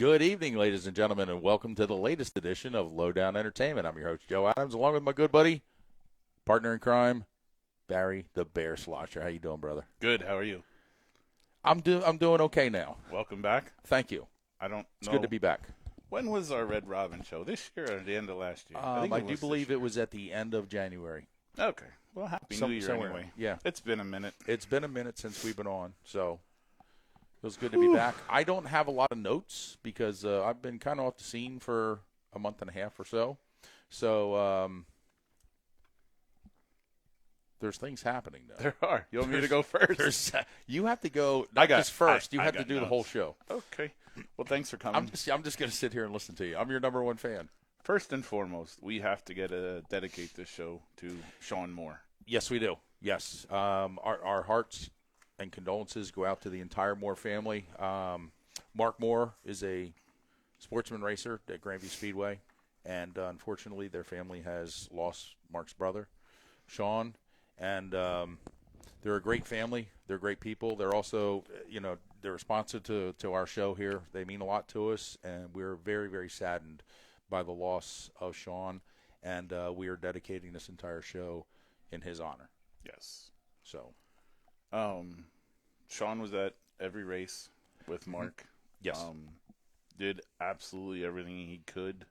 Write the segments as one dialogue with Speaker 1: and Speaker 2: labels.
Speaker 1: Good evening, ladies and gentlemen, and welcome to the latest edition of Lowdown Entertainment. I'm your host, Joe Adams, along with my good buddy, partner in crime, Barry the Bear Slosher. How you doing, brother?
Speaker 2: Good. How are you?
Speaker 1: I'm doing okay now.
Speaker 2: Welcome back.
Speaker 1: Thank you.
Speaker 2: I don't know.
Speaker 1: It's good to be back.
Speaker 2: When was our Red Robin show? This year or at the end of last year? I
Speaker 1: I do believe it was at the end of January.
Speaker 2: Okay. Well, happy New Year
Speaker 1: somewhere.
Speaker 2: anyway.
Speaker 1: Yeah.
Speaker 2: It's been a minute.
Speaker 1: It's been a minute since we've been on, so it was good to be back. I don't have a lot of notes because I've been kind of off the scene for a month and a half or so. So there's things happening, though.
Speaker 2: There are. You want me to go first?
Speaker 1: You have to go not just first. You
Speaker 2: I
Speaker 1: have to
Speaker 2: got
Speaker 1: do the
Speaker 2: notes.
Speaker 1: whole show.
Speaker 2: Okay. Well, thanks for coming.
Speaker 1: I'm just going to sit here and listen to you. I'm your number one fan.
Speaker 2: First and foremost, we have to dedicate this show to Sean Moore.
Speaker 1: Yes, we do. Yes. Our hearts and condolences go out to the entire Moore family. Mark Moore is a sportsman racer at Grandview Speedway, and unfortunately their family has lost Mark's brother, Sean. And they're a great family. They're great people. They're also, they're responsive to our show here. They mean a lot to us, and we're very, very saddened by the loss of Sean, and we are dedicating this entire show in his honor.
Speaker 2: Yes.
Speaker 1: So,
Speaker 2: Sean was at every race with Mark.
Speaker 1: yes.
Speaker 2: Did absolutely everything he could.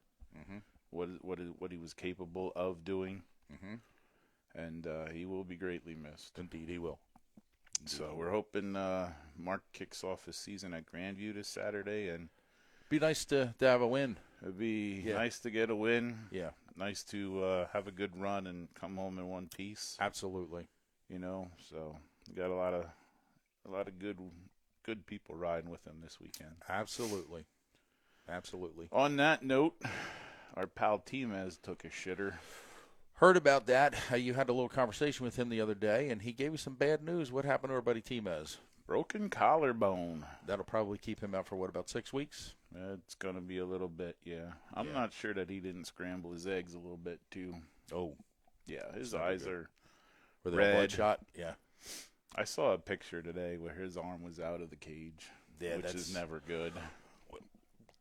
Speaker 2: What he was capable of doing. And he will be greatly missed.
Speaker 1: Indeed, he will.
Speaker 2: So we're hoping Mark kicks off his season at Grandview this Saturday, and
Speaker 1: Be nice to have a win.
Speaker 2: it'd be nice to get a win.
Speaker 1: Yeah,
Speaker 2: Nice to have a good run and come home in one piece.
Speaker 1: absolutely.
Speaker 2: So we got a lot of good people riding with him this weekend.
Speaker 1: Absolutely.
Speaker 2: On that note, our pal Timez took a shitter.
Speaker 1: Heard about that. You had a little conversation with him the other day, and he gave you some bad news. What happened to our buddy Timez?
Speaker 2: Broken collarbone.
Speaker 1: That'll probably keep him out for, about 6 weeks?
Speaker 2: It's going to be a little bit, yeah. I'm not sure that he didn't scramble his eggs a little bit, too.
Speaker 1: Oh.
Speaker 2: Yeah, his eyes are
Speaker 1: Were they
Speaker 2: red.
Speaker 1: bloodshot? Yeah.
Speaker 2: I saw a picture today where his arm was out of the cage, which is never good.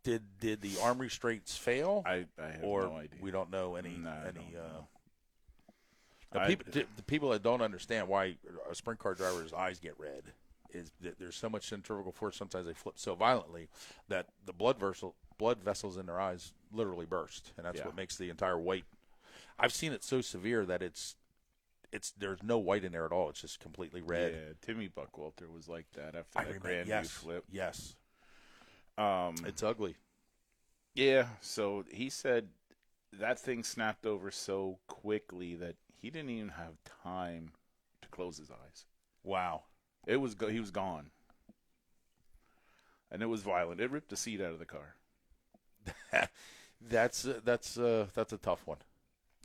Speaker 1: Did the arm restraints fail?
Speaker 2: I have
Speaker 1: or
Speaker 2: no idea.
Speaker 1: We don't know any.
Speaker 2: No, I don't know.
Speaker 1: The people that don't understand why a sprint car driver's eyes get red is that there's so much centrifugal force. Sometimes they flip so violently that the blood vessels in their eyes literally burst, and that's what makes the entire white. I've seen it so severe that it's there's no white in there at all. It's just completely red.
Speaker 2: Yeah, Timmy Buckwalter was like that after that Grandview flip.
Speaker 1: Yes. It's ugly.
Speaker 2: Yeah, so he said that thing snapped over so quickly that he didn't even have time to close his eyes.
Speaker 1: Wow.
Speaker 2: He was gone. And it was violent. It ripped the seat out of the car.
Speaker 1: That's a tough one.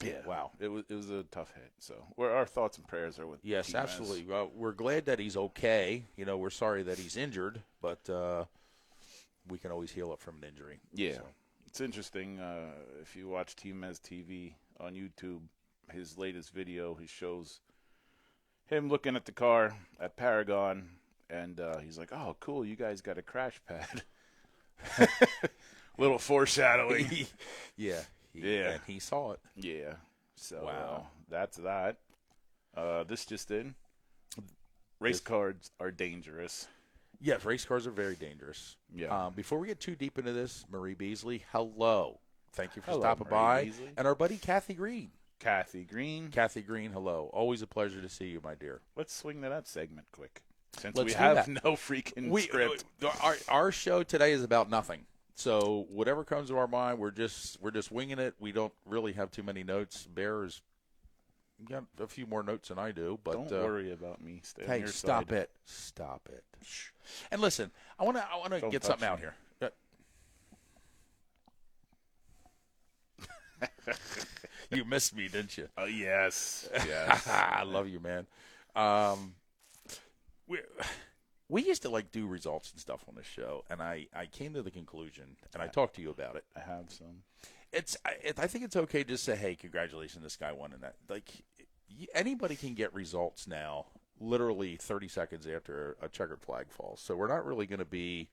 Speaker 2: Yeah.
Speaker 1: Wow.
Speaker 2: It was a tough hit. So our thoughts and prayers are with
Speaker 1: Yes,
Speaker 2: Timez.
Speaker 1: absolutely. Well, we're glad that he's okay. We're sorry that he's injured, but we can always heal up from an injury.
Speaker 2: Yeah.
Speaker 1: So.
Speaker 2: It's interesting. If you watch Timez TV on YouTube, his latest video, he shows him looking at the car at Paragon, and he's like, "Oh, cool, you guys got a crash pad." Little foreshadowing.
Speaker 1: Yeah. And he saw it.
Speaker 2: Yeah. So
Speaker 1: wow.
Speaker 2: That's that. This just in. Race cars are dangerous.
Speaker 1: Yes, race cars are very dangerous.
Speaker 2: Yeah.
Speaker 1: Before we get too deep into this, Marie Beasley, hello. Thank you for
Speaker 2: Hello,
Speaker 1: stopping
Speaker 2: Marie
Speaker 1: by.
Speaker 2: Beasley.
Speaker 1: And our buddy Kathy Green.
Speaker 2: Kathy Green.
Speaker 1: Kathy Green, hello. Always a pleasure to see you, my dear.
Speaker 2: Let's swing to that segment quick. Since
Speaker 1: Let's
Speaker 2: we
Speaker 1: do
Speaker 2: have
Speaker 1: that.
Speaker 2: no freaking script.
Speaker 1: Our show today is about nothing. So whatever comes to our mind, we're just winging it. We don't really have too many notes. Bear's got a few more notes than I do, but
Speaker 2: don't worry about me. Stay on
Speaker 1: hey,
Speaker 2: your
Speaker 1: stop
Speaker 2: side.
Speaker 1: it. Stop it. Shh. And listen, I want to
Speaker 2: Don't
Speaker 1: get
Speaker 2: touch
Speaker 1: something out
Speaker 2: me.
Speaker 1: here. You missed me, didn't you?
Speaker 2: Oh, yes. Yes.
Speaker 1: I love you, man. We used to do results and stuff on this show, and I came to the conclusion, and I talked to you about it.
Speaker 2: I have some.
Speaker 1: I think it's okay to just say, hey, congratulations, this guy won, and that. Anybody can get results now, literally 30 seconds after a checkered flag falls. So we're not really going to be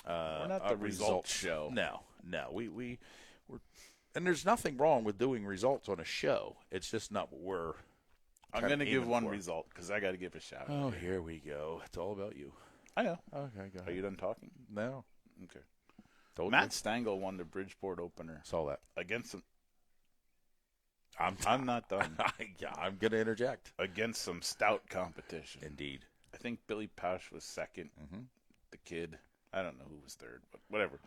Speaker 2: We're not the results show.
Speaker 1: No. We're, and there's nothing wrong with doing results on a show. It's just not what we're.
Speaker 2: I'm going to give one result because I got to give a shout out.
Speaker 1: Oh, here we go. It's all about you.
Speaker 2: I know.
Speaker 1: Okay, go ahead.
Speaker 2: Are you done talking?
Speaker 1: No.
Speaker 2: Okay.
Speaker 1: Told
Speaker 2: Matt
Speaker 1: you.
Speaker 2: Stangl won the Bridgeport opener
Speaker 1: Saw that.
Speaker 2: against some.
Speaker 1: I'm
Speaker 2: not done.
Speaker 1: I'm going to interject.
Speaker 2: Against some stout competition.
Speaker 1: Indeed.
Speaker 2: I think Billy Pausch was second.
Speaker 1: Mm-hmm.
Speaker 2: The kid, I don't know who was third, but whatever.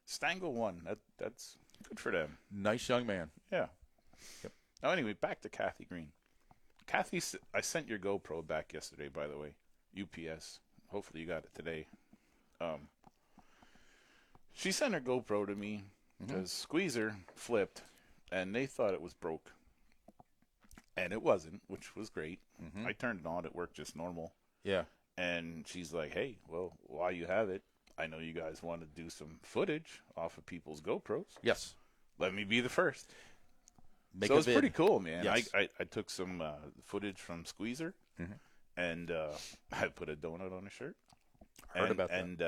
Speaker 2: Stangl won. That's good for them.
Speaker 1: Nice young man.
Speaker 2: Yeah.
Speaker 1: Yep.
Speaker 2: Now, anyway, back to Kathy Green. Kathy, I sent your GoPro back yesterday, by the way. UPS. Hopefully you got it today. She sent her GoPro to me because Squeezer flipped, and they thought it was broke. And it wasn't, which was great.
Speaker 1: Mm-hmm.
Speaker 2: I turned it on. It worked just normal.
Speaker 1: Yeah.
Speaker 2: And she's like, hey, well, while you have it, I know you guys want to do some footage off of people's GoPros.
Speaker 1: Yes.
Speaker 2: Let me be the first.
Speaker 1: Make
Speaker 2: so
Speaker 1: a
Speaker 2: it's
Speaker 1: vid.
Speaker 2: pretty cool, man.
Speaker 1: Yes.
Speaker 2: I took some footage from Squeezer, and I put a donut on a shirt.
Speaker 1: Heard about that.
Speaker 2: And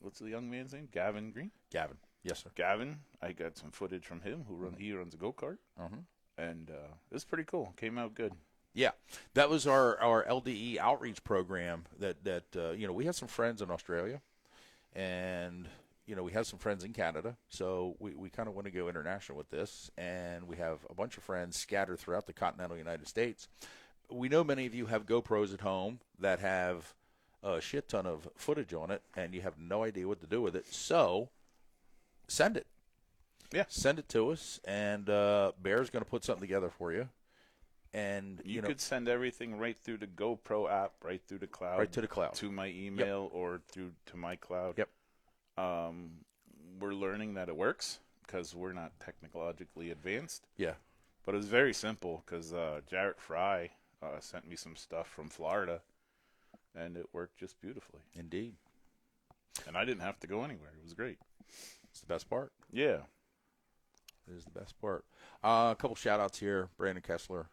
Speaker 2: what's the young man's name? Gavin Green?
Speaker 1: Gavin. Yes, sir.
Speaker 2: Gavin. I got some footage from him. He runs a go-kart. And it's pretty cool. Came out good.
Speaker 1: Yeah, that was our LDE outreach program. That we have some friends in Australia, and we have some friends in Canada. So we kind of want to go international with this, and we have a bunch of friends scattered throughout the continental United States. We know many of you have GoPros at home that have a shit ton of footage on it, and you have no idea what to do with it. So send it.
Speaker 2: Yeah,
Speaker 1: send it to us, and Bear's going to put something together for you. And
Speaker 2: you could send everything right through the GoPro app, right through the cloud,
Speaker 1: right to the cloud,
Speaker 2: to my email or through to my cloud.
Speaker 1: Yep.
Speaker 2: We're learning that it works because we're not technologically advanced.
Speaker 1: Yeah.
Speaker 2: But it's very simple because Jarrett Fry sent me some stuff from Florida, and it worked just beautifully.
Speaker 1: Indeed.
Speaker 2: And I didn't have to go anywhere. It was great.
Speaker 1: It's the best part.
Speaker 2: Yeah.
Speaker 1: It is the best part. A couple shout-outs here. Brandon Kressler.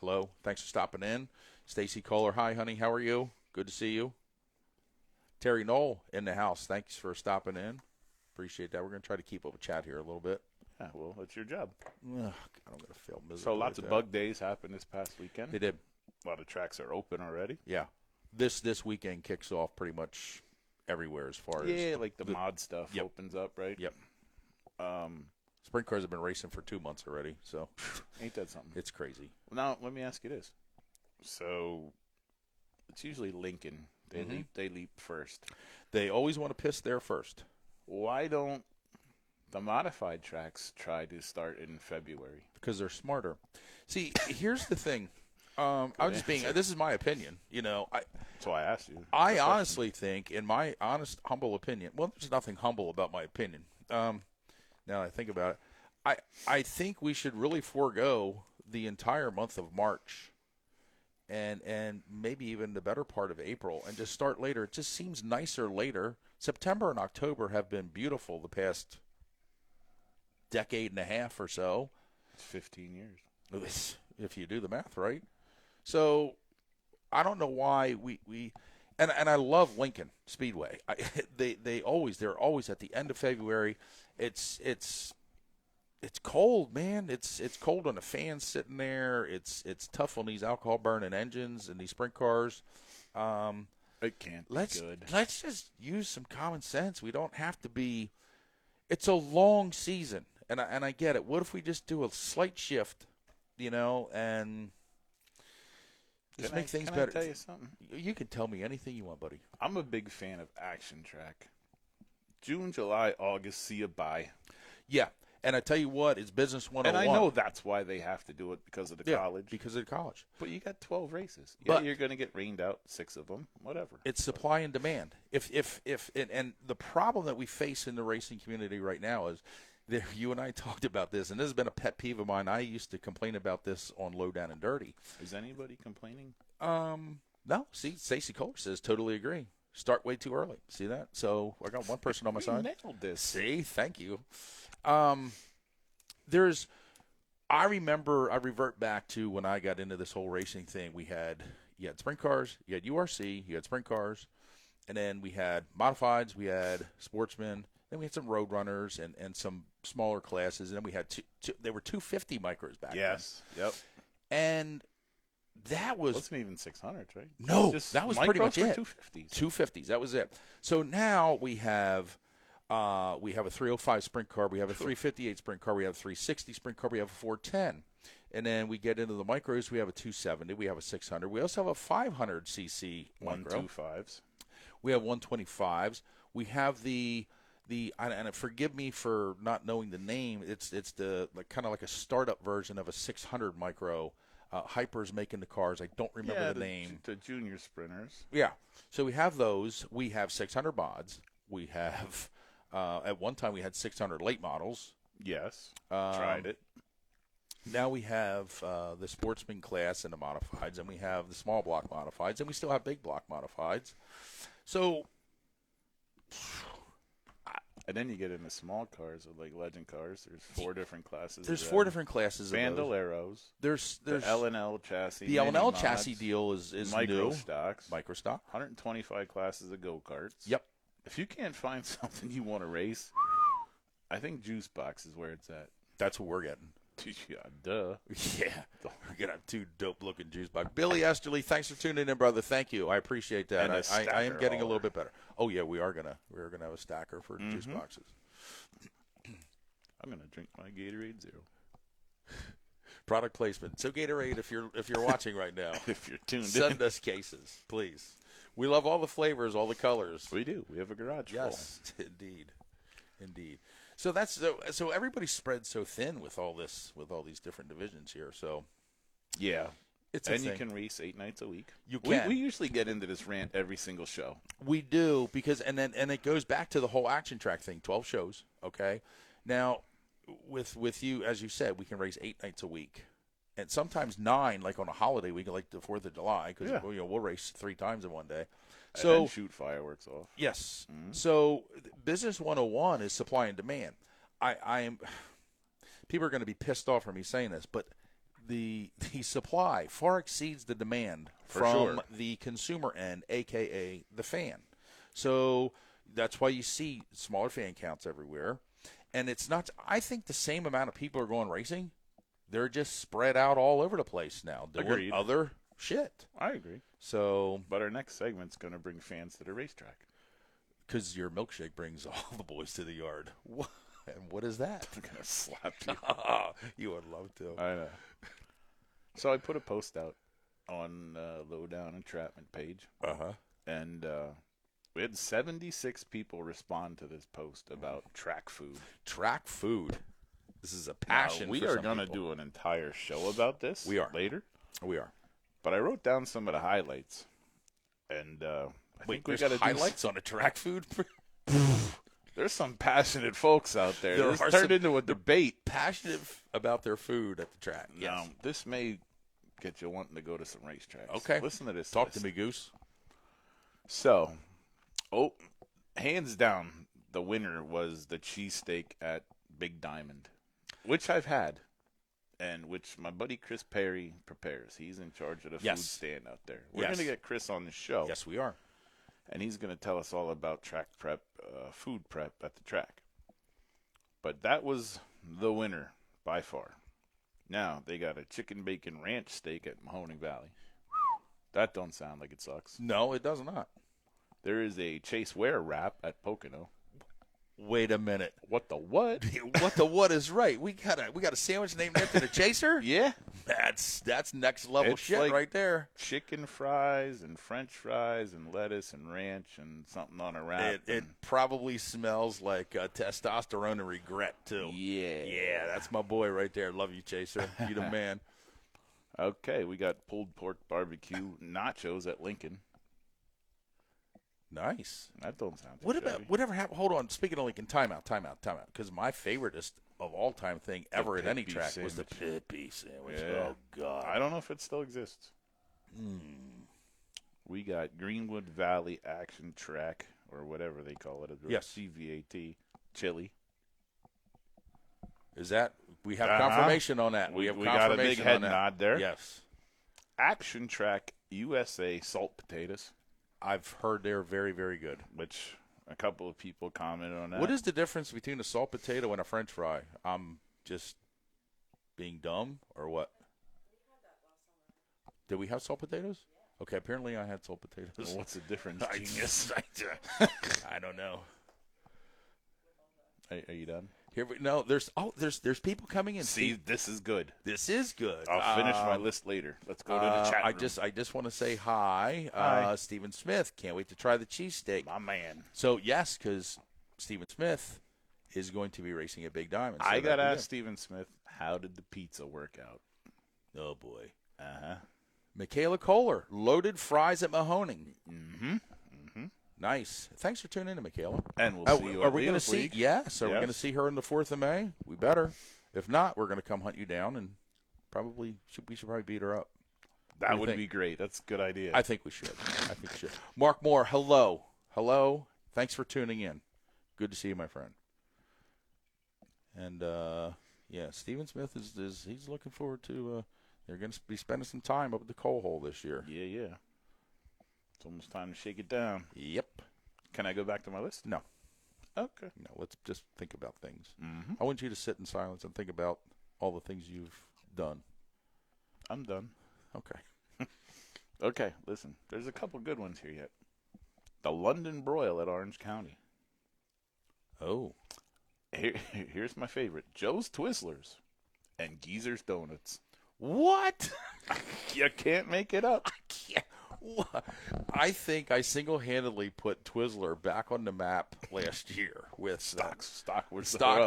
Speaker 1: Hello. Thanks for stopping in. Stacy Kohler. Hi, honey. How are you? Good to see you. Terry Knoll in the house. Thanks for stopping in. Appreciate that. We're going to try to keep up a chat here a little bit.
Speaker 2: Yeah, well, that's your job.
Speaker 1: God, I'm going to feel miserable.
Speaker 2: So lots of bug days happened this past weekend.
Speaker 1: They did.
Speaker 2: A lot of tracks are open already.
Speaker 1: Yeah. This weekend kicks off pretty much everywhere as far as.
Speaker 2: Yeah, like the mod stuff opens up, right?
Speaker 1: Yep. Sprint cars have been racing for 2 months already, so
Speaker 2: ain't that something?
Speaker 1: it's crazy.
Speaker 2: Well, now let me ask you this: so it's usually Lincoln. They leap first.
Speaker 1: They always want to piss there first.
Speaker 2: Why don't the modified tracks try to start in February?
Speaker 1: Because they're smarter. See, here's the thing. I'm just being. This is my opinion.
Speaker 2: That's why I asked you.
Speaker 1: I honestly think, in my honest, humble opinion. Well, there's nothing humble about my opinion. Now that I think about it, I think we should really forego the entire month of March, and maybe even the better part of April, and just start later. It just seems nicer later. September and October have been beautiful the past decade and a half or so.
Speaker 2: It's 15 years.
Speaker 1: If you do the math right. So I don't know why we and I love Lincoln Speedway. They're always at the end of February. It's cold, man. It's cold on the fans sitting there. It's tough on these alcohol burning engines and these sprint cars.
Speaker 2: It can't be good.
Speaker 1: Let's just use some common sense. We don't have to be. It's a long season, and I get it. What if we just do a slight shift, and just make things better?
Speaker 2: Can I tell you something?
Speaker 1: You can tell me anything you want, buddy.
Speaker 2: I'm a big fan of Action Track. June, July, August, see you bye.
Speaker 1: Yeah, and I tell you what, it's business 101.
Speaker 2: And I know that's why they have to do it because of the college.
Speaker 1: Because of the college.
Speaker 2: But you got 12 races.
Speaker 1: But
Speaker 2: you're going to get rained out 6 of them, whatever.
Speaker 1: It's supply and demand. And the problem that we face in the racing community right now is that you and I talked about this, and this has been a pet peeve of mine. I used to complain about this on Low Down and Dirty.
Speaker 2: Is anybody complaining?
Speaker 1: No. See, Stacey Kohler says totally agree. Start way too early. See that? So I got one person on my side.
Speaker 2: Nailed this.
Speaker 1: See, thank you. I revert back to when I got into this whole racing thing. You had sprint cars, you had URC, you had sprint cars, and then we had modifieds, we had sportsmen, then we had some road runners and some smaller classes, and then we had they were 250 micros back
Speaker 2: Yes. Yep.
Speaker 1: then. And that was
Speaker 2: Wasn't even 600, right?
Speaker 1: no,
Speaker 2: Just
Speaker 1: that was pretty much it.
Speaker 2: 250s.
Speaker 1: 250s, that was it. So now we have a 305 sprint car, we have a 358 sprint car, we have a 360 sprint car, we have a 410. And then we get into the micros, we have a 270, we have a 600. We also have a 500 cc micro.
Speaker 2: 125s.
Speaker 1: We have 125s. We have the and forgive me for not knowing the name. It's the kind of like a startup version of a 600 micro. Hyper's making the cars. I don't remember the name.
Speaker 2: The junior sprinters.
Speaker 1: Yeah. So we have those. We have 600 mods. We have at one time we had 600 late models.
Speaker 2: Yes. Tried it.
Speaker 1: Now we have the sportsman class and the modifieds, and we have the small block modifieds, and we still have big block modifieds. So,
Speaker 2: and then you get into small cars, like legend cars. There's 4 different classes.
Speaker 1: There's 4 different classes of those.
Speaker 2: Bandoleros.
Speaker 1: There's
Speaker 2: the L&L chassis.
Speaker 1: The L&L chassis deal is
Speaker 2: micro
Speaker 1: new.
Speaker 2: stocks.
Speaker 1: Micro stock.
Speaker 2: 125 classes of go-karts.
Speaker 1: Yep.
Speaker 2: If you can't find something you want to race, I think Juice Box is where it's at.
Speaker 1: That's what we're getting.
Speaker 2: Yeah, duh.
Speaker 1: Yeah. We're going to have 2 dope-looking Juice Box. Billy Esterly, thanks for tuning in, brother. Thank you. I appreciate that.
Speaker 2: And
Speaker 1: I am getting a little bit better. Oh, yeah, we're gonna have a stacker for Juice Boxes.
Speaker 2: I'm going to drink my Gatorade Zero.
Speaker 1: Product placement. So Gatorade, if you're watching right now,
Speaker 2: if you're tuned
Speaker 1: send us cases, please. We love all the flavors, all the colors.
Speaker 2: We do. We have a garage full.
Speaker 1: Yes, indeed. So so everybody's spread so thin with all these different divisions here. So
Speaker 2: yeah,
Speaker 1: it's a thing.
Speaker 2: You can race 8 nights a week.
Speaker 1: You can.
Speaker 2: We usually get into this rant every single show.
Speaker 1: We do because and it goes back to the whole action track thing. 12 shows. Okay, now with you, as you said, we can race 8 nights a week. And sometimes 9, like on a holiday week, like the 4th of July, because we'll race 3 times in one day.
Speaker 2: And then shoot fireworks off.
Speaker 1: Yes. Mm-hmm. So Business 101 is supply and demand. I am. People are going to be pissed off for me saying this, but the supply far exceeds the demand from the consumer end, aka the fan. So that's why you see smaller fan counts everywhere, and it's not. I think the same amount of people are going racing. They're just spread out all over the place now doing other shit.
Speaker 2: I agree.
Speaker 1: So,
Speaker 2: but our next segment's going to bring fans to the racetrack.
Speaker 1: Because your milkshake brings all the boys to the yard. And what is that?
Speaker 2: I'm going to slap you.
Speaker 1: You would love to.
Speaker 2: I know. So I put a post out on Lowdown Entrapment page.
Speaker 1: Uh-huh.
Speaker 2: And we had 76 people respond to this post about track food.
Speaker 1: Track food. This is a passion.
Speaker 2: We are going to do an entire show about this.
Speaker 1: We are
Speaker 2: later.
Speaker 1: We are.
Speaker 2: But I wrote down some of the highlights, and I think we got to
Speaker 1: highlights on a track food.
Speaker 2: There's some passionate folks out there.
Speaker 1: This
Speaker 2: turned into a debate.
Speaker 1: Passionate about their food at the track. Yes.
Speaker 2: Now, this may get you wanting to go to some racetracks.
Speaker 1: Okay.
Speaker 2: Listen to this.
Speaker 1: Talk to me, Goose.
Speaker 2: So, hands down, the winner was the cheesesteak at Big Diamond, which I've had, and which my buddy Chris Perry prepares. He's in charge of the food stand out there. We're going to get Chris on the show.
Speaker 1: Yes, we are.
Speaker 2: And he's going to tell us all about track prep, food prep at the track. But that was the winner by far. Now, they got a chicken bacon ranch steak at Mahoning Valley. That don't sound like it sucks.
Speaker 1: No, it does not.
Speaker 2: There is a Chase Ware wrap at Pocono.
Speaker 1: Wait a minute.
Speaker 2: What the what?
Speaker 1: What the what is right? We got a sandwich named after the Chaser?
Speaker 2: Yeah.
Speaker 1: That's next level shit like right there.
Speaker 2: Chicken fries and French fries and lettuce and ranch and something on a wrap.
Speaker 1: It probably smells like testosterone and regret too.
Speaker 2: Yeah.
Speaker 1: Yeah, that's my boy right there. Love you, Chaser. You the man.
Speaker 2: Okay, we got pulled pork barbecue nachos at Lincoln.
Speaker 1: Nice.
Speaker 2: That don't sound too
Speaker 1: What
Speaker 2: shabby.
Speaker 1: about whatever happened? Hold on. Speaking of Lincoln, timeout. Because my favoriteest of all time thing ever at any track was the pit beef sandwich.
Speaker 2: Yeah.
Speaker 1: Oh God.
Speaker 2: I don't know if it still exists. We got Greenwood Valley Action Track or whatever they call it.
Speaker 1: Yes.
Speaker 2: CVAT chili.
Speaker 1: Is that we have confirmation on that?
Speaker 2: We
Speaker 1: have
Speaker 2: got a big head nod there.
Speaker 1: Yes.
Speaker 2: Action Track USA salt potatoes.
Speaker 1: I've heard they're very, very good.
Speaker 2: which a couple of people commented on that.
Speaker 1: What is the difference between a salt potato and a French fry? I'm just being dumb, or what? Did we have salt potatoes? Okay, apparently I had salt potatoes.
Speaker 2: Well, what's the difference,
Speaker 1: I
Speaker 2: genius?
Speaker 1: I don't know.
Speaker 2: Are you done?
Speaker 1: Here we there's people coming in.
Speaker 2: See, this is good.
Speaker 1: This is good.
Speaker 2: I'll finish my list later. Let's go to the chat room.
Speaker 1: I just want to say hi.
Speaker 2: Hi.
Speaker 1: Stephen Smith. Can't wait to try the cheesesteak.
Speaker 2: My man.
Speaker 1: So, yes, because Stephen Smith is going to be racing at Big Diamond. So
Speaker 2: I got to
Speaker 1: that'd be
Speaker 2: ask Stephen Smith, how did the pizza work out?
Speaker 1: good. Oh, boy.
Speaker 2: Uh-huh.
Speaker 1: Michaela Kohler, loaded fries at Mahoning.
Speaker 2: Mm-hmm.
Speaker 1: Nice. Thanks for tuning in, Michaela.
Speaker 2: And we'll see you
Speaker 1: Are
Speaker 2: at
Speaker 1: we going to
Speaker 2: Leo's
Speaker 1: see?
Speaker 2: League.
Speaker 1: Yes. Are we
Speaker 2: Yes.
Speaker 1: going to see her on the 4th of May? We better. If not, we're going to come hunt you down and we should probably beat her up.
Speaker 2: That
Speaker 1: do you
Speaker 2: would
Speaker 1: think?
Speaker 2: be great. That's a good idea.
Speaker 1: I think we should. Mark Moore, hello. Hello. Thanks for tuning in. Good to see you, my friend. And, Stephen Smith is he's looking forward to they're going to be spending some time up at the coal hole this year.
Speaker 2: Yeah. It's almost time to shake it down.
Speaker 1: Yep.
Speaker 2: Can I go back to my list?
Speaker 1: No.
Speaker 2: Okay.
Speaker 1: No, let's just think about things.
Speaker 2: Mm-hmm.
Speaker 1: I want you to sit in silence and think about all the things you've done.
Speaker 2: I'm done.
Speaker 1: Okay.
Speaker 2: Okay, listen. There's a couple good ones here yet. The London Broil at Orange County.
Speaker 1: Oh.
Speaker 2: Here's my favorite. Joe's Twizzlers and Geezer's Donuts.
Speaker 1: What?
Speaker 2: You can't make it up.
Speaker 1: I think I single-handedly put Twizzler back on the map last year with
Speaker 2: Stock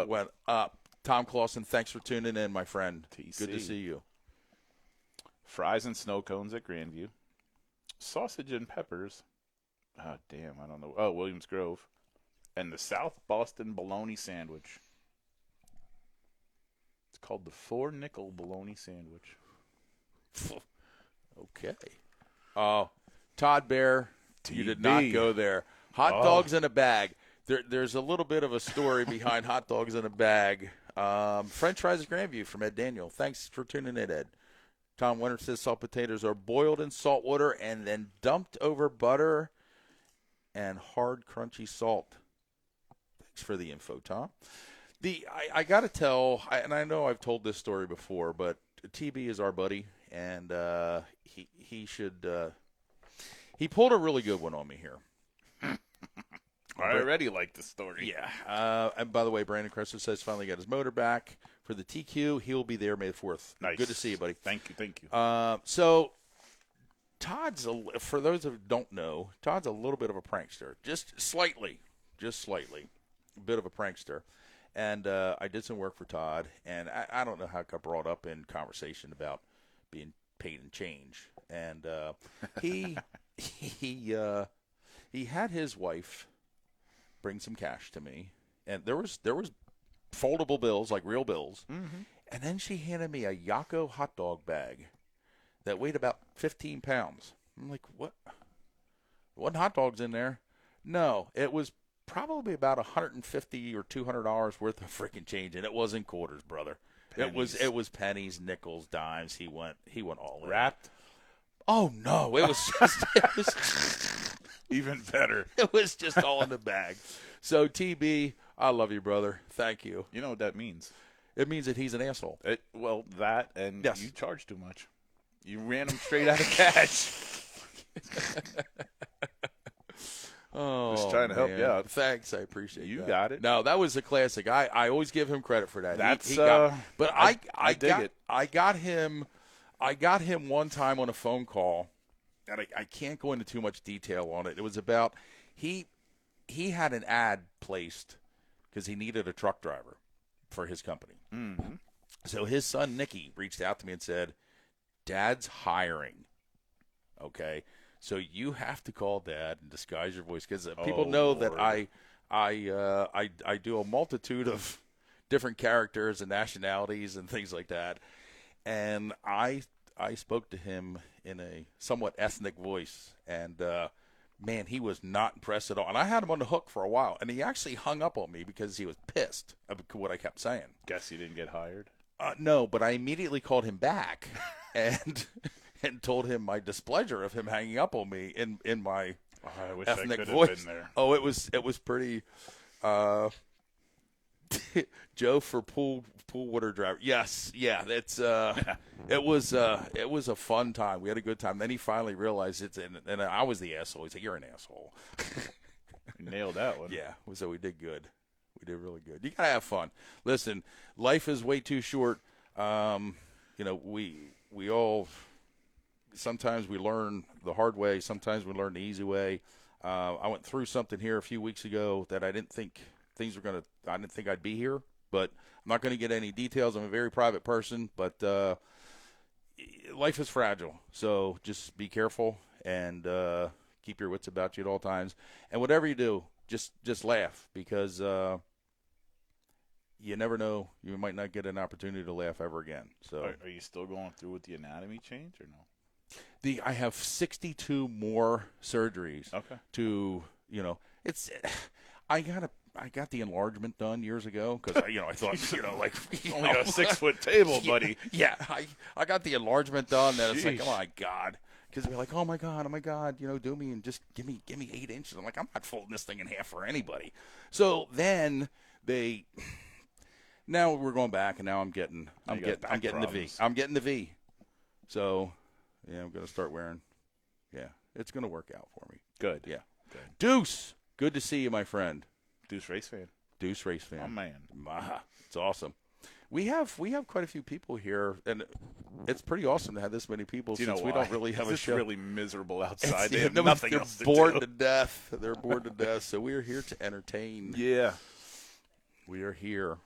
Speaker 1: went up. Tom Clausen, thanks for tuning in, my friend.
Speaker 2: TC.
Speaker 1: Good to see you.
Speaker 2: Fries and snow cones at Grandview. Sausage and peppers. Oh, damn, I don't know. Oh, Williams Grove. And the South Boston Bologna Sandwich. It's called the 4-nickel Bologna Sandwich.
Speaker 1: Okay. Oh, Todd Bear, you did not
Speaker 2: TB.
Speaker 1: go there. Hot dogs in a bag. There's a little bit of a story behind hot dogs in a bag. French fries at Grandview from Ed Daniel. Thanks for tuning in, Ed. Tom Winter says salt potatoes are boiled in salt water and then dumped over butter and hard, crunchy salt. Thanks for the info, Tom. I got to tell, and I know I've told this story before, but TB is our buddy, and he should he pulled a really good one on me here.
Speaker 2: I already like the story.
Speaker 1: Yeah. And by the way, Brandon Cresser says finally got his motor back for the TQ. He'll be there May the 4th.
Speaker 2: Nice.
Speaker 1: Good to see you, buddy.
Speaker 2: Thank you.
Speaker 1: So Todd's, for those who don't know, Todd's a little bit of a prankster. Just slightly. A bit of a prankster. And I did some work for Todd, and I don't know how it got brought up in conversation about being paid in change. And he had his wife bring some cash to me, and there was foldable bills, like real bills, and then she handed me a Yakko hot dog bag that weighed about 15 pounds. I'm like, what? There wasn't hot dogs in there? No, it was probably about $150 or $200 worth of freaking change, and it wasn't quarters, brother.
Speaker 2: Pennies.
Speaker 1: It was pennies, nickels, dimes. He went all in.
Speaker 2: Wrapped?
Speaker 1: Oh no, it was
Speaker 2: Even better.
Speaker 1: it was just all in the bag. So TB, I love you, brother. Thank you.
Speaker 2: You know what that means?
Speaker 1: It means that he's an asshole.
Speaker 2: Well, that and
Speaker 1: Yes.
Speaker 2: you charge too much. You ran them straight out of cash.
Speaker 1: Oh,
Speaker 2: Just trying to help
Speaker 1: man.
Speaker 2: you out.
Speaker 1: Thanks, I appreciate
Speaker 2: You
Speaker 1: that.
Speaker 2: got it.
Speaker 1: No, that was a classic. I always give him credit for that.
Speaker 2: That's,
Speaker 1: he got, but
Speaker 2: I
Speaker 1: I
Speaker 2: dig
Speaker 1: got
Speaker 2: it.
Speaker 1: I got him one time on a phone call, and I can't go into too much detail on it. It was about he had an ad placed because he needed a truck driver for his company.
Speaker 2: Mm-hmm.
Speaker 1: So his son Nicky reached out to me and said, "Dad's hiring." Okay, so you have to call Dad and disguise your voice because people know that
Speaker 2: Lord.
Speaker 1: I do a multitude of different characters and nationalities and things like that, and I spoke to him in a somewhat ethnic voice, and man, he was not impressed at all. And I had him on the hook for a while, and he actually hung up on me because he was pissed at what I kept saying.
Speaker 2: Guess you didn't get hired.
Speaker 1: No, but I immediately called him back and told him my displeasure of him hanging up on me in my
Speaker 2: I wish I
Speaker 1: ethnic
Speaker 2: could have
Speaker 1: voice.
Speaker 2: been there.
Speaker 1: Oh, it was pretty. Joe for pool water driver. Yes, yeah, that's it was a fun time. We had a good time. Then he finally realized it, and I was the asshole. He said, "You're an asshole."
Speaker 2: You nailed that one.
Speaker 1: Yeah, so we did good. We did really good. You gotta have fun. Listen, life is way too short. We all sometimes we learn the hard way. Sometimes we learn the easy way. I went through something here a few weeks ago that I didn't think I didn't think I'd be here, but I'm not going to get any details. I'm a very private person, but life is fragile. So just be careful and keep your wits about you at all times. And whatever you do, just laugh because you never know. You might not get an opportunity to laugh ever again. So
Speaker 2: Are you still going through with the anatomy change or no?
Speaker 1: I have 62 more surgeries.
Speaker 2: Okay.
Speaker 1: It's I got the enlargement done years ago because I thought
Speaker 2: Only got a 6-foot table, buddy.
Speaker 1: Yeah, I got the enlargement done. And it's like,
Speaker 2: Sheesh.
Speaker 1: oh my god, because they're like, oh my god, do me and just give me 8 inches. I'm like, I'm not folding this thing in half for anybody. So then now we're going back, and now I'm getting the V. I'm getting the V. So yeah, I'm gonna start wearing. Yeah, it's gonna work out for me.
Speaker 2: Good.
Speaker 1: Yeah.
Speaker 2: Good.
Speaker 1: Deuce, good to see you, my friend.
Speaker 2: Deuce race fan.
Speaker 1: Deuce race fan.
Speaker 2: Oh, man.
Speaker 1: It's awesome. We have quite a few people here, and it's pretty awesome to have this many people
Speaker 2: Do you
Speaker 1: since
Speaker 2: know
Speaker 1: we
Speaker 2: why?
Speaker 1: don't really have a
Speaker 2: It's
Speaker 1: show.
Speaker 2: really miserable outside. They
Speaker 1: Yeah,
Speaker 2: have
Speaker 1: no,
Speaker 2: nothing
Speaker 1: they're
Speaker 2: else to
Speaker 1: bored
Speaker 2: do.
Speaker 1: to death. They're bored to death. So we are here to entertain.
Speaker 2: Yeah.
Speaker 1: We are here.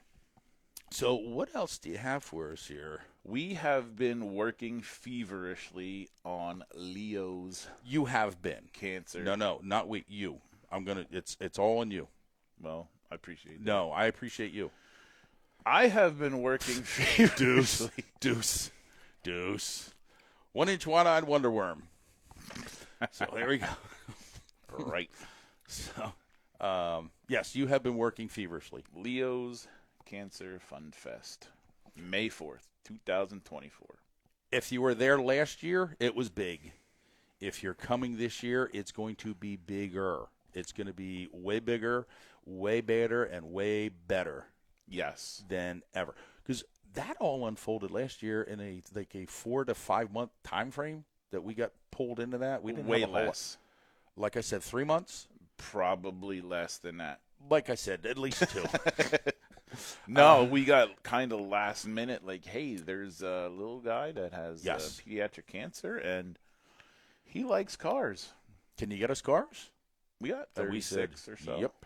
Speaker 1: So what else do you have for us here?
Speaker 2: We have been working feverishly on Leo's
Speaker 1: You have been.
Speaker 2: cancer.
Speaker 1: No, not we. You. It's all on you.
Speaker 2: Well, I appreciate that.
Speaker 1: No, I appreciate you.
Speaker 2: I have been working feverishly.
Speaker 1: Deuce. 1-inch, one-eyed Wonder Worm. So there we go.
Speaker 2: Right.
Speaker 1: So, yes, you have been working feverishly.
Speaker 2: Leo's Cancer Fun Fest, May 4th, 2024.
Speaker 1: If you were there last year, it was big. If you're coming this year, it's going to be bigger. It's going to be way bigger, way better, and way better
Speaker 2: Yes.
Speaker 1: than ever. Because that all unfolded last year in a 4 to 5 month time frame that we got pulled into that. We didn't
Speaker 2: Way
Speaker 1: have a whole lot.
Speaker 2: less.
Speaker 1: Like I said, 3 months.
Speaker 2: Probably less than that.
Speaker 1: Like I said, at least 2.
Speaker 2: No, we got kind of last minute, like, hey, there's a little guy that has
Speaker 1: Yes.
Speaker 2: pediatric cancer, and he likes cars.
Speaker 1: Can you get us cars?
Speaker 2: We got
Speaker 1: And we said,
Speaker 2: 36 or so.
Speaker 1: Yep.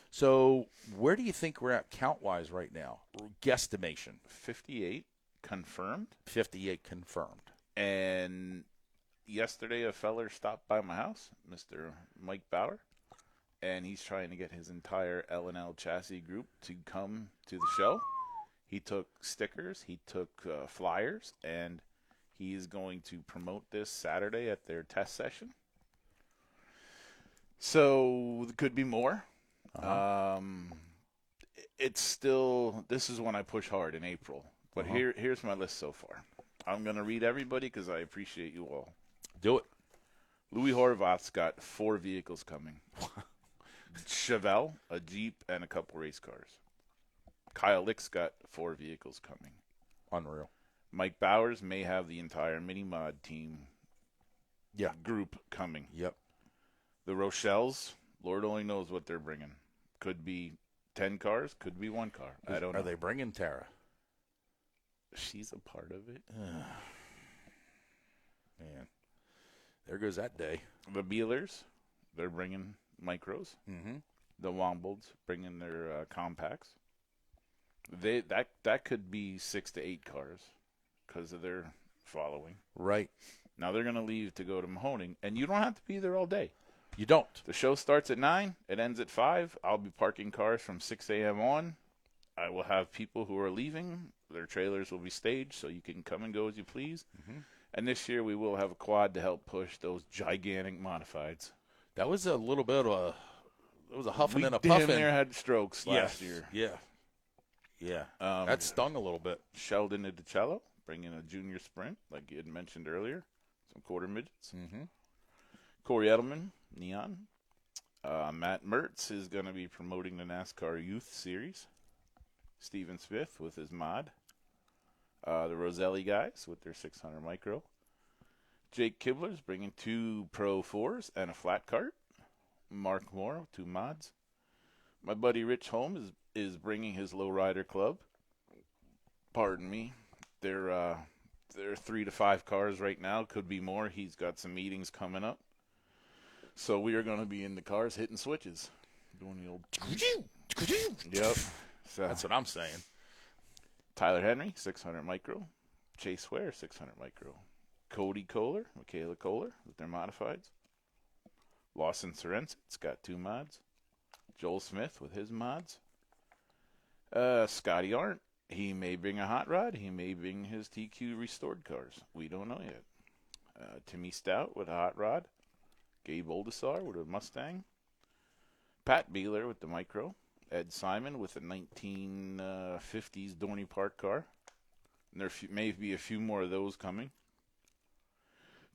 Speaker 1: So where do you think we're at count-wise right now? Guesstimation.
Speaker 2: 58 confirmed.
Speaker 1: 58 confirmed.
Speaker 2: And yesterday a feller stopped by my house, Mr. Mike Bauer, and he's trying to get his entire L&L chassis group to come to the show. He took stickers, he took flyers, and he is going to promote this Saturday at their test session. So there could be more. It's still, this is when I push hard in April. But here's my list so far. I'm going to read everybody because I appreciate you all.
Speaker 1: Do it.
Speaker 2: Louis Horvath's got 4 vehicles coming. Chevelle, a Jeep, and a couple race cars. Kyle Lick's got 4 vehicles coming.
Speaker 1: Unreal.
Speaker 2: Mike Bowers may have the entire mini mod team group coming.
Speaker 1: Yep.
Speaker 2: The Rochelles, Lord only knows what they're bringing. Could be 10 cars, could be 1 car. I don't know.
Speaker 1: Are they bringing Tara?
Speaker 2: She's a part of it.
Speaker 1: Man. There goes that day.
Speaker 2: The Bealers, they're bringing micros.
Speaker 1: Mm-hmm.
Speaker 2: The Wombolds bringing their compacts. That could be 6 to 8 cars because of their following.
Speaker 1: Right.
Speaker 2: Now they're going to leave to go to Mahoning, and you don't have to be there all day.
Speaker 1: You don't.
Speaker 2: The show starts at 9. It ends at 5. I'll be parking cars from 6 a.m. on. I will have people who are leaving. Their trailers will be staged, so you can come and go as you please.
Speaker 1: Mm-hmm.
Speaker 2: And this year we will have a quad to help push those gigantic modifieds.
Speaker 1: That was a little bit of a – it was a huffing and a
Speaker 2: We
Speaker 1: puffing.
Speaker 2: damn near had strokes last year.
Speaker 1: Yeah. Yeah. That stung a little bit.
Speaker 2: Sheldon Idicello, bringing a junior sprint, like you had mentioned earlier. Some quarter midgets.
Speaker 1: Mm-hmm.
Speaker 2: Corey Edelman, Neon. Matt Mertz is going to be promoting the NASCAR Youth Series. Steven Smith with his mod. The Roselli guys with their 600 micro. Jake Kibler's bringing 2 Pro 4s and a flat cart. Mark Moore, 2 mods. My buddy Rich Holmes is bringing his lowrider club. Pardon me. They're 3 to 5 cars right now. Could be more. He's got some meetings coming up. So we are going to be in the cars hitting switches. Doing the old... Yep. So,
Speaker 1: That's what I'm saying.
Speaker 2: Tyler Henry, 600 micro. Chase Ware, 600 micro. Cody Kohler, Michaela Kohler with their modifieds. Lawson Sorensen's got 2 mods. Joel Smith with his mods. Scotty Arndt, he may bring a hot rod. He may bring his TQ restored cars. We don't know yet. Timmy Stout with a hot rod. Gabe Oldesar with a Mustang. Pat Beeler with the micro. Ed Simon with a 1950s Dorney Park car. And there may be a few more of those coming.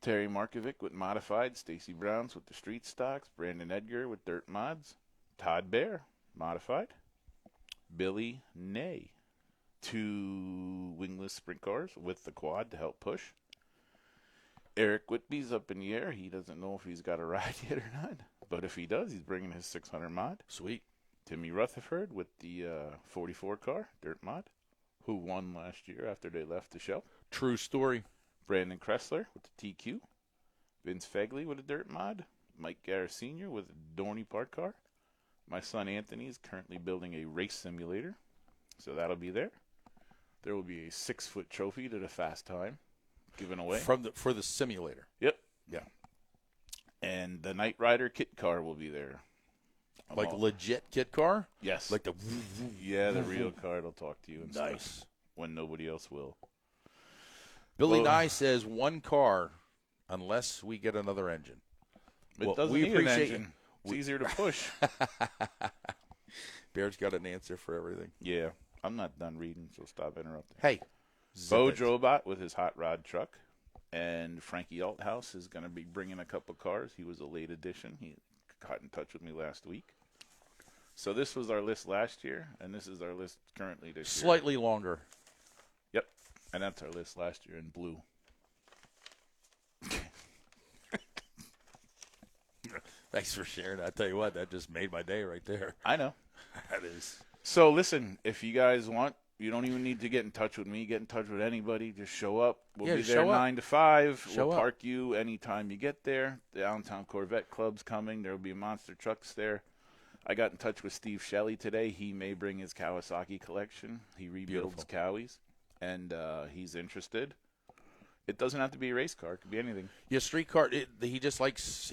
Speaker 2: Terry Markovic with modified. Stacy Browns with the street stocks. Brandon Edgar with dirt mods. Todd Bear, modified. Billy Ney, 2 wingless sprint cars with the quad to help push. Eric Whitby's up in the air. He doesn't know if he's got a ride yet or not. But if he does, he's bringing his 600 mod.
Speaker 1: Sweet.
Speaker 2: Timmy Rutherford with the 44 car, dirt mod, who won last year after they left the show.
Speaker 1: True story.
Speaker 2: Brandon Kressler with the TQ. Vince Fegley with a dirt mod. Mike Garris Sr. with a Dorney Park car. My son Anthony is currently building a race simulator, so that'll be there. There will be a 6-foot trophy to the fast time given away.
Speaker 1: For the simulator.
Speaker 2: Yep.
Speaker 1: Yeah.
Speaker 2: And the Knight Rider kit car will be there.
Speaker 1: Like legit kit car?
Speaker 2: Yes.
Speaker 1: Like the...
Speaker 2: Yeah, the real car will talk to you and
Speaker 1: Nice.
Speaker 2: stuff when nobody else will.
Speaker 1: Billy
Speaker 2: Well,
Speaker 1: Nye says 1 car unless we get another engine.
Speaker 2: It
Speaker 1: Well,
Speaker 2: doesn't
Speaker 1: we
Speaker 2: need an
Speaker 1: appreciate-
Speaker 2: engine. It's easier to push.
Speaker 1: Bear's got an answer for everything.
Speaker 2: Yeah. I'm not done reading, so stop interrupting.
Speaker 1: Hey.
Speaker 2: Bo
Speaker 1: zip it.
Speaker 2: Drobot with his hot rod truck. And Frankie Althouse is going to be bringing a couple cars. He was a late addition. He got in touch with me last week. So this was our list last year, and this is our list currently this year.
Speaker 1: Slightly longer.
Speaker 2: Yep. And that's our list last year in blue.
Speaker 1: Thanks for sharing. I tell you what, that just made my day right there.
Speaker 2: I know.
Speaker 1: That is.
Speaker 2: So listen, if you guys want, you don't even need to get in touch with me. Get in touch with anybody. Just show up. We'll
Speaker 1: Yeah,
Speaker 2: be
Speaker 1: just
Speaker 2: there
Speaker 1: show up.
Speaker 2: 9 to 5.
Speaker 1: Show
Speaker 2: We'll
Speaker 1: up.
Speaker 2: park you anytime you get there. The Downtown Corvette Club's coming. There will be monster trucks there. I got in touch with Steve Shelley today. He may bring his Kawasaki collection. He rebuilds Cowies, and he's interested. It doesn't have to be a race car. It could be anything.
Speaker 1: Yeah, street car. He just likes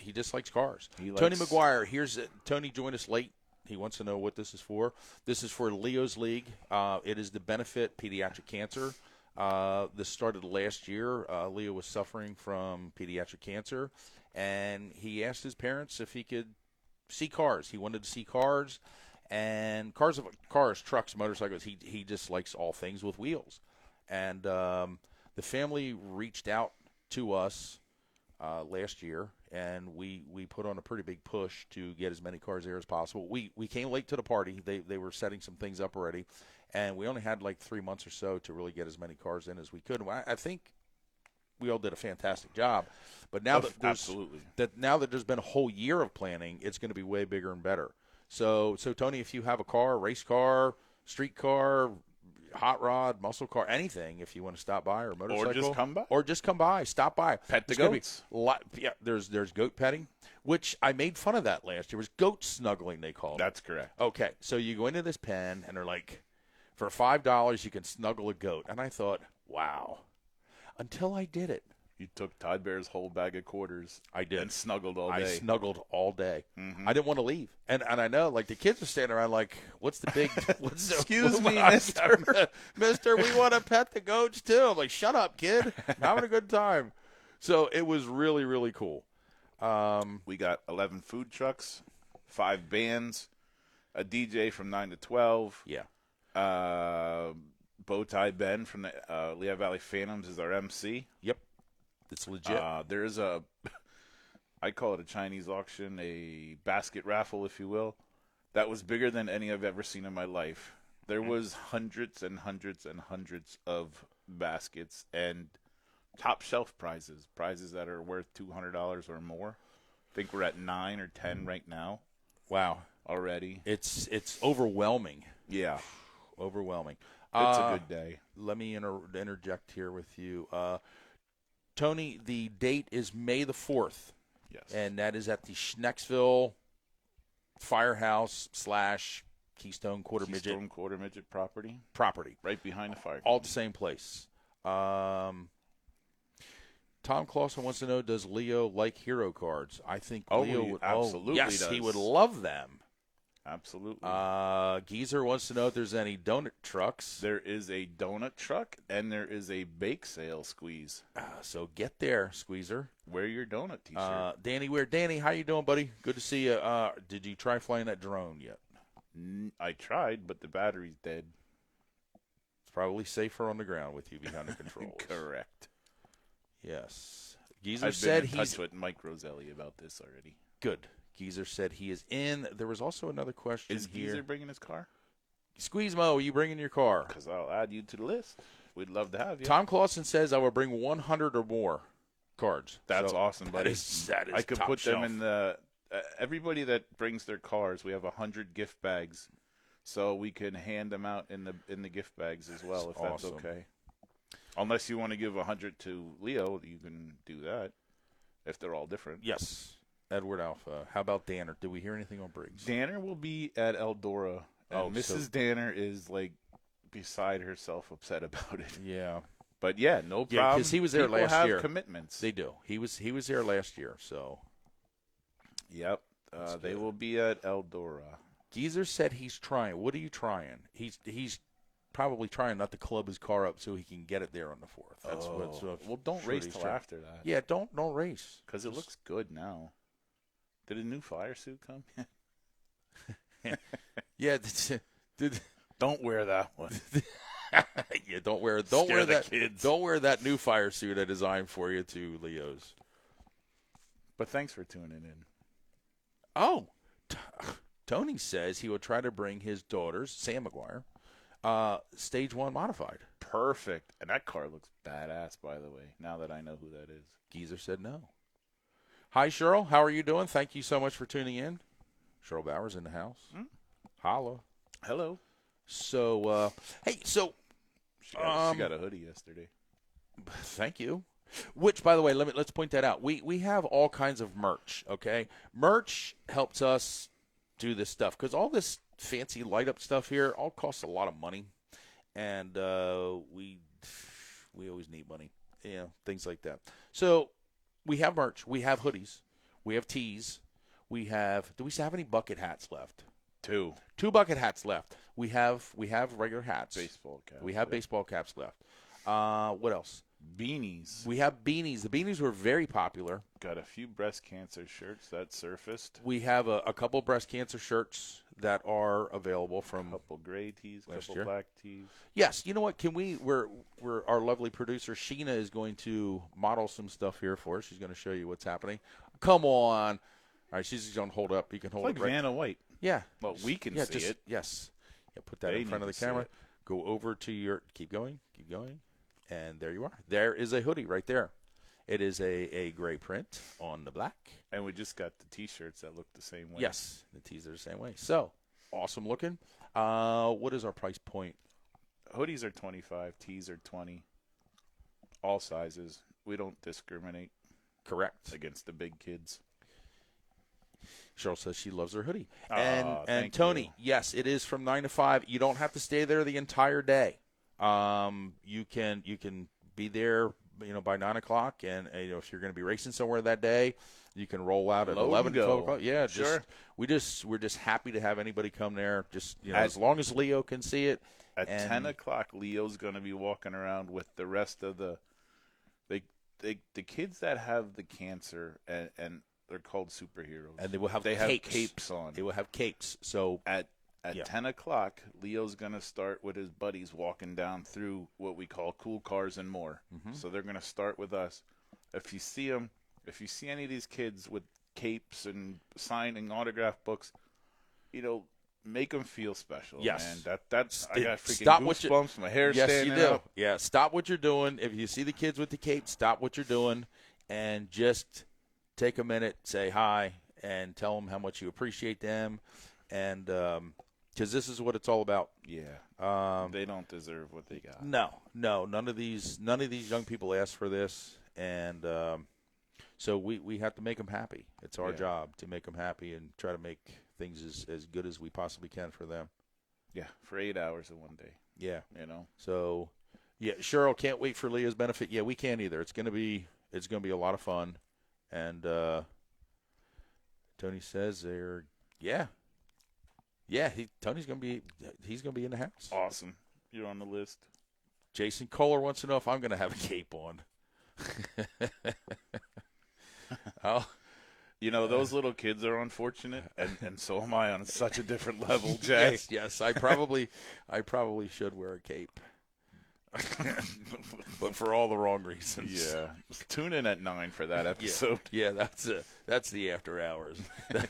Speaker 1: cars.
Speaker 2: He
Speaker 1: Tony
Speaker 2: likes-
Speaker 1: McGuire. Tony joined us late. He wants to know what this is for. This is for Leo's League. It is to benefit pediatric cancer. This started last year. Leo was suffering from pediatric cancer, and he asked his parents if he could see cars. He wanted to see cars, and cars, trucks, motorcycles. He just likes all things with wheels, and the family reached out to us last year, and we put on a pretty big push to get as many cars there as possible. We came late to the party. They were setting some things up already, and we only had like 3 months or so to really get as many cars in as we could. I think we all did a fantastic job, but now
Speaker 2: Absolutely.
Speaker 1: now that there's been a whole year of planning, it's going to be way bigger and better. So Tony, if you have a car, race car, street car, hot rod, muscle car, anything, if you want to stop by, or motorcycle,
Speaker 2: Or just come by.
Speaker 1: stop by,
Speaker 2: Pet the
Speaker 1: It's gonna be
Speaker 2: goats.
Speaker 1: yeah, there's goat petting, which I made fun of that last year. It was goat snuggling, they called it.
Speaker 2: That's correct.
Speaker 1: Okay, so you go into this pen, and they're like, for $5 you can snuggle a goat, and I thought, wow, until I did it.
Speaker 2: You took Todd Bear's whole bag of quarters.
Speaker 1: I did.
Speaker 2: And snuggled all day.
Speaker 1: I snuggled all day.
Speaker 2: Mhm.
Speaker 1: I didn't want to leave, and I know, like, the kids are standing around, like, "What's the big? What's the,
Speaker 2: Excuse me, mister.
Speaker 1: Mister, we want to pet the goats too." I'm like, "Shut up, kid! I'm having a good time." So it was really, really cool.
Speaker 2: We got 11 food trucks, 5 bands, a DJ from 9 to 12.
Speaker 1: Yeah,
Speaker 2: Bowtie Ben from the Lehigh Valley Phantoms is our MC.
Speaker 1: yep, it's legit.
Speaker 2: There is a I call it a Chinese auction, a basket raffle, if you will. That was bigger than any I've ever seen in my life. There was hundreds and hundreds and hundreds of baskets and top shelf prizes that are worth $200 or more. I think we're at 9 or 10 right now
Speaker 1: Wow.
Speaker 2: already.
Speaker 1: It's overwhelming.
Speaker 2: Yeah,
Speaker 1: Overwhelming.
Speaker 2: it's a good day.
Speaker 1: Let me interject here with you. Tony, the date is May the 4th,
Speaker 2: Yes.
Speaker 1: and that is at the Schnecksville Firehouse / Keystone Quarter
Speaker 2: Keystone
Speaker 1: Midget
Speaker 2: Quarter Midget property,
Speaker 1: property.
Speaker 2: right behind the fire.
Speaker 1: All at the same place. Tom Clausen wants to know, does Leo like hero cards? I think
Speaker 2: Oh,
Speaker 1: Leo
Speaker 2: he
Speaker 1: would.
Speaker 2: absolutely
Speaker 1: yes,
Speaker 2: does.
Speaker 1: he would love them.
Speaker 2: Absolutely.
Speaker 1: Geezer wants to know if there's any donut trucks.
Speaker 2: There is a donut truck and there is a bake sale squeeze.
Speaker 1: So get there, Squeezer.
Speaker 2: Wear your donut T-shirt.
Speaker 1: Danny Weir. Danny, how you doing, buddy? Good to see you. Did you try flying that drone yet?
Speaker 2: I tried, but the battery's dead.
Speaker 1: It's probably safer on the ground with you behind the controls.
Speaker 2: Correct.
Speaker 1: Yes. Geezer
Speaker 2: I've
Speaker 1: said
Speaker 2: been in
Speaker 1: he's
Speaker 2: touch with Mike Roselli about this already.
Speaker 1: good. Geezer said he is in. There was also another question
Speaker 2: Is
Speaker 1: here.
Speaker 2: Geezer bringing his car?
Speaker 1: Squeeze Mo, you bringing your car?
Speaker 2: Because I'll add you to the list. We'd love to have you.
Speaker 1: Tom Clausen says I will bring 100 or more cards.
Speaker 2: That's
Speaker 1: So
Speaker 2: awesome, buddy.
Speaker 1: That is
Speaker 2: I could
Speaker 1: top
Speaker 2: put
Speaker 1: shelf.
Speaker 2: them in the. Everybody that brings their cars, we have 100 gift bags, so we can hand them out in the gift bags as well, if that's
Speaker 1: awesome.
Speaker 2: okay. Unless you want to give 100 to Leo, you can do that. If they're all different.
Speaker 1: Yes. Edward Alpha. How about Danner? Did we hear anything on Briggs?
Speaker 2: Danner will be at Eldora. And
Speaker 1: Oh, so-
Speaker 2: Mrs. Danner is like beside herself, upset about it.
Speaker 1: Yeah.
Speaker 2: But yeah, no problem.
Speaker 1: Yeah, 'cause he was there
Speaker 2: People
Speaker 1: last
Speaker 2: have
Speaker 1: year.
Speaker 2: Commitments.
Speaker 1: They do. He was there last year, so
Speaker 2: Yep. They will be at Eldora.
Speaker 1: Geezer said he's trying. What are you trying? He's probably trying not to club his car up so he can get it there on the 4th. That's what's
Speaker 2: Well, don't
Speaker 1: sure
Speaker 2: race
Speaker 1: he's
Speaker 2: till
Speaker 1: trying.
Speaker 2: after that.
Speaker 1: Yeah, don't race.
Speaker 2: Because it looks good now. Did a new fire suit come?
Speaker 1: Yeah, did
Speaker 2: Don't wear that one.
Speaker 1: yeah, don't wear
Speaker 2: Scare the
Speaker 1: that
Speaker 2: kids.
Speaker 1: Don't wear that new fire suit I designed for you to Leo's.
Speaker 2: But thanks for tuning in.
Speaker 1: Oh, Tony says he will try to bring his daughters, Sam McGuire, Stage 1 modified.
Speaker 2: Perfect. And that car looks badass, by the way, now that I know who that is.
Speaker 1: Geezer said no. Hi, Cheryl. How are you doing? Thank you so much for tuning in. Cheryl Bowers in the house. Holla.
Speaker 2: Hello.
Speaker 1: So, hey, so
Speaker 2: She got a hoodie yesterday.
Speaker 1: thank you. Which, by the way, let's point that out. We have all kinds of merch. Okay, merch helps us do this stuff because all this fancy light up stuff here all costs a lot of money, and we always need money. Things like that. So we have merch. We have hoodies. We have tees. We have. Do we have any bucket hats left?
Speaker 2: Two
Speaker 1: Bucket hats left. We have regular hats.
Speaker 2: baseball caps.
Speaker 1: We have baseball caps left. What else?
Speaker 2: beanies.
Speaker 1: We have beanies. The beanies were very popular.
Speaker 2: Got a few breast cancer shirts that surfaced.
Speaker 1: We have a couple breast cancer shirts that are available from.
Speaker 2: Couple gray tees,
Speaker 1: Last
Speaker 2: couple
Speaker 1: year.
Speaker 2: black tees.
Speaker 1: Yes, you know what? Can we're our lovely producer Sheena is going to model some stuff here for us. She's going to show you what's happening. Come on. All right, she's just going to hold up. You can hold
Speaker 2: Like
Speaker 1: it right.
Speaker 2: Vanna White.
Speaker 1: Yeah.
Speaker 2: Well, we can
Speaker 1: yeah,
Speaker 2: see
Speaker 1: just,
Speaker 2: it.
Speaker 1: Yes. Yeah, put that
Speaker 2: They
Speaker 1: in front of
Speaker 2: need
Speaker 1: the
Speaker 2: to see
Speaker 1: camera.
Speaker 2: it.
Speaker 1: Go over to your. Keep going. And there you are. There is a hoodie right there. It is a gray print on the black.
Speaker 2: And we just got the T-shirts that look the same way.
Speaker 1: Yes, the tees are the same way. So, awesome looking. What is our price point?
Speaker 2: Hoodies are 25, tees are 20. All sizes. We don't discriminate
Speaker 1: Correct.
Speaker 2: against the big kids.
Speaker 1: Cheryl says she loves her hoodie.
Speaker 2: Aw,
Speaker 1: And
Speaker 2: thank
Speaker 1: Tony,
Speaker 2: you.
Speaker 1: yes, it is from 9 to 5. You don't have to stay there the entire day. You can be there, by 9 o'clock, and if you're going to be racing somewhere that day, you can roll out at
Speaker 2: Load
Speaker 1: 11,
Speaker 2: and go.
Speaker 1: 12 o'clock. Yeah,
Speaker 2: Sure.
Speaker 1: we're just happy to have anybody come there. Just
Speaker 2: At-
Speaker 1: as long as Leo can see it.
Speaker 2: At
Speaker 1: And-
Speaker 2: 10 o'clock, Leo's going to be walking around with the rest of the kids that have the cancer, and they're called superheroes.
Speaker 1: And they will have
Speaker 2: have
Speaker 1: capes.
Speaker 2: capes on.
Speaker 1: They will have capes. So
Speaker 2: At
Speaker 1: Yeah.
Speaker 2: 10 o'clock, Leo's going to start with his buddies walking down through what we call Cool Cars and More.
Speaker 1: Mm-hmm.
Speaker 2: So they're going to start with us. If you see them, if you see any of these kids with capes and signing autograph books, make them feel special.
Speaker 1: Yes.
Speaker 2: Man. That's I got freaking
Speaker 1: Stop what you-
Speaker 2: goosebumps. My hair's
Speaker 1: Yes, you
Speaker 2: standing
Speaker 1: do.
Speaker 2: up.
Speaker 1: Yeah, stop what you're doing. If you see the kids with the cape, stop what you're doing and just take a minute, say hi, and tell them how much you appreciate them. And because this is what it's all about.
Speaker 2: Yeah. They don't deserve what they got.
Speaker 1: No, none of these young people asked for this, and so we have to make them happy. It's our job to make them happy and try to make things as good as we possibly can for them.
Speaker 2: Yeah, for 8 hours in one day.
Speaker 1: Yeah.
Speaker 2: So,
Speaker 1: yeah, Cheryl, can't wait for Leah's benefit. Yeah, we can't either. It's gonna be a lot of fun, and Tony says Tony's gonna be in the house.
Speaker 2: awesome. You're on the list.
Speaker 1: Jason Kohler wants to know if I'm gonna have a cape on. Oh.
Speaker 2: Those little kids are unfortunate, and so am I on such a different level, Jay.
Speaker 1: Yes, I probably should wear a cape, but for all the wrong reasons.
Speaker 2: Yeah, tune in at 9 for that episode.
Speaker 1: Yeah, that's the after hours.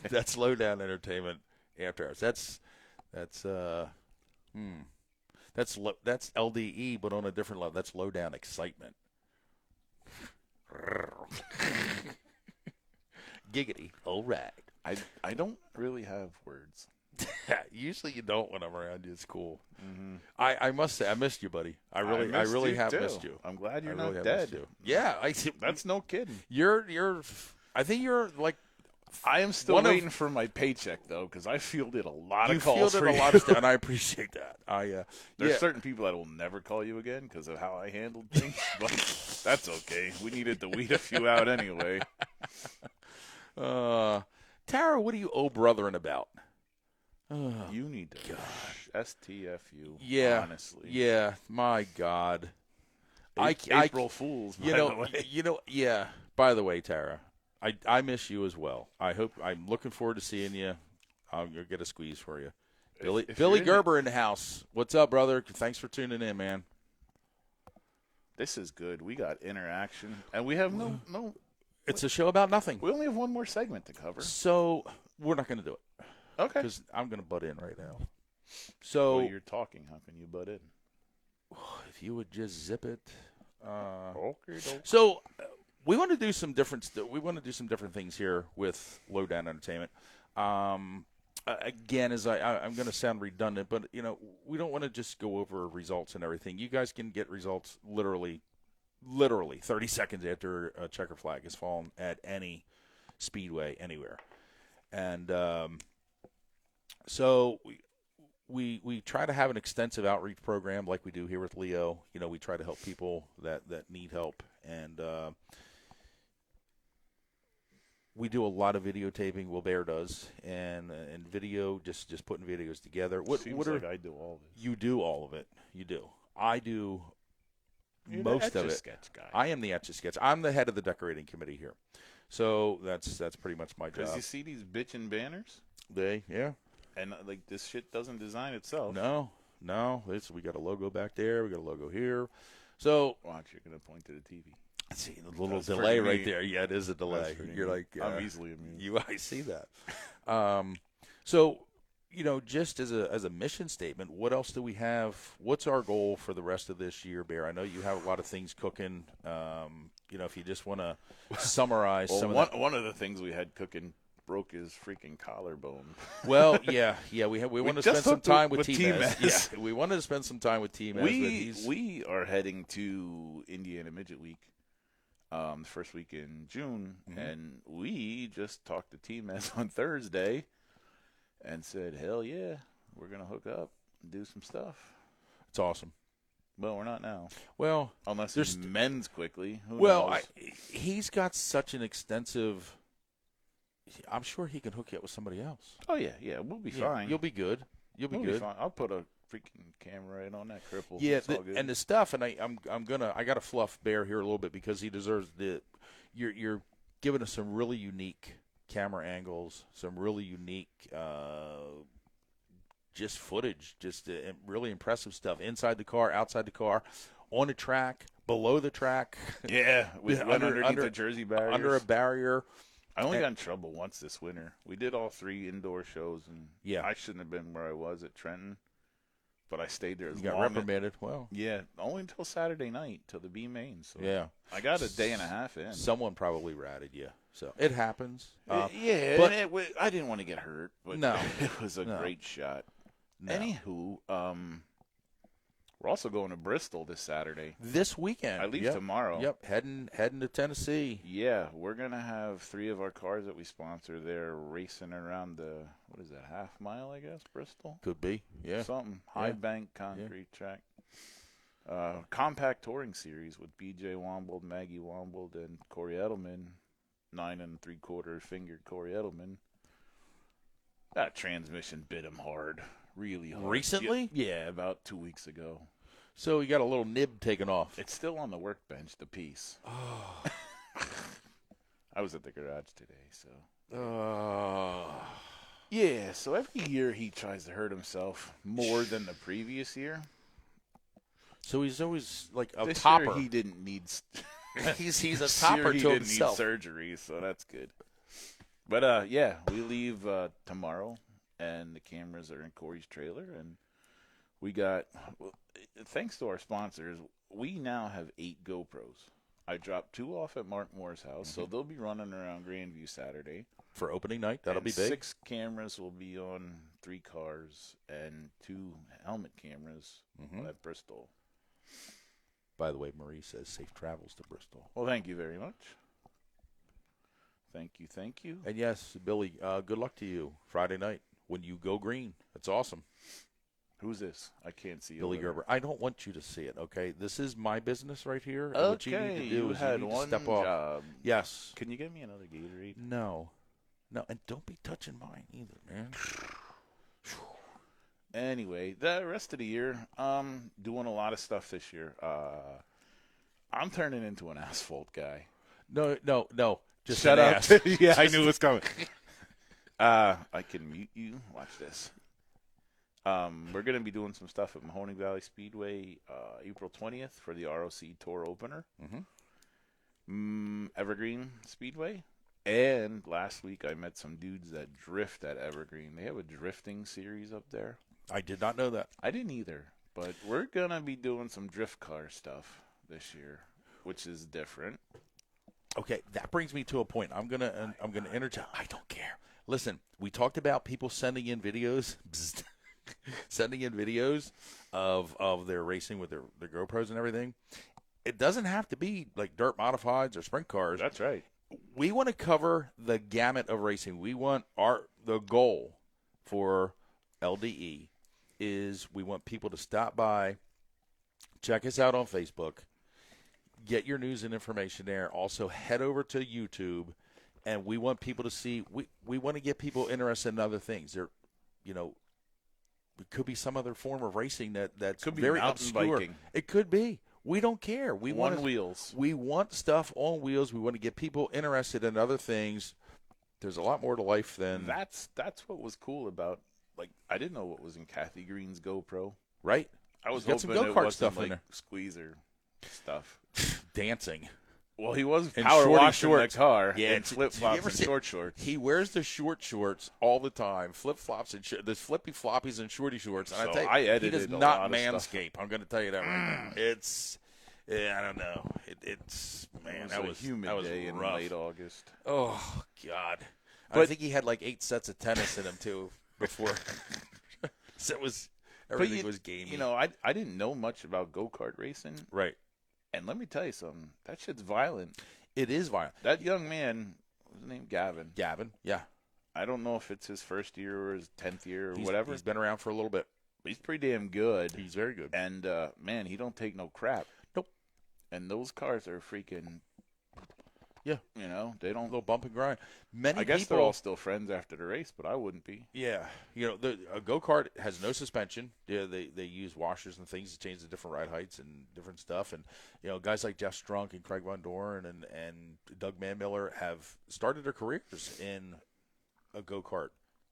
Speaker 1: That's Lowdown Entertainment after hours. That's LDE, but on a different level. That's Lowdown Excitement. Giggity. All right.
Speaker 2: I don't really have words.
Speaker 1: Usually you don't when I'm around you. It's cool.
Speaker 2: Mm-hmm.
Speaker 1: I must say I missed you, buddy. I really have missed you.
Speaker 2: I'm glad you're
Speaker 1: I really
Speaker 2: not
Speaker 1: have
Speaker 2: dead.
Speaker 1: missed you. Yeah,
Speaker 2: That's no kidding.
Speaker 1: I think you're like
Speaker 2: I am still waiting for my paycheck though, because I fielded a lot of calls for
Speaker 1: a
Speaker 2: you.
Speaker 1: lot of stuff, and I appreciate that.
Speaker 2: There's certain people that will never call you again because of how I handled things, but that's okay. We needed to weed a few out anyway.
Speaker 1: Tara, what do you owe Brothering about?
Speaker 2: You need to STFU.
Speaker 1: Yeah,
Speaker 2: honestly.
Speaker 1: Yeah, my God.
Speaker 2: April Fools. By the way.
Speaker 1: Yeah. By the way, Tara, I miss you as well. I'm looking forward to seeing you. I'm gonna get a squeeze for you. Billy Gerber in the house. What's up, brother? Thanks for tuning in, man.
Speaker 2: This is good. We got interaction, and we have no.
Speaker 1: It's a show about nothing.
Speaker 2: We only have one more segment to cover,
Speaker 1: so we're not going to do it.
Speaker 2: Okay.
Speaker 1: Because I'm going to butt in right now. So
Speaker 2: well, you're talking. How can you butt in?
Speaker 1: If you would just zip it.
Speaker 2: Okay.
Speaker 1: So we want to do some different. We want to do some different things here with Lowdown Entertainment. Again, I'm going to sound redundant, but we don't want to just go over results and everything. You guys can get results literally 30 seconds after a checker flag has fallen at any speedway anywhere. And so we try to have an extensive outreach program like we do here with Leo. We try to help people that need help. And we do a lot of videotaping. Bear does. And video, just putting videos together.
Speaker 2: Seems like I do all of it.
Speaker 1: You do all of it. You do. I do
Speaker 2: You're
Speaker 1: most
Speaker 2: the
Speaker 1: of it.
Speaker 2: Etch-a-Sketch guy.
Speaker 1: I am the Etch-a-Sketch. I'm the head of the decorating committee here, so that's pretty much my job.
Speaker 2: Because you see these bitchin' banners,
Speaker 1: and
Speaker 2: like this shit doesn't design itself.
Speaker 1: No. We got a logo back there. We got a logo here. So
Speaker 2: watch, you're gonna point to the TV.
Speaker 1: See the little delay right there. Yeah, it is a delay. You're
Speaker 2: neat.
Speaker 1: like
Speaker 2: I'm easily amused.
Speaker 1: I see that. So. Just as a mission statement, what else do we have? What's our goal for the rest of this year, Bear? I know you have a lot of things cooking. If you just want to summarize some of
Speaker 2: one of the things we had cooking broke his freaking collarbone.
Speaker 1: Well, yeah, we want to spend some time with
Speaker 2: T-Mez.
Speaker 1: Yeah, we wanted to spend some time with T-Mez.
Speaker 2: We are heading to Indiana Midget Week, the first week in June, and we just talked to T-Mez on Thursday. And said, hell yeah, we're going to hook up and do some stuff.
Speaker 1: It's awesome.
Speaker 2: Well, we're not now.
Speaker 1: Well,
Speaker 2: unless he mends quickly. Who
Speaker 1: knows? He's got such an extensive – I'm sure he can hook you up with somebody else.
Speaker 2: Oh, yeah. We'll be fine.
Speaker 1: You'll be good. You'll be good.
Speaker 2: Fine. I'll put a freaking camera right on that cripple.
Speaker 1: Yeah, and the stuff, and I got to fluff Bear here a little bit because he deserves you're giving us some really unique – camera angles, some really unique just footage, just really impressive stuff inside the car, outside the car, on the track, below the track,
Speaker 2: Yeah, we
Speaker 1: Yeah,
Speaker 2: went
Speaker 1: under-
Speaker 2: underneath
Speaker 1: under-
Speaker 2: the Jersey barriers.
Speaker 1: under a barrier.
Speaker 2: I only got in trouble once this winter. We did all 3 indoor shows, and
Speaker 1: Yeah.
Speaker 2: I shouldn't have been where I was at Trenton, but I stayed there as
Speaker 1: You got
Speaker 2: long as,
Speaker 1: reprimanded. Well,
Speaker 2: yeah, only until Saturday night, till the B main. So
Speaker 1: yeah.
Speaker 2: I got a day and a half in.
Speaker 1: Someone probably ratted you. So it happens.
Speaker 2: Yeah,
Speaker 1: but-
Speaker 2: and I didn't want to get hurt, but
Speaker 1: No.
Speaker 2: it was a
Speaker 1: No.
Speaker 2: great shot.
Speaker 1: No.
Speaker 2: Anywho, we're also going to Bristol this Saturday.
Speaker 1: This weekend.
Speaker 2: I leave
Speaker 1: Yep.
Speaker 2: tomorrow.
Speaker 1: Yep, heading to Tennessee.
Speaker 2: Yeah, we're gonna have 3 of our cars that we sponsor there racing around the half mile, I guess, Bristol.
Speaker 1: Could be. Yeah.
Speaker 2: Something high bank concrete track. Compact touring series with BJ Wombold, Maggie Wombold, and Corey Edelman. 9 3/4 fingered Corey Edelman. That transmission bit him hard, really hard.
Speaker 1: Recently?
Speaker 2: Yeah, about 2 weeks ago.
Speaker 1: So you got a little nib taken off.
Speaker 2: It's still on the workbench, the piece.
Speaker 1: Oh.
Speaker 2: I was at the garage today, so.
Speaker 1: Oh.
Speaker 2: Yeah, so every year he tries to hurt himself more than the previous year.
Speaker 1: So he's always like a
Speaker 2: This
Speaker 1: topper.
Speaker 2: year he didn't need.
Speaker 1: he's a
Speaker 2: this
Speaker 1: topper
Speaker 2: year he
Speaker 1: to
Speaker 2: didn't
Speaker 1: himself.
Speaker 2: need surgery, so that's good. But yeah, we leave tomorrow, and the cameras are in Corey's trailer, and we got. Well, thanks to our sponsors, we now have 8 GoPros. I dropped 2 off at Mark Moore's house, so they'll be running around Grandview Saturday.
Speaker 1: For opening night, that'll
Speaker 2: And
Speaker 1: be big.
Speaker 2: 6 cameras will be on 3 cars, and 2 helmet cameras at Bristol.
Speaker 1: By the way, Marie says safe travels to Bristol.
Speaker 2: Well, thank you very much. Thank you.
Speaker 1: And yes, Billy, good luck to you Friday night when you go green. That's awesome.
Speaker 2: Who's this? I can't see.
Speaker 1: Billy
Speaker 2: over there.
Speaker 1: Gerber. I don't want you to see it, okay? This is my business right here. And what you need
Speaker 2: Okay,
Speaker 1: to do
Speaker 2: you
Speaker 1: is
Speaker 2: had
Speaker 1: you need
Speaker 2: one
Speaker 1: to step off.
Speaker 2: job.
Speaker 1: Yes.
Speaker 2: Can you get me another Gatorade?
Speaker 1: No. And don't be touching mine either, man.
Speaker 2: Anyway, the rest of the year, doing a lot of stuff this year. I'm turning into an asphalt guy.
Speaker 1: No. Just
Speaker 2: Shut
Speaker 1: an
Speaker 2: up.
Speaker 1: ass.
Speaker 2: Yeah, I knew it was coming. I can mute you. Watch this. We're going to be doing some stuff at Mahoning Valley Speedway April 20th for the ROC Tour Opener. Evergreen Speedway. And last week I met some dudes that drift at Evergreen. They have a drifting series up there.
Speaker 1: I did not know that.
Speaker 2: I didn't either. But we're going to be doing some drift car stuff this year, which is different.
Speaker 1: Okay, that brings me to a point. I'm gonna interject. I don't care. Listen, we talked about people sending in videos, sending in videos of their racing with their GoPros and everything. It doesn't have to be like dirt modifieds or sprint cars.
Speaker 2: That's right.
Speaker 1: We want to cover the gamut of racing. We want the goal for LDE is we want people to stop by, check us out on Facebook. Get your news and information there. Also, head over to YouTube, and we want people to see. We want to get people interested in other things. There, it could be some other form of racing that's
Speaker 2: Could be
Speaker 1: very
Speaker 2: mountain
Speaker 1: obscure.
Speaker 2: biking.
Speaker 1: It could be. We don't care. We want
Speaker 2: wheels.
Speaker 1: We want stuff on wheels. We want to get people interested in other things. There's a lot more to life than
Speaker 2: That's what was cool about. Like, I didn't know what was in Kathy Green's GoPro.
Speaker 1: right.
Speaker 2: I was
Speaker 1: Got some
Speaker 2: hoping it
Speaker 1: go-kart
Speaker 2: wasn't
Speaker 1: stuff in
Speaker 2: like
Speaker 1: there.
Speaker 2: squeezer stuff.
Speaker 1: Dancing.
Speaker 2: Well, he was
Speaker 1: And
Speaker 2: power
Speaker 1: shorty
Speaker 2: washing the
Speaker 1: shorts.
Speaker 2: car
Speaker 1: Yeah,
Speaker 2: in
Speaker 1: did you
Speaker 2: flip flops
Speaker 1: ever
Speaker 2: and
Speaker 1: see-
Speaker 2: short shorts.
Speaker 1: He wears the short shorts all the time, flip flops and the flippy floppies and shorty shorts. And
Speaker 2: So
Speaker 1: I tell you,
Speaker 2: I
Speaker 1: he
Speaker 2: edited
Speaker 1: does
Speaker 2: a
Speaker 1: not
Speaker 2: lot of stuff.
Speaker 1: manscape. I'm going to tell you that right now. It's, I don't know. It's man,
Speaker 2: It
Speaker 1: that
Speaker 2: a
Speaker 1: was
Speaker 2: humid
Speaker 1: that was
Speaker 2: day in
Speaker 1: rough.
Speaker 2: late August.
Speaker 1: Oh God, I
Speaker 2: But-
Speaker 1: think he had like 8 sets of tennis in him too before. So it was everything was gamey.
Speaker 2: You know, I didn't know much about go-kart racing,
Speaker 1: right?
Speaker 2: and let me tell you something. That shit's violent.
Speaker 1: It is violent.
Speaker 2: That young man, what's his name, Gavin.
Speaker 1: Gavin, yeah,
Speaker 2: I don't know if it's his first year or his 10th year or
Speaker 1: he's,
Speaker 2: whatever.
Speaker 1: He's been around for a little bit.
Speaker 2: But he's pretty damn good.
Speaker 1: He's very good.
Speaker 2: And, man, he don't take no crap.
Speaker 1: Nope.
Speaker 2: And those cars are freaking,
Speaker 1: Yeah,
Speaker 2: you know, they
Speaker 1: a
Speaker 2: don't.
Speaker 1: little bump and grind. Many
Speaker 2: I guess
Speaker 1: people,
Speaker 2: they're all still friends after the race, but I wouldn't be.
Speaker 1: yeah, a go kart has no suspension. Yeah, they use washers and things to change the different ride heights and different stuff. And guys like Jeff Strunk and Craig Von Doren and Doug Manmiller have started their careers in a go kart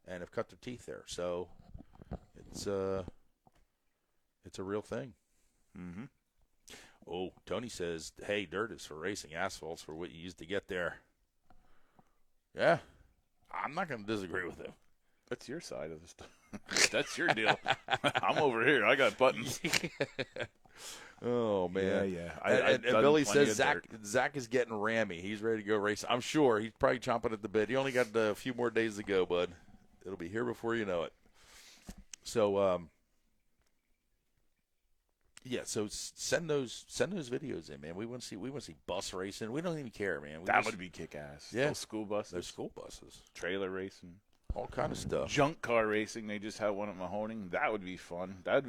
Speaker 1: and have cut their teeth there. So it's a real thing.
Speaker 2: Mm-hmm.
Speaker 1: Oh, Tony says, hey, dirt is for racing, asphalt's for what you used to get there. Yeah, I'm not going to disagree with him.
Speaker 2: That's your side of the stuff. That's your deal. I'm over here. I got buttons.
Speaker 1: Oh, man.
Speaker 2: Yeah.
Speaker 1: And Billy says Zach is getting rammy. He's ready to go race. I'm sure he's probably chomping at the bit. You only got a few more days to go, bud. It'll be here before you know it. So, yeah. So send those videos in, man. We want to see bus racing. We don't even care, man.
Speaker 2: That would be kick ass.
Speaker 1: Yeah,
Speaker 2: those school buses.
Speaker 1: Those school buses.
Speaker 2: Trailer racing.
Speaker 1: All kind of stuff.
Speaker 2: Junk car racing. They just had one at Mahoning. That would be fun. That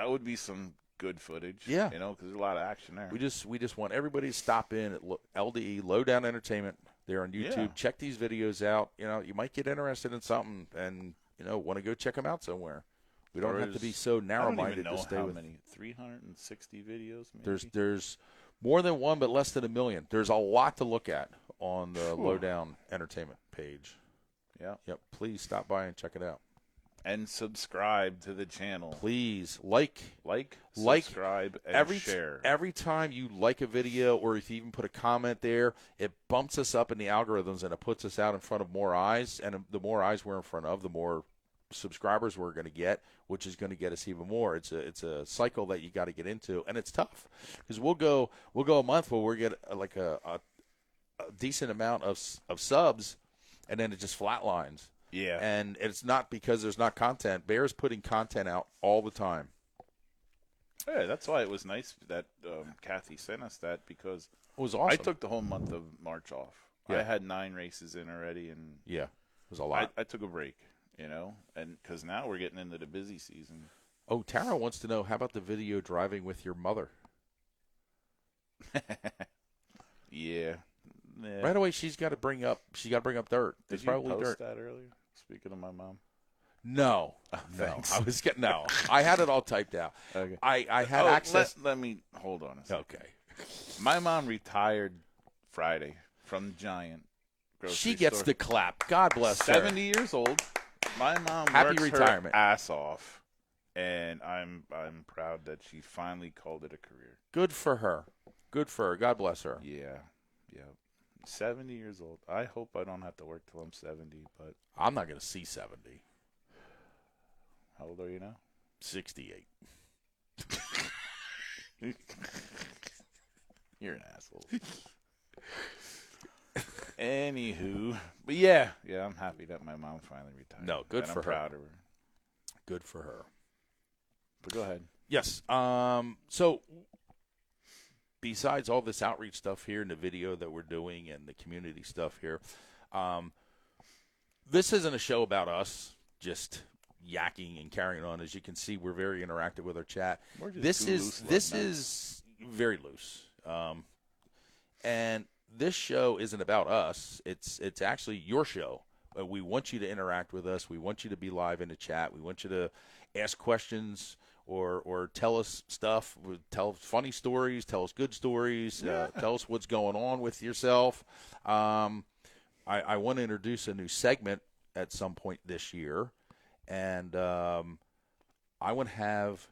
Speaker 2: would be some good footage.
Speaker 1: Yeah,
Speaker 2: because there's a lot of action there. We
Speaker 1: just want everybody to stop in at LDE, Low Down Entertainment. They're on YouTube. Yeah. Check these videos out. You might get interested in something, and want to go check them out somewhere. We don't have to be so narrow-minded to stay with.
Speaker 2: How many? 360 videos. Maybe?
Speaker 1: There's more than one, but less than 1 million. There's a lot to look at on the Low Down Entertainment page.
Speaker 2: Yeah.
Speaker 1: Yep. Please stop by and check it out.
Speaker 2: And subscribe to the channel.
Speaker 1: Please
Speaker 2: like, subscribe, and share.
Speaker 1: Every time you like a video, or if you even put a comment there, it bumps us up in the algorithms and it puts us out in front of more eyes. And the more eyes we're in front of, the more subscribers we're going to get, which is going to get us even more. It's a cycle that you got to get into, and it's tough because we'll go a month where we get like a decent amount of subs, and then it just flatlines.
Speaker 2: Yeah.
Speaker 1: And it's not because there's not content. Bear's putting content out all the time.
Speaker 2: Yeah, that's why it was nice that Kathy sent us that, because
Speaker 1: it was awesome.
Speaker 2: I took the whole month of March off.
Speaker 1: Yeah.
Speaker 2: I had 9 races in already, and
Speaker 1: yeah, it was a lot.
Speaker 2: I took a break, and because now we're getting into the busy season.
Speaker 1: Oh, Tara wants to know, how about the video driving with your mother?
Speaker 2: Yeah.
Speaker 1: Right away, she's got to bring up dirt.
Speaker 2: Did you probably post that earlier? Speaking of my mom.
Speaker 1: No. No. I had it all typed out.
Speaker 2: Okay.
Speaker 1: I had access.
Speaker 2: Let me hold on a second.
Speaker 1: Okay.
Speaker 2: My mom retired Friday from Giant grocery
Speaker 1: She gets
Speaker 2: store.
Speaker 1: the clap. God bless her.
Speaker 2: 70 years old. My mom
Speaker 1: Happy
Speaker 2: works
Speaker 1: retirement.
Speaker 2: her ass off, and I'm proud that she finally called it a career.
Speaker 1: Good for her. God bless her.
Speaker 2: Yeah. 70 years old. I hope I don't have to work till I'm 70, but
Speaker 1: I'm not going to see 70.
Speaker 2: How old are you now?
Speaker 1: 68.
Speaker 2: You're an asshole. Anywho, but yeah, I'm happy that my mom finally retired.
Speaker 1: No, good for her.
Speaker 2: I'm proud of her.
Speaker 1: Good for her.
Speaker 2: But go ahead.
Speaker 1: Yes. So besides all this outreach stuff here and the video that we're doing and the community stuff here, this isn't a show about us just yakking and carrying on. As you can see, we're very interactive with our chat. This is very loose. And this show isn't about us. It's actually your show. We want you to interact with us. We want you to be live in the chat. We want you to ask questions or tell us stuff. Tell funny stories. Tell us good stories. Tell us what's going on with yourself. I want to introduce a new segment at some point this year, and I want to have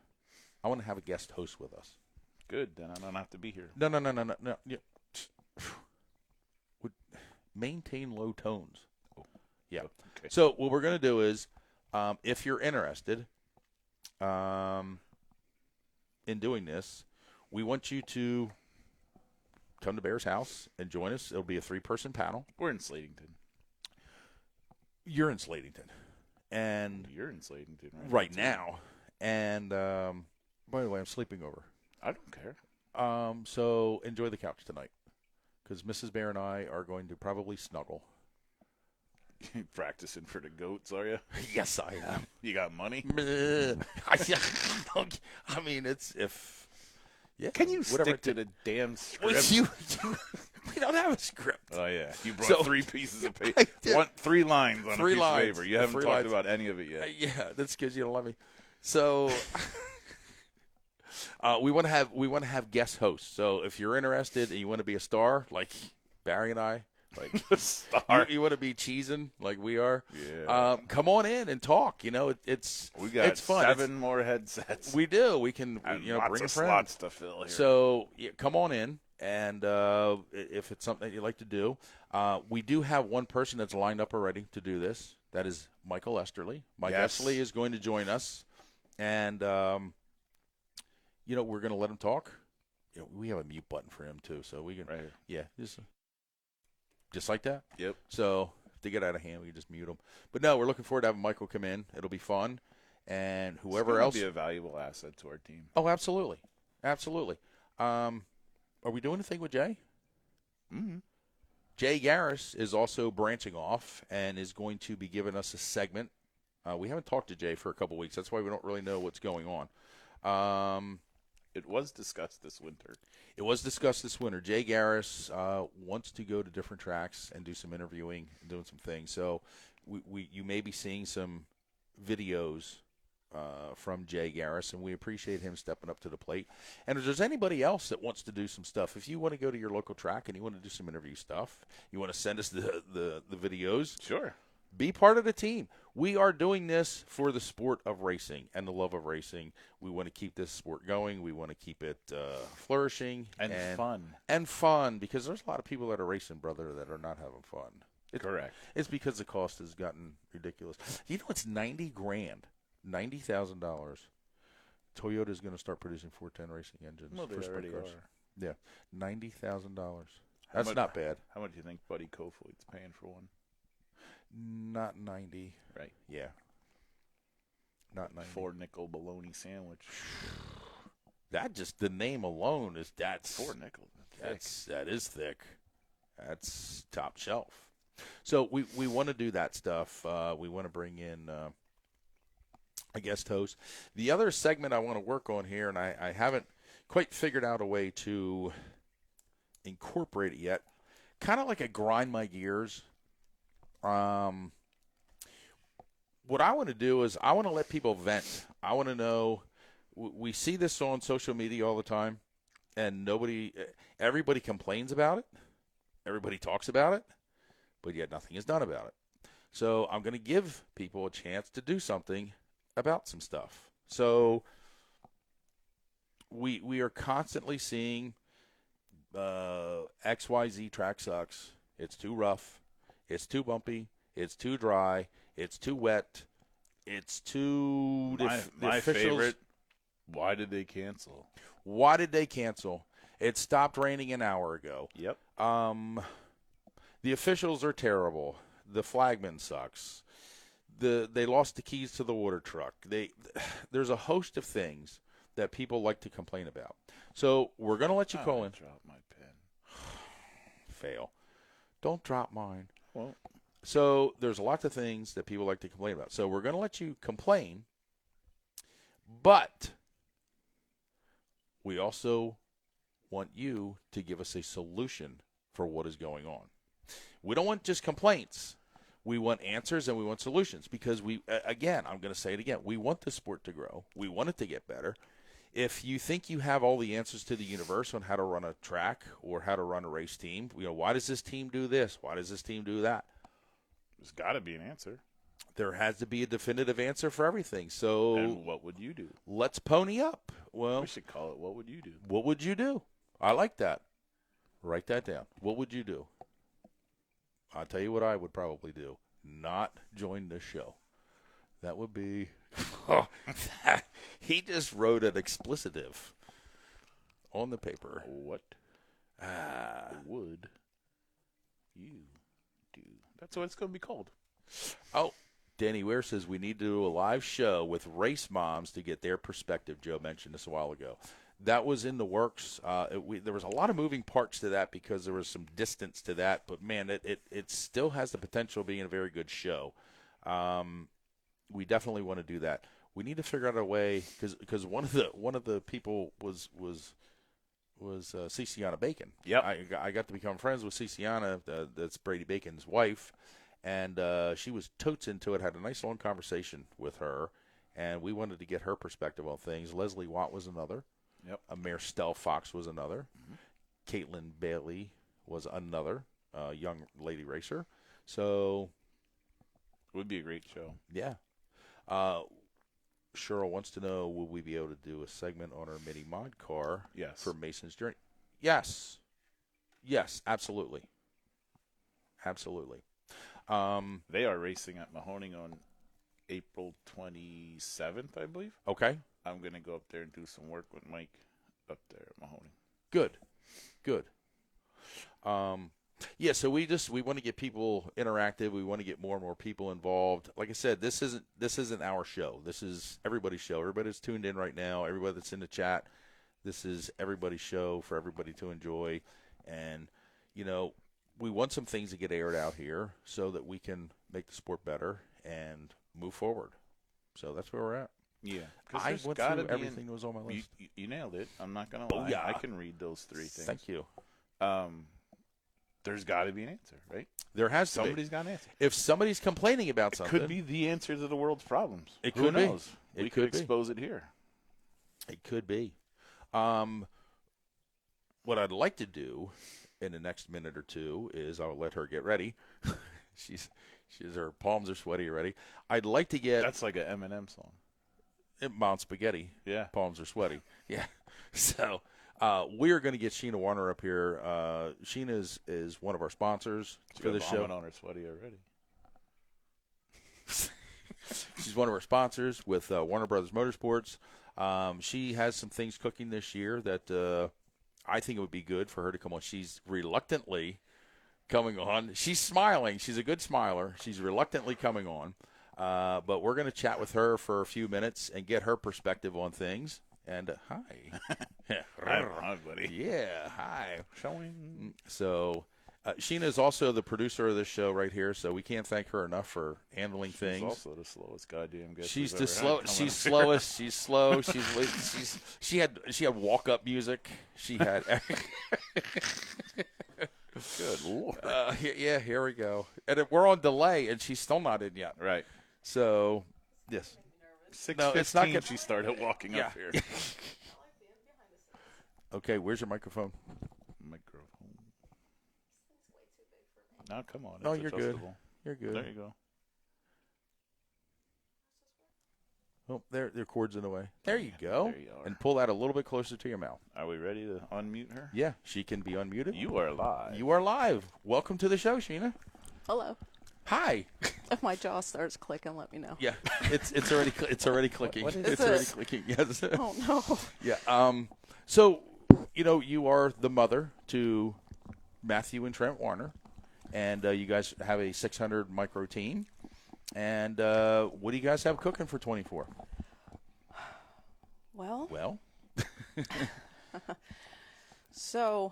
Speaker 1: a guest host with us.
Speaker 2: Good. Then I don't have to be here.
Speaker 1: No. Yeah. Maintain low tones. Yeah.
Speaker 2: Okay.
Speaker 1: So what we're going to do is, if you're interested in doing this, we want you to come to Bear's house and join us. It'll be a 3-person panel.
Speaker 2: We're in Slatington.
Speaker 1: You're in Slatington. And
Speaker 2: you're in Slatington
Speaker 1: right now. And by the way, I'm sleeping over.
Speaker 2: I don't care.
Speaker 1: So enjoy the couch tonight, because Mrs. Bear and I are going to probably snuggle.
Speaker 2: Practicing for the goats, are you?
Speaker 1: Yes, I am.
Speaker 2: You got money?
Speaker 1: I mean, it's if. Yeah.
Speaker 2: Can you stick to the damn script?
Speaker 1: We don't have a script.
Speaker 2: Oh yeah, you brought 3 pieces of paper. 3 lines on
Speaker 1: 3
Speaker 2: a piece
Speaker 1: lines.
Speaker 2: of paper. You haven't talked about any of it yet.
Speaker 1: Yeah, that's because you don't let me. So. We want to have guest hosts. So if you're interested and you want to be a star like Barry and I,
Speaker 2: like the star.
Speaker 1: You want to be cheesing like we are?
Speaker 2: Yeah.
Speaker 1: Come on in and talk. It's
Speaker 2: We got
Speaker 1: it's fun.
Speaker 2: 7 more headsets.
Speaker 1: We do. We can
Speaker 2: and
Speaker 1: bring
Speaker 2: lots
Speaker 1: a
Speaker 2: of
Speaker 1: friend.
Speaker 2: slots to fill here.
Speaker 1: So come on in, and if it's something that you'd like to do, we do have one person that's lined up already to do this. That is Michael Esterly. Mike
Speaker 2: Yes.
Speaker 1: Esterly is going to join us, and we're going to let him talk. We have a mute button for him too, so we can.
Speaker 2: Right here.
Speaker 1: Yeah, just like that.
Speaker 2: Yep.
Speaker 1: So if they get out of hand, we can just mute them. But no, we're looking forward to having Michael come in. It'll be fun, and whoever else.
Speaker 2: Be a valuable asset to our team.
Speaker 1: Oh, absolutely, absolutely. Are we doing anything with Jay?
Speaker 2: Mm-hmm.
Speaker 1: Jay Garris is also branching off and is going to be giving us a segment. We haven't talked to Jay for a couple weeks. That's why we don't really know what's going on.
Speaker 2: It was discussed this winter.
Speaker 1: It was discussed this winter. Jay Garris wants to go to different tracks and do some interviewing and doing some things. So you may be seeing some videos from Jay Garris, and we appreciate him stepping up to the plate. And if there's anybody else that wants to do some stuff, if you want to go to your local track and you want to do some interview stuff, you want to send us the videos,
Speaker 2: Sure.
Speaker 1: be part of the team. We are doing this for the sport of racing and the love of racing. We want to keep this sport going. We want to keep it flourishing.
Speaker 2: And fun.
Speaker 1: And fun, because there's a lot of people that are racing, brother, that are not having fun.
Speaker 2: Correct.
Speaker 1: It's because the cost has gotten ridiculous. It's $90,000, $90,000. Toyota's going to start producing 410 racing engines
Speaker 2: Well, they
Speaker 1: for sprint
Speaker 2: already
Speaker 1: cars.
Speaker 2: are.
Speaker 1: Yeah, $90,000. That's not bad.
Speaker 2: How much do you think Buddy Kofoid's paying for one?
Speaker 1: Not 90.
Speaker 2: Right.
Speaker 1: Yeah. Not 90.
Speaker 2: 4-nickel bologna sandwich.
Speaker 1: That just the name alone that's
Speaker 2: 4 nickels.
Speaker 1: that is thick. That's top shelf. So we want to do that stuff. We want to bring in a guest host. The other segment I want to work on here, and I haven't quite figured out a way to incorporate it yet. Kind of like a grind my gears. What I want to do is I want to let people vent. I want to know. We see this on social media all the time, and everybody complains about it. Everybody talks about it, but yet nothing is done about it. So I'm going to give people a chance to do something about some stuff. So we are constantly seeing XYZ track sucks. It's too rough. It's too bumpy. It's too dry. It's too wet. It's too.
Speaker 2: My favorite. Why did they cancel?
Speaker 1: Why did they cancel? It stopped raining an hour ago.
Speaker 2: Yep.
Speaker 1: The officials are terrible. The flagman sucks. They lost the keys to the water truck. There's a host of things that people like to complain about. So we're going to let you call in.
Speaker 2: Drop my pen.
Speaker 1: Fail. Don't drop mine.
Speaker 2: Well,
Speaker 1: so there's lots of things that people like to complain about. So we're going to let you complain, but we also want you to give us a solution for what is going on. We don't want just complaints. We want answers and we want solutions because I'm going to say it again, we want the sport to grow. We want it to get better. If you think you have all the answers to the universe on how to run a track or how to run a race team, why does this team do this? Why does this team do that?
Speaker 2: there's got to be an answer.
Speaker 1: There has to be a definitive answer for everything. So
Speaker 2: And what would you do?
Speaker 1: let's pony up. Well,
Speaker 2: We should call it What Would You Do?
Speaker 1: what would you do? I like that. Write that down. What would you do? I'll tell you what I would probably do. Not join this show. That would be he just wrote an explicitive on the paper.
Speaker 2: What would you do? That's what it's going to be called.
Speaker 1: Oh, Danny Ware says we need to do a live show with race moms to get their perspective. Joe mentioned this a while ago. That was in the works. There was a lot of moving parts to that because there was some distance to that. But, man, it still has the potential of being a very good show. We definitely want to do that. We need to figure out a way because one of the people was Ciciana Bacon.
Speaker 2: Yep.
Speaker 1: I got to become friends with Ciciana. That's Brady Bacon's wife. And she was totes into it, had a nice long conversation with her, and we wanted to get her perspective on things. Leslie Watt was another.
Speaker 2: Yep.
Speaker 1: Amir Stell Fox was another. Mm-hmm. Caitlin Bailey was another. young lady racer. So,
Speaker 2: Would be a great show.
Speaker 1: yeah. Cheryl wants to know, will we be able to do a segment on our mini mod car
Speaker 2: Yes.
Speaker 1: for Mason's Journey? Yes. Yes, absolutely. Absolutely.
Speaker 2: They are racing at Mahoning on April 27th, I believe.
Speaker 1: Okay.
Speaker 2: I'm going to go up there and do some work with Mike up there at Mahoning.
Speaker 1: Good. Good. Yeah, so we want to get people interactive. We want to get more and more people involved. Like I said, this isn't our show. This is everybody's show. Everybody's tuned in right now. Everybody that's in the chat. This is everybody's show for everybody to enjoy. And, we want some things to get aired out here so that we can make the sport better and move forward. So that's where we're at.
Speaker 2: Yeah.
Speaker 1: I went through everything that was on my list.
Speaker 2: You nailed it. I'm not going to lie.
Speaker 1: yeah.
Speaker 2: I can read those three things.
Speaker 1: Thank you.
Speaker 2: There's got to be an answer, right?
Speaker 1: There has to be.
Speaker 2: Somebody's got an answer.
Speaker 1: If somebody's complaining about something.
Speaker 2: Could be the answer to the world's problems.
Speaker 1: It
Speaker 2: Who
Speaker 1: could be.
Speaker 2: knows?
Speaker 1: It
Speaker 2: We
Speaker 1: could
Speaker 2: could
Speaker 1: be.
Speaker 2: expose it here.
Speaker 1: It could be. What I'd like to do in the next minute or two is I'll let her get ready. Her palms are sweaty already. I'd like to get
Speaker 2: That's like an Eminem song.
Speaker 1: Mount Spaghetti.
Speaker 2: Yeah.
Speaker 1: Palms are sweaty. Yeah. So we're going to get Sheena Warner up here. Sheena is one of our sponsors for this show.
Speaker 2: I'm on her sweaty already.
Speaker 1: She's one of our sponsors with Warner Brothers Motorsports. She has some things cooking this year that I think it would be good for her to come on. She's reluctantly coming on. She's smiling. She's a good smiler. She's reluctantly coming on. But we're going to chat with her for a few minutes and get her perspective on things. And hi.
Speaker 2: Hi, buddy.
Speaker 1: Yeah, hi.
Speaker 2: Showing.
Speaker 1: So Sheena is also the producer of this show right here, so we can't thank her enough for handling things.
Speaker 2: She's also the slowest goddamn guest.
Speaker 1: She's
Speaker 2: we've
Speaker 1: the
Speaker 2: ever
Speaker 1: slow.
Speaker 2: had
Speaker 1: She's
Speaker 2: coming
Speaker 1: slowest. She's slow. She had walk up music. She had.
Speaker 2: Good Lord.
Speaker 1: Yeah, here we go. And we're on delay, and she's still not in yet.
Speaker 2: Right.
Speaker 1: So, yes.
Speaker 2: 6:15,
Speaker 1: No, it's not good.
Speaker 2: she started walking
Speaker 1: Yeah.
Speaker 2: up here.
Speaker 1: Okay, where's your microphone?
Speaker 2: Microphone. Now, come on.
Speaker 1: Oh,
Speaker 2: it's
Speaker 1: you're good.
Speaker 2: adjustable.
Speaker 1: You're good.
Speaker 2: There you go.
Speaker 1: Oh, there cord's in the way. There you go.
Speaker 2: There you are.
Speaker 1: And pull that a little bit closer to your mouth.
Speaker 2: Are we ready to unmute her?
Speaker 1: Yeah, she can be unmuted.
Speaker 2: You are live.
Speaker 1: You are live. Welcome to the show, Sheena.
Speaker 3: Hello.
Speaker 1: Hi.
Speaker 3: If my jaw starts clicking, let me know.
Speaker 1: Yeah, it's already clicking.
Speaker 2: What is
Speaker 1: it's
Speaker 3: this?
Speaker 1: already clicking. Yes.
Speaker 3: Oh no.
Speaker 1: Yeah. So, you are the mother to Matthew and Trent Warner, and you guys have a 600 micro team. And what do you guys have cooking for 24?
Speaker 3: Well,
Speaker 1: Well,
Speaker 3: so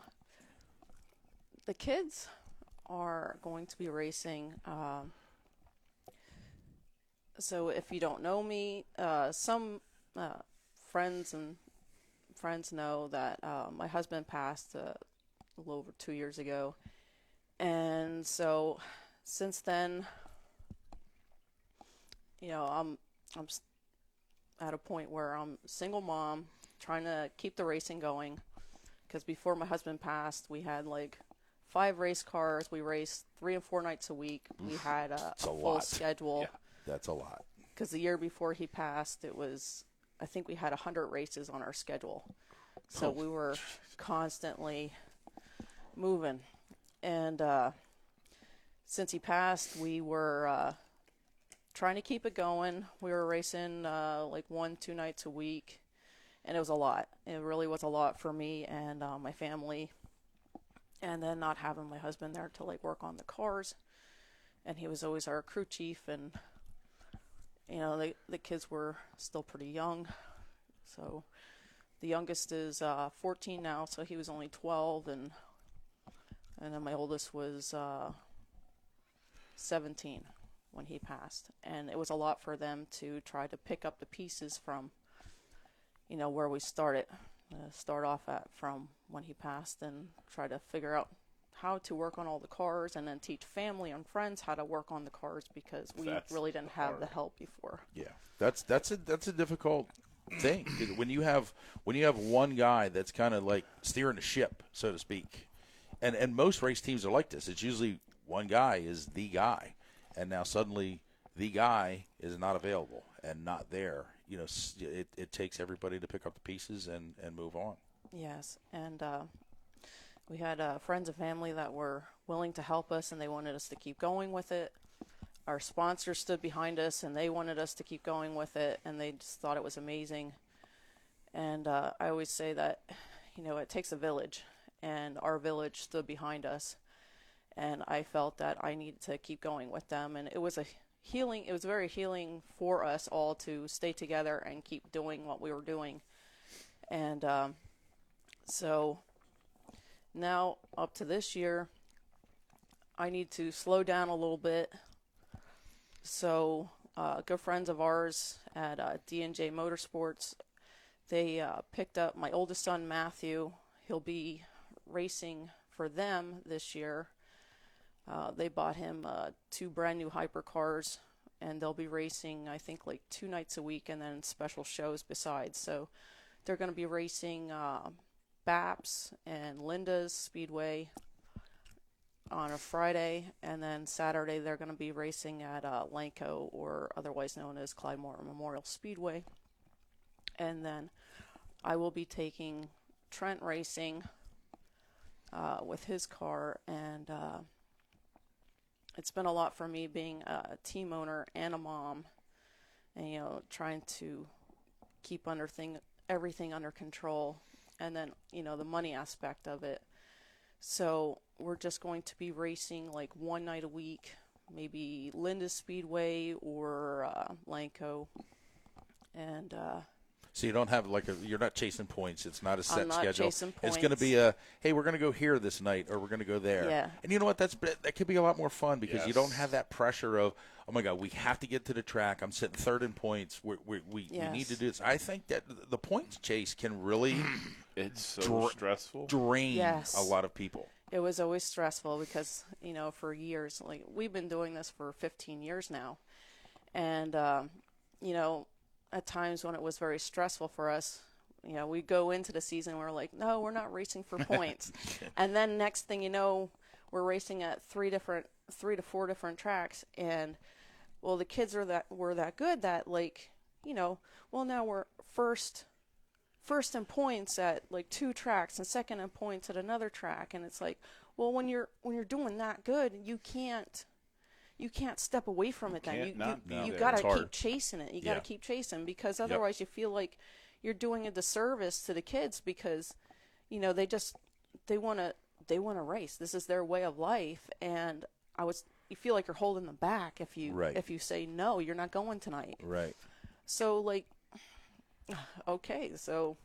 Speaker 3: the kids are going to be racing. So if you don't know me, some friends know that my husband passed a little over 2 years ago, and so since then, I'm at a point where I'm a single mom trying to keep the racing going, because before my husband passed, we had like 5 race cars. We raced 3 and 4 nights a week. We had a full
Speaker 1: lot.
Speaker 3: schedule.
Speaker 1: yeah, that's a lot.
Speaker 3: Because the year before he passed, I think we had 100 races on our schedule. So we were constantly moving. And since he passed, we were trying to keep it going. We were racing like 1-2 nights a week. And it was a lot. It really was a lot for me and my family. And then not having my husband there to like work on the cars. And he was always our crew chief, and the kids were still pretty young. So the youngest is 14 now, so he was only 12, and then my oldest was 17 when he passed. And it was a lot for them to try to pick up the pieces from where we started. Start off from when he passed and try to figure out how to work on all the cars, and then teach family and friends how to work on the cars, because we really didn't have the help before.
Speaker 1: Yeah, that's a difficult thing. When you have one guy that's kind of like steering the ship, so to speak, And most race teams are like this. It's usually one guy is the guy, and now suddenly the guy is not available and not there. You know, it takes everybody to pick up the pieces and move on.
Speaker 3: Yes, and we had friends and family that were willing to help us, and they wanted us to keep going with it. Our sponsors stood behind us, and they wanted us to keep going with it, and they just thought it was amazing. And I always say that, you know, it takes a village, and our village stood behind us, and I felt that I needed to keep going with them, and it was very healing for us all to stay together and keep doing what we were doing. And so now up to this year, I need to slow down a little bit. So good friends of ours at D&J Motorsports, they picked up my oldest son, Matthew. He'll be racing for them this year. They bought him 2 brand new hypercars, and they'll be racing, I think, like 2 nights a week and then special shows besides. So they're going to be racing BAPS and Linda's Speedway on a Friday, and then Saturday they're going to be racing at Lanco, or otherwise known as Clyde Moore Memorial Speedway. And then I will be taking Trent racing with his car, and it's been a lot for me being a team owner and a mom, and, you know, trying to keep everything under control, and then, you know, the money aspect of it. So we're just going to be racing like 1 night a week, maybe Linda's Speedway or Lanco. And
Speaker 1: so you don't have you're not chasing points. It's not a set
Speaker 3: I'm not
Speaker 1: schedule.
Speaker 3: chasing
Speaker 1: It's going to
Speaker 3: points.
Speaker 1: be hey, we're going to go here this night, or we're going to go there.
Speaker 3: Yeah.
Speaker 1: And you know what? That could be a lot more fun because you don't
Speaker 2: Yes.
Speaker 1: have that pressure of, oh my God, we have to get to the track. I'm sitting third in points. We need to do this. I think that the points chase can really
Speaker 2: It's so stressful.
Speaker 1: drain
Speaker 3: Yes.
Speaker 1: a lot of people.
Speaker 3: it was always stressful because, you know, for years, like we've been doing this for 15 years now. And, you know, at times when it was very stressful for us, you know, we go into the season and we're like, no, we're not racing for points. And then next thing you know, we're racing at 3 to 4 different tracks. And, well, the kids were that good that, like, you know, well, now we're first in points at like 2 tracks and second in points at another track. And it's like, well, when you're doing that good, you can't step away from it. Then you
Speaker 1: It's
Speaker 3: gotta
Speaker 1: hard.
Speaker 3: keep chasing it. You
Speaker 1: Yeah.
Speaker 3: gotta keep chasing, because otherwise you feel like you're doing a disservice to the kids, because, you know, they want to race. This is their way of life, and you feel like you're holding them back if you say no, you're not going tonight.
Speaker 1: Right.
Speaker 3: So, like, okay, so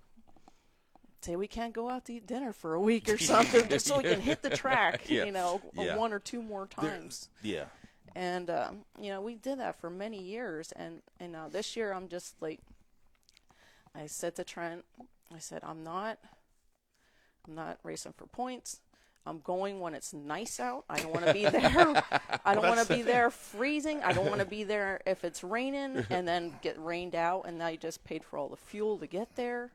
Speaker 3: say we can't go out to eat dinner for a week or something, just so we can hit the track,
Speaker 1: Yeah.
Speaker 3: you know,
Speaker 1: Yeah.
Speaker 3: 1 or 2 more times.
Speaker 1: Yeah.
Speaker 3: And, you know, we did that for many years. And this year I'm just like, I said to Trent, I said, I'm not racing for points. I'm going when it's nice out. I don't want to be there. I don't want to be there freezing. I don't want to be there if it's raining and then get rained out, and I just paid for all the fuel to get there.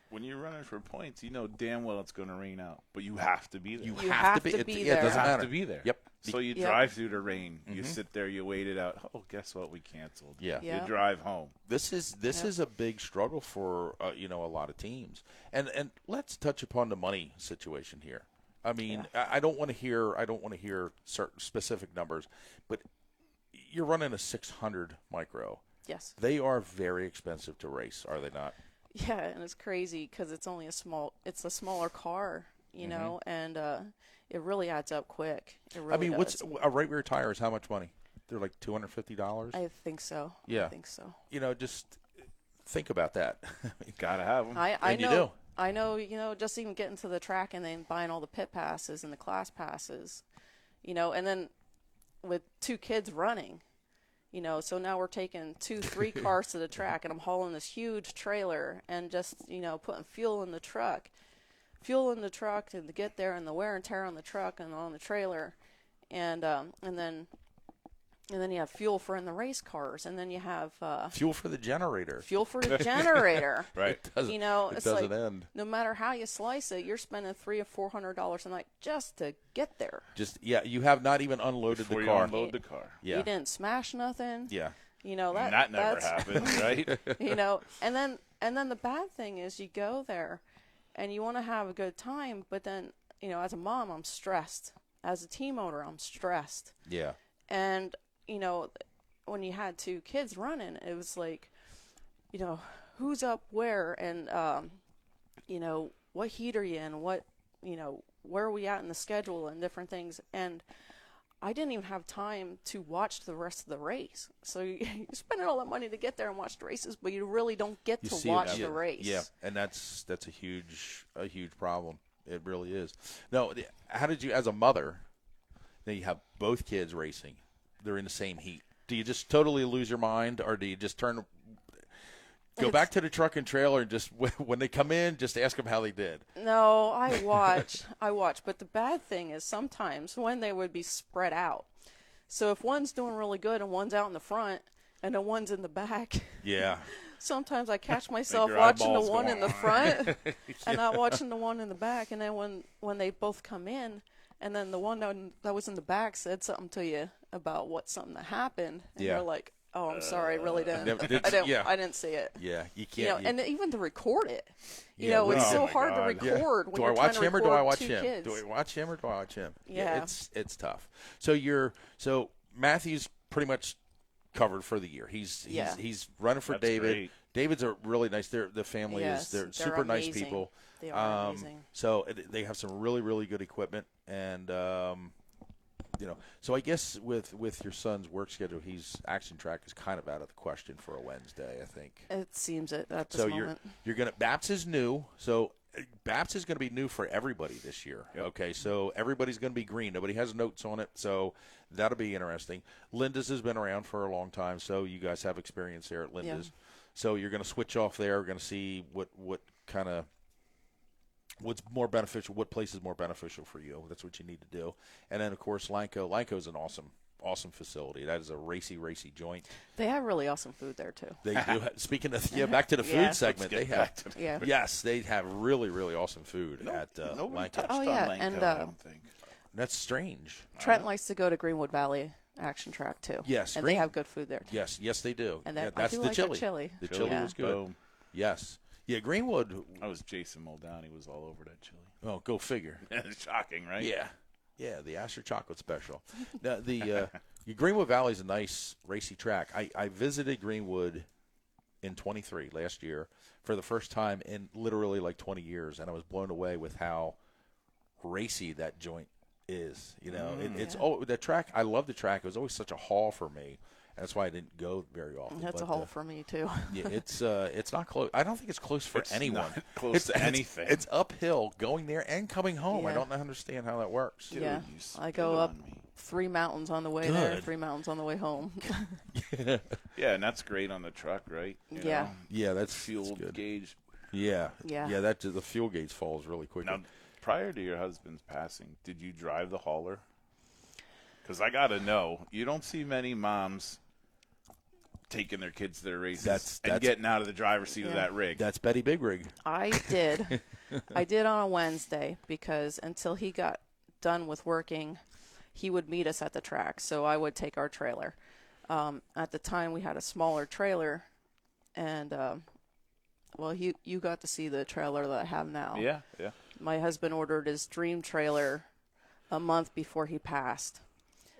Speaker 2: When you're running for points, you know damn well it's going to rain out, but you have to be there.
Speaker 3: You have to be
Speaker 1: Yeah, it
Speaker 3: there.
Speaker 1: doesn't
Speaker 2: have
Speaker 1: matter.
Speaker 2: to be there.
Speaker 1: Yep.
Speaker 2: So you
Speaker 3: Yep.
Speaker 2: drive through the rain. You sit there, you wait it out. Oh, guess what? We canceled.
Speaker 1: Yeah.
Speaker 3: Yeah.
Speaker 2: You drive home.
Speaker 1: This is a big struggle for you know, a lot of teams, and let's touch upon the money situation here. I mean, I don't want to hear certain specific numbers, but you're running a 600 micro.
Speaker 3: Yes.
Speaker 1: They are very expensive to race, are they not?
Speaker 3: Yeah, and it's crazy because it's a smaller car, you know, and it really adds up quick. It really
Speaker 1: I mean,
Speaker 3: does.
Speaker 1: what's a right rear tire is how much money? They're like $250.
Speaker 3: I think so.
Speaker 1: Yeah.
Speaker 3: I think so.
Speaker 1: You know, just think about that.
Speaker 2: Gotta have them.
Speaker 3: I
Speaker 1: And you
Speaker 3: know.
Speaker 1: do.
Speaker 3: I know. You know, just even getting to the track and then buying all the pit passes and the class passes, you know, and then with 2 kids running, you know, so now we're taking 2-3 cars to the track, and I'm hauling this huge trailer and just, you know, putting fuel in the truck and to get there, and the wear and tear on the truck and on the trailer, and then and then you have fuel for in the race cars, and then you have
Speaker 1: Fuel for the generator.
Speaker 3: fuel for the generator.
Speaker 2: Right.
Speaker 1: It doesn't,
Speaker 3: You know,
Speaker 1: it
Speaker 3: it's
Speaker 1: doesn't
Speaker 3: like
Speaker 1: end.
Speaker 3: no matter how you slice it, you're spending $300 or $400 a night just to get there.
Speaker 1: Just you have not even unloaded
Speaker 2: Before
Speaker 1: the
Speaker 2: you
Speaker 1: car.
Speaker 2: unload the car.
Speaker 1: Yeah.
Speaker 3: You didn't smash nothing.
Speaker 1: Yeah.
Speaker 3: You know
Speaker 2: That never
Speaker 3: that's,
Speaker 2: happens, right?
Speaker 3: You know, and then the bad thing is you go there, and you want to have a good time, but then you know, as a mom, I'm stressed. As a team owner, I'm stressed.
Speaker 1: Yeah.
Speaker 3: And you know, when you had 2 kids running, it was like, you know, who's up where, and you know, what heat are you in, what, you know, where are we at in the schedule and different things. And I didn't even have time to watch the rest of the race. So you're spending all that money to get there and watch the races, but you really don't get
Speaker 1: You
Speaker 3: to
Speaker 1: see
Speaker 3: watch
Speaker 1: it,
Speaker 3: the race.
Speaker 1: Yeah, and that's a huge problem. It really is. No, how did you, as a mother, now you have both kids racing, they're in the same heat. Do you just totally lose your mind, or do you just go back to the truck and trailer and just when they come in, just ask them how they did?
Speaker 3: No, I watch. But the bad thing is sometimes when they would be spread out. So if one's doing really good and one's out in the front and then one's in the back,
Speaker 1: Yeah.
Speaker 3: sometimes I catch myself
Speaker 2: your
Speaker 3: watching the
Speaker 2: eyeballs
Speaker 3: one
Speaker 2: go
Speaker 3: in the
Speaker 2: on.
Speaker 3: front and not watching the one in the back. And then when they both come in, and then the one that was in the back said something to you about something that happened, and
Speaker 1: Yeah.
Speaker 3: you're like, "Oh, I'm sorry, I really didn't.
Speaker 1: never did-
Speaker 3: I
Speaker 1: yeah.
Speaker 3: didn't see it."
Speaker 1: Yeah, you
Speaker 3: You know,
Speaker 1: can't.
Speaker 3: and even to record it, you
Speaker 1: Yeah,
Speaker 3: know, it's
Speaker 2: oh
Speaker 3: so
Speaker 2: my
Speaker 3: hard
Speaker 2: God.
Speaker 3: to
Speaker 1: Yeah.
Speaker 3: record when
Speaker 1: Do I
Speaker 3: you're
Speaker 1: watch
Speaker 3: trying to
Speaker 1: him or do I
Speaker 3: record
Speaker 1: watch
Speaker 3: 2
Speaker 1: him?
Speaker 3: kids.
Speaker 1: Do I watch him or do I watch him?
Speaker 3: Yeah.
Speaker 1: It's tough. So Matthew's pretty much covered for the year. He's running for
Speaker 2: That's
Speaker 1: David.
Speaker 2: great.
Speaker 1: David's a really nice. The family
Speaker 3: Yes,
Speaker 1: they're
Speaker 3: they're
Speaker 1: super nice
Speaker 3: amazing.
Speaker 1: people.
Speaker 3: They are amazing.
Speaker 1: So they have some really really good equipment, and you know. So I guess with your son's work schedule, Action Track is kind of out of the question for a Wednesday, I think.
Speaker 3: It seems it at this
Speaker 1: So
Speaker 3: moment.
Speaker 1: you're gonna BAPS is new, so BAPS is going to be new for everybody this year.
Speaker 2: Yep.
Speaker 1: Okay, so everybody's going to be green. Nobody has notes on it, so that'll be interesting. Linda's has been around for a long time, so you guys have experience there at Linda's. So you're going to switch off there. We're going to see what's more beneficial, what place is more beneficial for you. That's what you need to do. And then of course Lanco's an awesome facility. That is a racy joint.
Speaker 3: They have really awesome food there too.
Speaker 1: They do. Speaking of back to the food
Speaker 3: Yeah.
Speaker 1: segment, they have.
Speaker 3: Yeah.
Speaker 1: Yes, they have really, really awesome food at
Speaker 2: Nobody
Speaker 1: Lanco.
Speaker 2: touched
Speaker 3: Oh,
Speaker 2: on
Speaker 3: yeah,
Speaker 2: Lanco,
Speaker 3: and,
Speaker 2: I don't think.
Speaker 1: That's strange.
Speaker 3: Trent likes to go to Greenwood Valley Action Track too.
Speaker 1: Yes,
Speaker 3: and
Speaker 1: Green-
Speaker 3: they have good food there too.
Speaker 1: Yes, they do.
Speaker 3: And that,
Speaker 1: that's
Speaker 3: I do
Speaker 1: the
Speaker 3: like
Speaker 1: chili.
Speaker 3: the chili.
Speaker 1: The chili
Speaker 3: Yeah.
Speaker 1: was good.
Speaker 2: Boom.
Speaker 1: Yes. Yeah, Greenwood.
Speaker 2: That was Jason Muldown. He was all over that chili.
Speaker 1: Oh, go figure.
Speaker 2: Shocking, right?
Speaker 1: Yeah, the Asher Chocolate Special. Now, the Greenwood Valley is a nice racy track. I visited Greenwood in 23 last year for the first time in literally like 20 years, and I was blown away with how racy that joint is. You know, the track. I love the track. It was always such a haul for me. And that's why I didn't go very often.
Speaker 3: That's
Speaker 1: but,
Speaker 3: a haul for me too.
Speaker 1: Yeah, it's not close. I don't think it's close for
Speaker 2: It's
Speaker 1: anyone.
Speaker 2: not close to anything.
Speaker 1: It's uphill going there and coming home. I
Speaker 3: Yeah.
Speaker 1: don't understand how that works.
Speaker 2: Dude,
Speaker 3: Yeah,
Speaker 2: you
Speaker 3: I
Speaker 2: spit
Speaker 3: go up
Speaker 2: on me.
Speaker 3: 3 mountains on the way there,
Speaker 1: Good.
Speaker 3: 3 mountains on the way home.
Speaker 2: Yeah, and that's great on the truck, right? You
Speaker 3: Yeah.
Speaker 2: know?
Speaker 1: Yeah, that's
Speaker 2: Fuel
Speaker 1: good.
Speaker 2: gauge.
Speaker 3: Yeah.
Speaker 1: Yeah. That the fuel gauge falls really quick.
Speaker 2: Now, prior to your husband's passing, did you drive the hauler? Because I got to know, you don't see many moms taking their kids to their races and getting out of the driver's seat of
Speaker 3: Yeah.
Speaker 2: that rig.
Speaker 1: That's Betty Big Rig.
Speaker 3: I did. I did on a Wednesday because until he got done with working, he would meet us at the track. So I would take our trailer. At the time, we had a smaller trailer, and well, you got to see the trailer that I have now.
Speaker 2: Yeah.
Speaker 3: My husband ordered his dream trailer a month before he passed.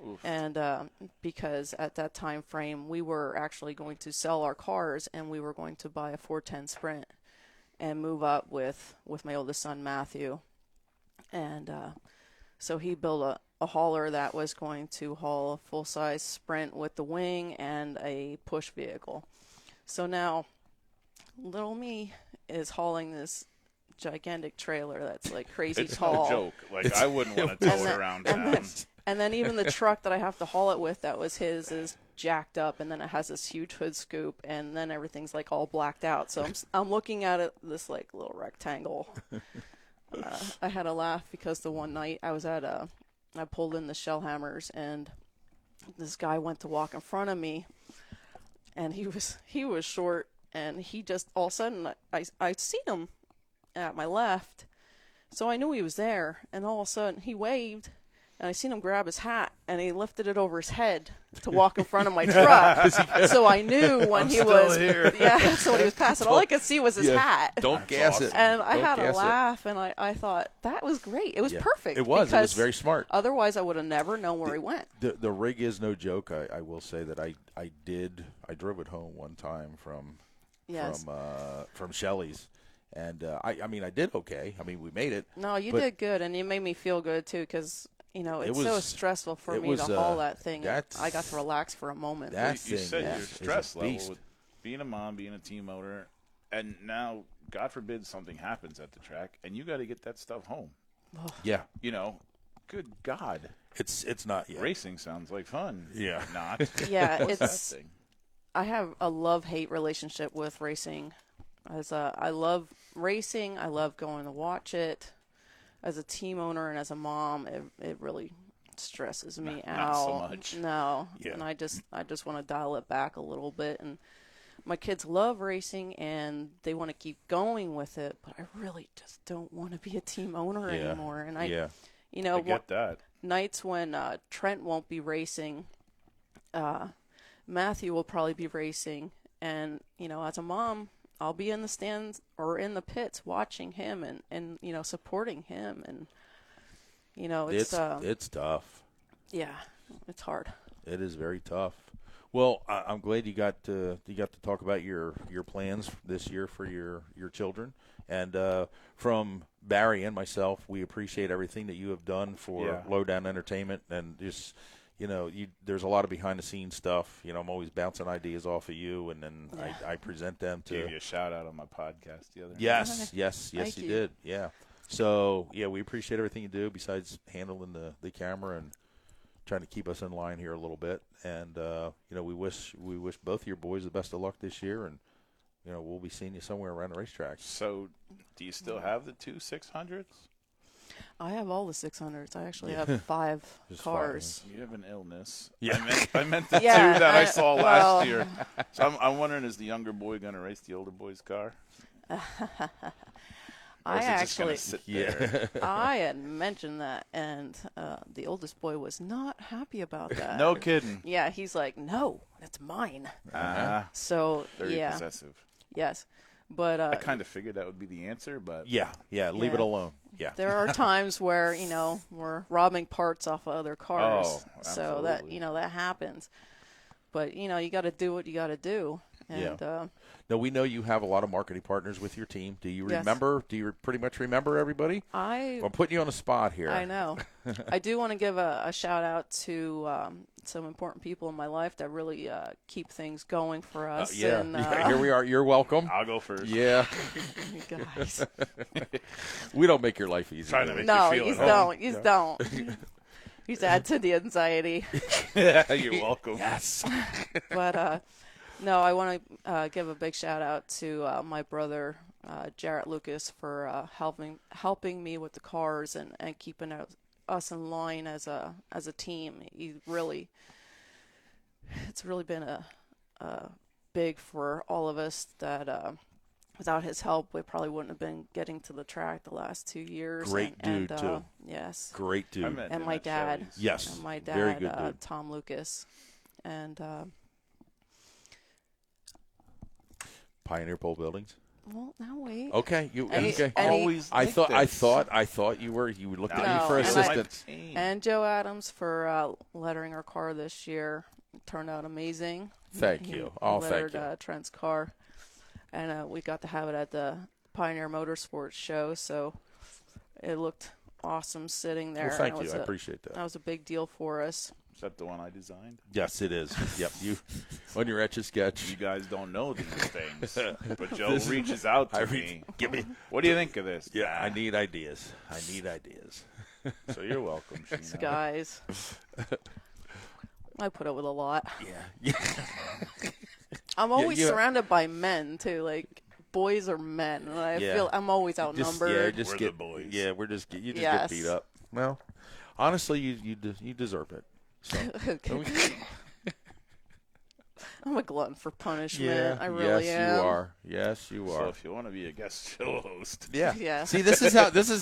Speaker 2: Oof.
Speaker 3: And because at that time frame, we were actually going to sell our cars and we were going to buy a 410 Sprint and move up with my oldest son, Matthew. And so he built a hauler that was going to haul a full-size Sprint with the wing and a push vehicle. So now little me is hauling this gigantic trailer that's like crazy
Speaker 2: It's
Speaker 3: tall.
Speaker 2: no joke. Like, I wouldn't want to tow it around town.
Speaker 3: And then even the truck that I have to haul it with that was his is jacked up, and then it has this huge hood scoop, and then everything's like all blacked out. So I'm looking at it, this like little rectangle. I had a laugh because the one night I was I pulled in the shell hammers, and this guy went to walk in front of me, and he was short, and he just all of a sudden I seen him at my left, so I knew he was there, and all of a sudden he waved, and I seen him grab his hat, and he lifted it over his head to walk in front of my truck. So I knew when he was
Speaker 2: here.
Speaker 3: yeah. So when he was passing, all I could see was his hat.
Speaker 1: Don't
Speaker 2: That's
Speaker 1: gas
Speaker 2: awesome.
Speaker 1: it.
Speaker 3: And I
Speaker 1: Don't
Speaker 3: had a
Speaker 1: gas it.
Speaker 3: laugh, and I thought that was great. It was
Speaker 1: Yeah.
Speaker 3: perfect.
Speaker 1: It was
Speaker 3: because
Speaker 1: very smart.
Speaker 3: Otherwise, I would have never known where he went.
Speaker 1: The rig is no joke. I will say that I drove it home one time from
Speaker 3: Yes.
Speaker 1: from Shelley's, and I mean I did okay. I mean we made it.
Speaker 3: No, you
Speaker 1: but
Speaker 3: did good, and you made me feel good too, because
Speaker 1: It
Speaker 3: it's so
Speaker 1: was-
Speaker 3: stressful for
Speaker 1: it
Speaker 3: me
Speaker 1: was,
Speaker 3: to haul that thing. And
Speaker 1: that's-
Speaker 3: I got to relax for a moment.
Speaker 1: That
Speaker 2: You
Speaker 1: thing
Speaker 2: said
Speaker 1: is-
Speaker 2: your
Speaker 1: is a
Speaker 2: stress level
Speaker 1: beast.
Speaker 2: with being a mom, being a team owner, and now, God forbid, something happens at the track, and you got to get that stuff home.
Speaker 1: Yeah,
Speaker 2: You know, good God,
Speaker 1: it's not yet.
Speaker 2: racing sounds like fun.
Speaker 1: Yeah.
Speaker 2: Not.
Speaker 3: Yeah,
Speaker 2: What's that
Speaker 3: it's.
Speaker 2: thing?
Speaker 3: I have a love-hate relationship with racing. I love racing. I love going to watch it. As a team owner and as a mom, it really stresses me out.
Speaker 2: Not so much.
Speaker 3: No,
Speaker 1: Yeah.
Speaker 3: and I just want to dial it back a little bit. And my kids love racing and they want to keep going with it, but I really just don't want to be a team owner
Speaker 1: Yeah.
Speaker 3: anymore. And
Speaker 1: Yeah.
Speaker 3: you know,
Speaker 2: I get that.
Speaker 3: nights when Trent won't be racing, Matthew will probably be racing, and you know, as a mom, I'll be in the stands or in the pits watching him and you know, supporting him, and you know, it's
Speaker 1: tough.
Speaker 3: yeah, it's hard.
Speaker 1: It is very tough. Well, I'm glad you got to talk about your plans this year for your children, and from Barry and myself, we appreciate everything that you have done for Lowdown Entertainment, and just there's a lot of behind the scenes stuff. You know, I'm always bouncing ideas off of you, and then I present them to.
Speaker 2: Gave you a shout out on my podcast the other day.
Speaker 1: Yes,
Speaker 3: Thank
Speaker 1: you
Speaker 3: you.
Speaker 1: did. Yeah. So yeah, we appreciate everything you do. Besides handling the camera and trying to keep us in line here a little bit, and we wish both of your boys the best of luck this year, and we'll be seeing you somewhere around the racetrack.
Speaker 2: So, do you still have the two 600s?
Speaker 3: I have all the 600s. I actually have 5
Speaker 1: Just
Speaker 3: cars.
Speaker 2: You have an illness.
Speaker 1: Yeah.
Speaker 2: I meant the
Speaker 3: Yeah,
Speaker 2: two that I saw last
Speaker 3: well-
Speaker 2: year. So I'm wondering, is the younger boy going to race the older boy's car? Or
Speaker 3: I
Speaker 2: is it just going
Speaker 3: actually,
Speaker 2: to sit there?
Speaker 3: I had mentioned that, and the oldest boy was not happy about that.
Speaker 2: No kidding.
Speaker 3: Yeah, he's like, no, that's mine.
Speaker 2: Uh-huh. Very
Speaker 3: Yeah,
Speaker 2: possessive.
Speaker 3: yes, but
Speaker 2: I kind of figured that would be the answer, but
Speaker 1: Yeah. Leave it
Speaker 3: Yeah.
Speaker 1: alone. Yeah.
Speaker 3: there are times where we're robbing parts off of other cars,
Speaker 2: Oh,
Speaker 3: so that
Speaker 2: absolutely.
Speaker 3: that happens. But you got to do what you got to do, and
Speaker 1: Now, we know you have a lot of marketing partners with your team. Do you
Speaker 3: Yes.
Speaker 1: remember? Do you pretty much remember everybody? I'm putting you on the spot here.
Speaker 3: I know. I do want to give a shout out to some important people in my life that really keep things going for us.
Speaker 1: Yeah.
Speaker 3: And,
Speaker 1: Here we are. You're welcome.
Speaker 2: I'll go first.
Speaker 1: Yeah.
Speaker 3: you guys.
Speaker 1: We don't make your life easy.
Speaker 2: Trying to
Speaker 1: do we?
Speaker 2: make
Speaker 3: No,
Speaker 2: you feel
Speaker 3: you
Speaker 2: at home.
Speaker 3: don't. You don't. You add to the anxiety.
Speaker 2: You're welcome.
Speaker 1: Yes.
Speaker 3: But no, I want to give a big shout out to my brother Jarrett Lucas for helping me with the cars and keeping us in line as a team. It's really been a big for all of us that without his help we probably wouldn't have been getting to the track the last 2 years.
Speaker 1: Great
Speaker 3: and,
Speaker 1: dude, too.
Speaker 3: Yes.
Speaker 1: Great
Speaker 2: I
Speaker 1: dude.
Speaker 2: met
Speaker 3: And
Speaker 2: him
Speaker 3: my
Speaker 2: at
Speaker 3: dad.
Speaker 2: Shelley's.
Speaker 1: Yes.
Speaker 3: And my dad,
Speaker 1: Very good dude.
Speaker 3: Tom Lucas, and
Speaker 1: Pioneer Pole Buildings.
Speaker 3: well, now wait.
Speaker 1: Okay. You
Speaker 3: And he-
Speaker 1: okay?
Speaker 3: and he-
Speaker 2: Always
Speaker 1: I
Speaker 2: like
Speaker 1: thought
Speaker 2: this.
Speaker 1: you were looking
Speaker 2: No,
Speaker 1: at me for
Speaker 3: and I-
Speaker 1: assistance.
Speaker 3: And Joe Adams for lettering our car this year. It turned out amazing.
Speaker 1: Thank
Speaker 3: He
Speaker 1: you. Oh,
Speaker 3: lettered,
Speaker 1: thank you.
Speaker 3: Trent's car, and we got to have it at the Pioneer Motorsports show, so it looked awesome sitting there.
Speaker 1: Well, thank
Speaker 3: and it
Speaker 1: you.
Speaker 3: was
Speaker 1: I
Speaker 3: a-
Speaker 1: appreciate that.
Speaker 3: That was a big deal for us.
Speaker 2: Is that the one I designed?
Speaker 1: Yes, it is. Yep. You on your etch a sketch.
Speaker 2: You guys don't know these things, but Joe reaches out to me.
Speaker 1: Give me.
Speaker 2: What do you think of this?
Speaker 1: Yeah, I need ideas.
Speaker 2: So you're welcome, Sheena.
Speaker 3: Guys, I put up with a lot.
Speaker 1: Yeah.
Speaker 3: I'm always
Speaker 1: you-
Speaker 3: surrounded by men too, like boys or men, and I
Speaker 1: Yeah.
Speaker 3: feel I'm always outnumbered.
Speaker 2: We're the boys.
Speaker 1: Yeah, you just
Speaker 3: Yes.
Speaker 1: get beat up. Well, honestly, you deserve it. So,
Speaker 3: I'm a glutton for punishment. I really
Speaker 1: yes,
Speaker 3: am.
Speaker 1: you are. Yes, you
Speaker 2: So
Speaker 1: are.
Speaker 2: if you want to be a guest show host,
Speaker 1: Yeah.
Speaker 3: Yeah.
Speaker 1: See, this is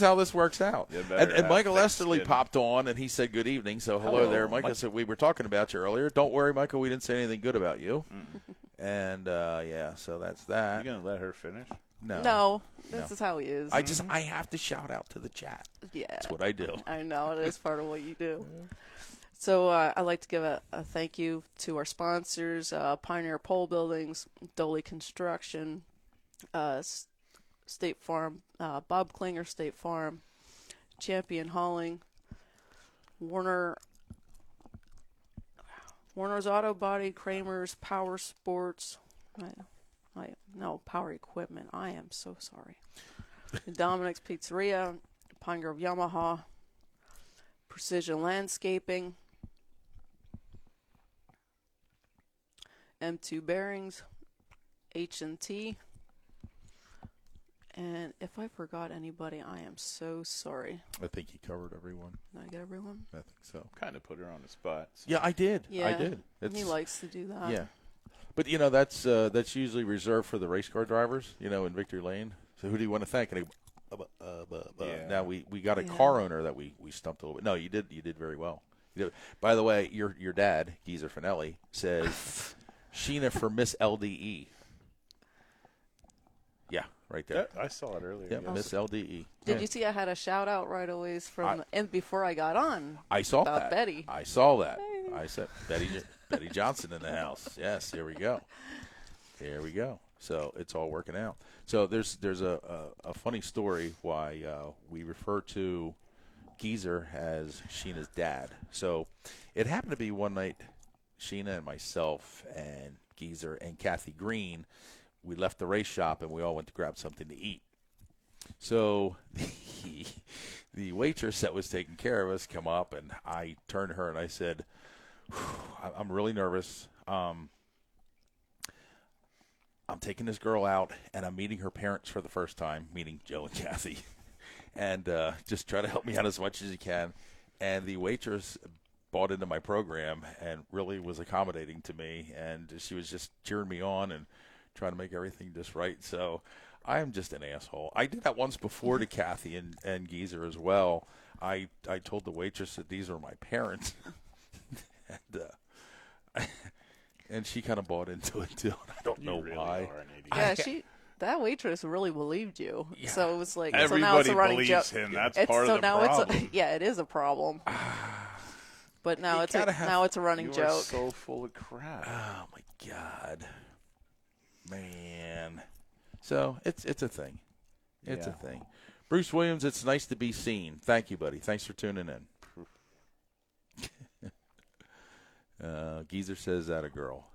Speaker 1: how this works out.
Speaker 2: You
Speaker 1: And,
Speaker 2: better
Speaker 1: and
Speaker 2: have
Speaker 1: Michael
Speaker 2: thick
Speaker 1: Esterly
Speaker 2: skin.
Speaker 1: popped on, and he said good evening. So hello
Speaker 2: Hello,
Speaker 1: there, Michael.
Speaker 2: Mike.
Speaker 1: Said we were talking about you earlier. Don't worry, Michael. We didn't say anything good about you. And so that's that.
Speaker 2: you gonna let her finish?
Speaker 3: No, this is how he is.
Speaker 1: I have to shout out to the chat.
Speaker 3: Yeah.
Speaker 1: That's what I do.
Speaker 3: I know it is part of what you do. So I'd like to give a thank you to our sponsors, Pioneer Pole Buildings, Doley Construction, State Farm, Bob Klinger State Farm, Champion Hauling, Warner's Auto Body, Kramer's Power Sports, Power Equipment. I am so sorry. Dominic's Pizzeria, Pine Grove Yamaha, Precision Landscaping, M2 Bearings, H&T, and if I forgot anybody, I am so sorry.
Speaker 1: I think he covered everyone.
Speaker 3: Did I get everyone?
Speaker 1: I think so.
Speaker 2: Kind of put her on the spot. So.
Speaker 1: Yeah, I did.
Speaker 3: Yeah,
Speaker 1: I did.
Speaker 3: he likes to do that.
Speaker 1: Yeah. But, that's usually reserved for the race car drivers, in Victory Lane. So who do you want to thank? And
Speaker 2: Yeah.
Speaker 1: Now we got a car owner that we stumped a little bit. No, you did very well. You did. By the way, your dad, Geezer Finelli, says Sheena for Miss LDE. Yeah, right there.
Speaker 2: Yeah, I saw it earlier.
Speaker 1: Yeah,
Speaker 2: yes.
Speaker 1: Miss LDE.
Speaker 3: Did you see I had a shout out right away and before I got on?
Speaker 1: I saw
Speaker 3: about
Speaker 1: that.
Speaker 3: Betty.
Speaker 1: I saw that. I said Betty Johnson in the house. Yes, here we go. Here we go. So it's all working out. So there's a funny story why we refer to Geezer as Sheena's dad. So it happened to be one night, Sheena and myself and Geezer and Kathy Green, we left the race shop and we all went to grab something to eat. So the waitress that was taking care of us come up, and I turned to her and I said, I'm really nervous. I'm taking this girl out, and I'm meeting her parents for the first time, meeting Joe and Kathy. And just try to help me out as much as you can. And the waitress bought into my program and really was accommodating to me. And she was just cheering me on and trying to make everything just right. So I am just an asshole. I did that once before to Kathy and Geezer as well. I told the waitress that these are my parents. And she kind of bought into it too. I don't know
Speaker 2: really
Speaker 1: why.
Speaker 2: are an idiot.
Speaker 3: Yeah, that waitress really believed you.
Speaker 1: Yeah.
Speaker 3: So it was like
Speaker 2: Everybody
Speaker 3: so now it's a running
Speaker 2: believes
Speaker 3: joke.
Speaker 2: him. That's
Speaker 3: It's,
Speaker 2: part
Speaker 3: so
Speaker 2: of the
Speaker 3: now
Speaker 2: problem.
Speaker 3: it is a problem. But now
Speaker 1: You
Speaker 3: it's
Speaker 1: gotta have-
Speaker 3: a running
Speaker 2: You are
Speaker 3: joke.
Speaker 2: so full of crap.
Speaker 1: Oh my God, man! So it's a thing. It's a
Speaker 2: Yeah.
Speaker 1: thing. Bruce Williams, it's nice to be seen. Thank you, buddy. Thanks for tuning in. Geezer says that a girl.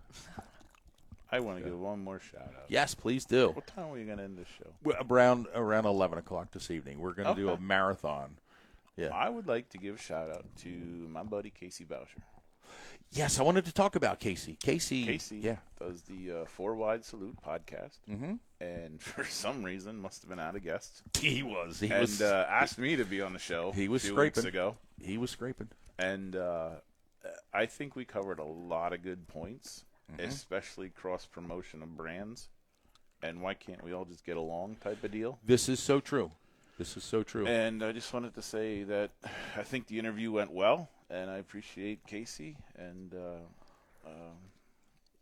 Speaker 2: I want to give one more shout out.
Speaker 1: Yes, please do.
Speaker 2: What time are we going to end this show?
Speaker 1: Around 11 o'clock this evening, we're going to do a
Speaker 2: Okay.
Speaker 1: marathon. Yeah.
Speaker 2: I would like to give a shout out to my buddy Casey Boucher.
Speaker 1: Yes, I wanted to talk about Casey. Casey
Speaker 2: Casey does the Four Wide Salute podcast, and for some reason must have been out of guests.
Speaker 1: He was. He
Speaker 2: and
Speaker 1: was.
Speaker 2: asked me to be on the show.
Speaker 1: He was
Speaker 2: a few
Speaker 1: scraping.
Speaker 2: weeks ago,
Speaker 1: He was scraping.
Speaker 2: and I think we covered a lot of good points, especially cross promotion of brands. And why can't we all just get along? Type of deal.
Speaker 1: This is so true. This is so true.
Speaker 2: And I just wanted to say that I think the interview went well, and I appreciate Casey. And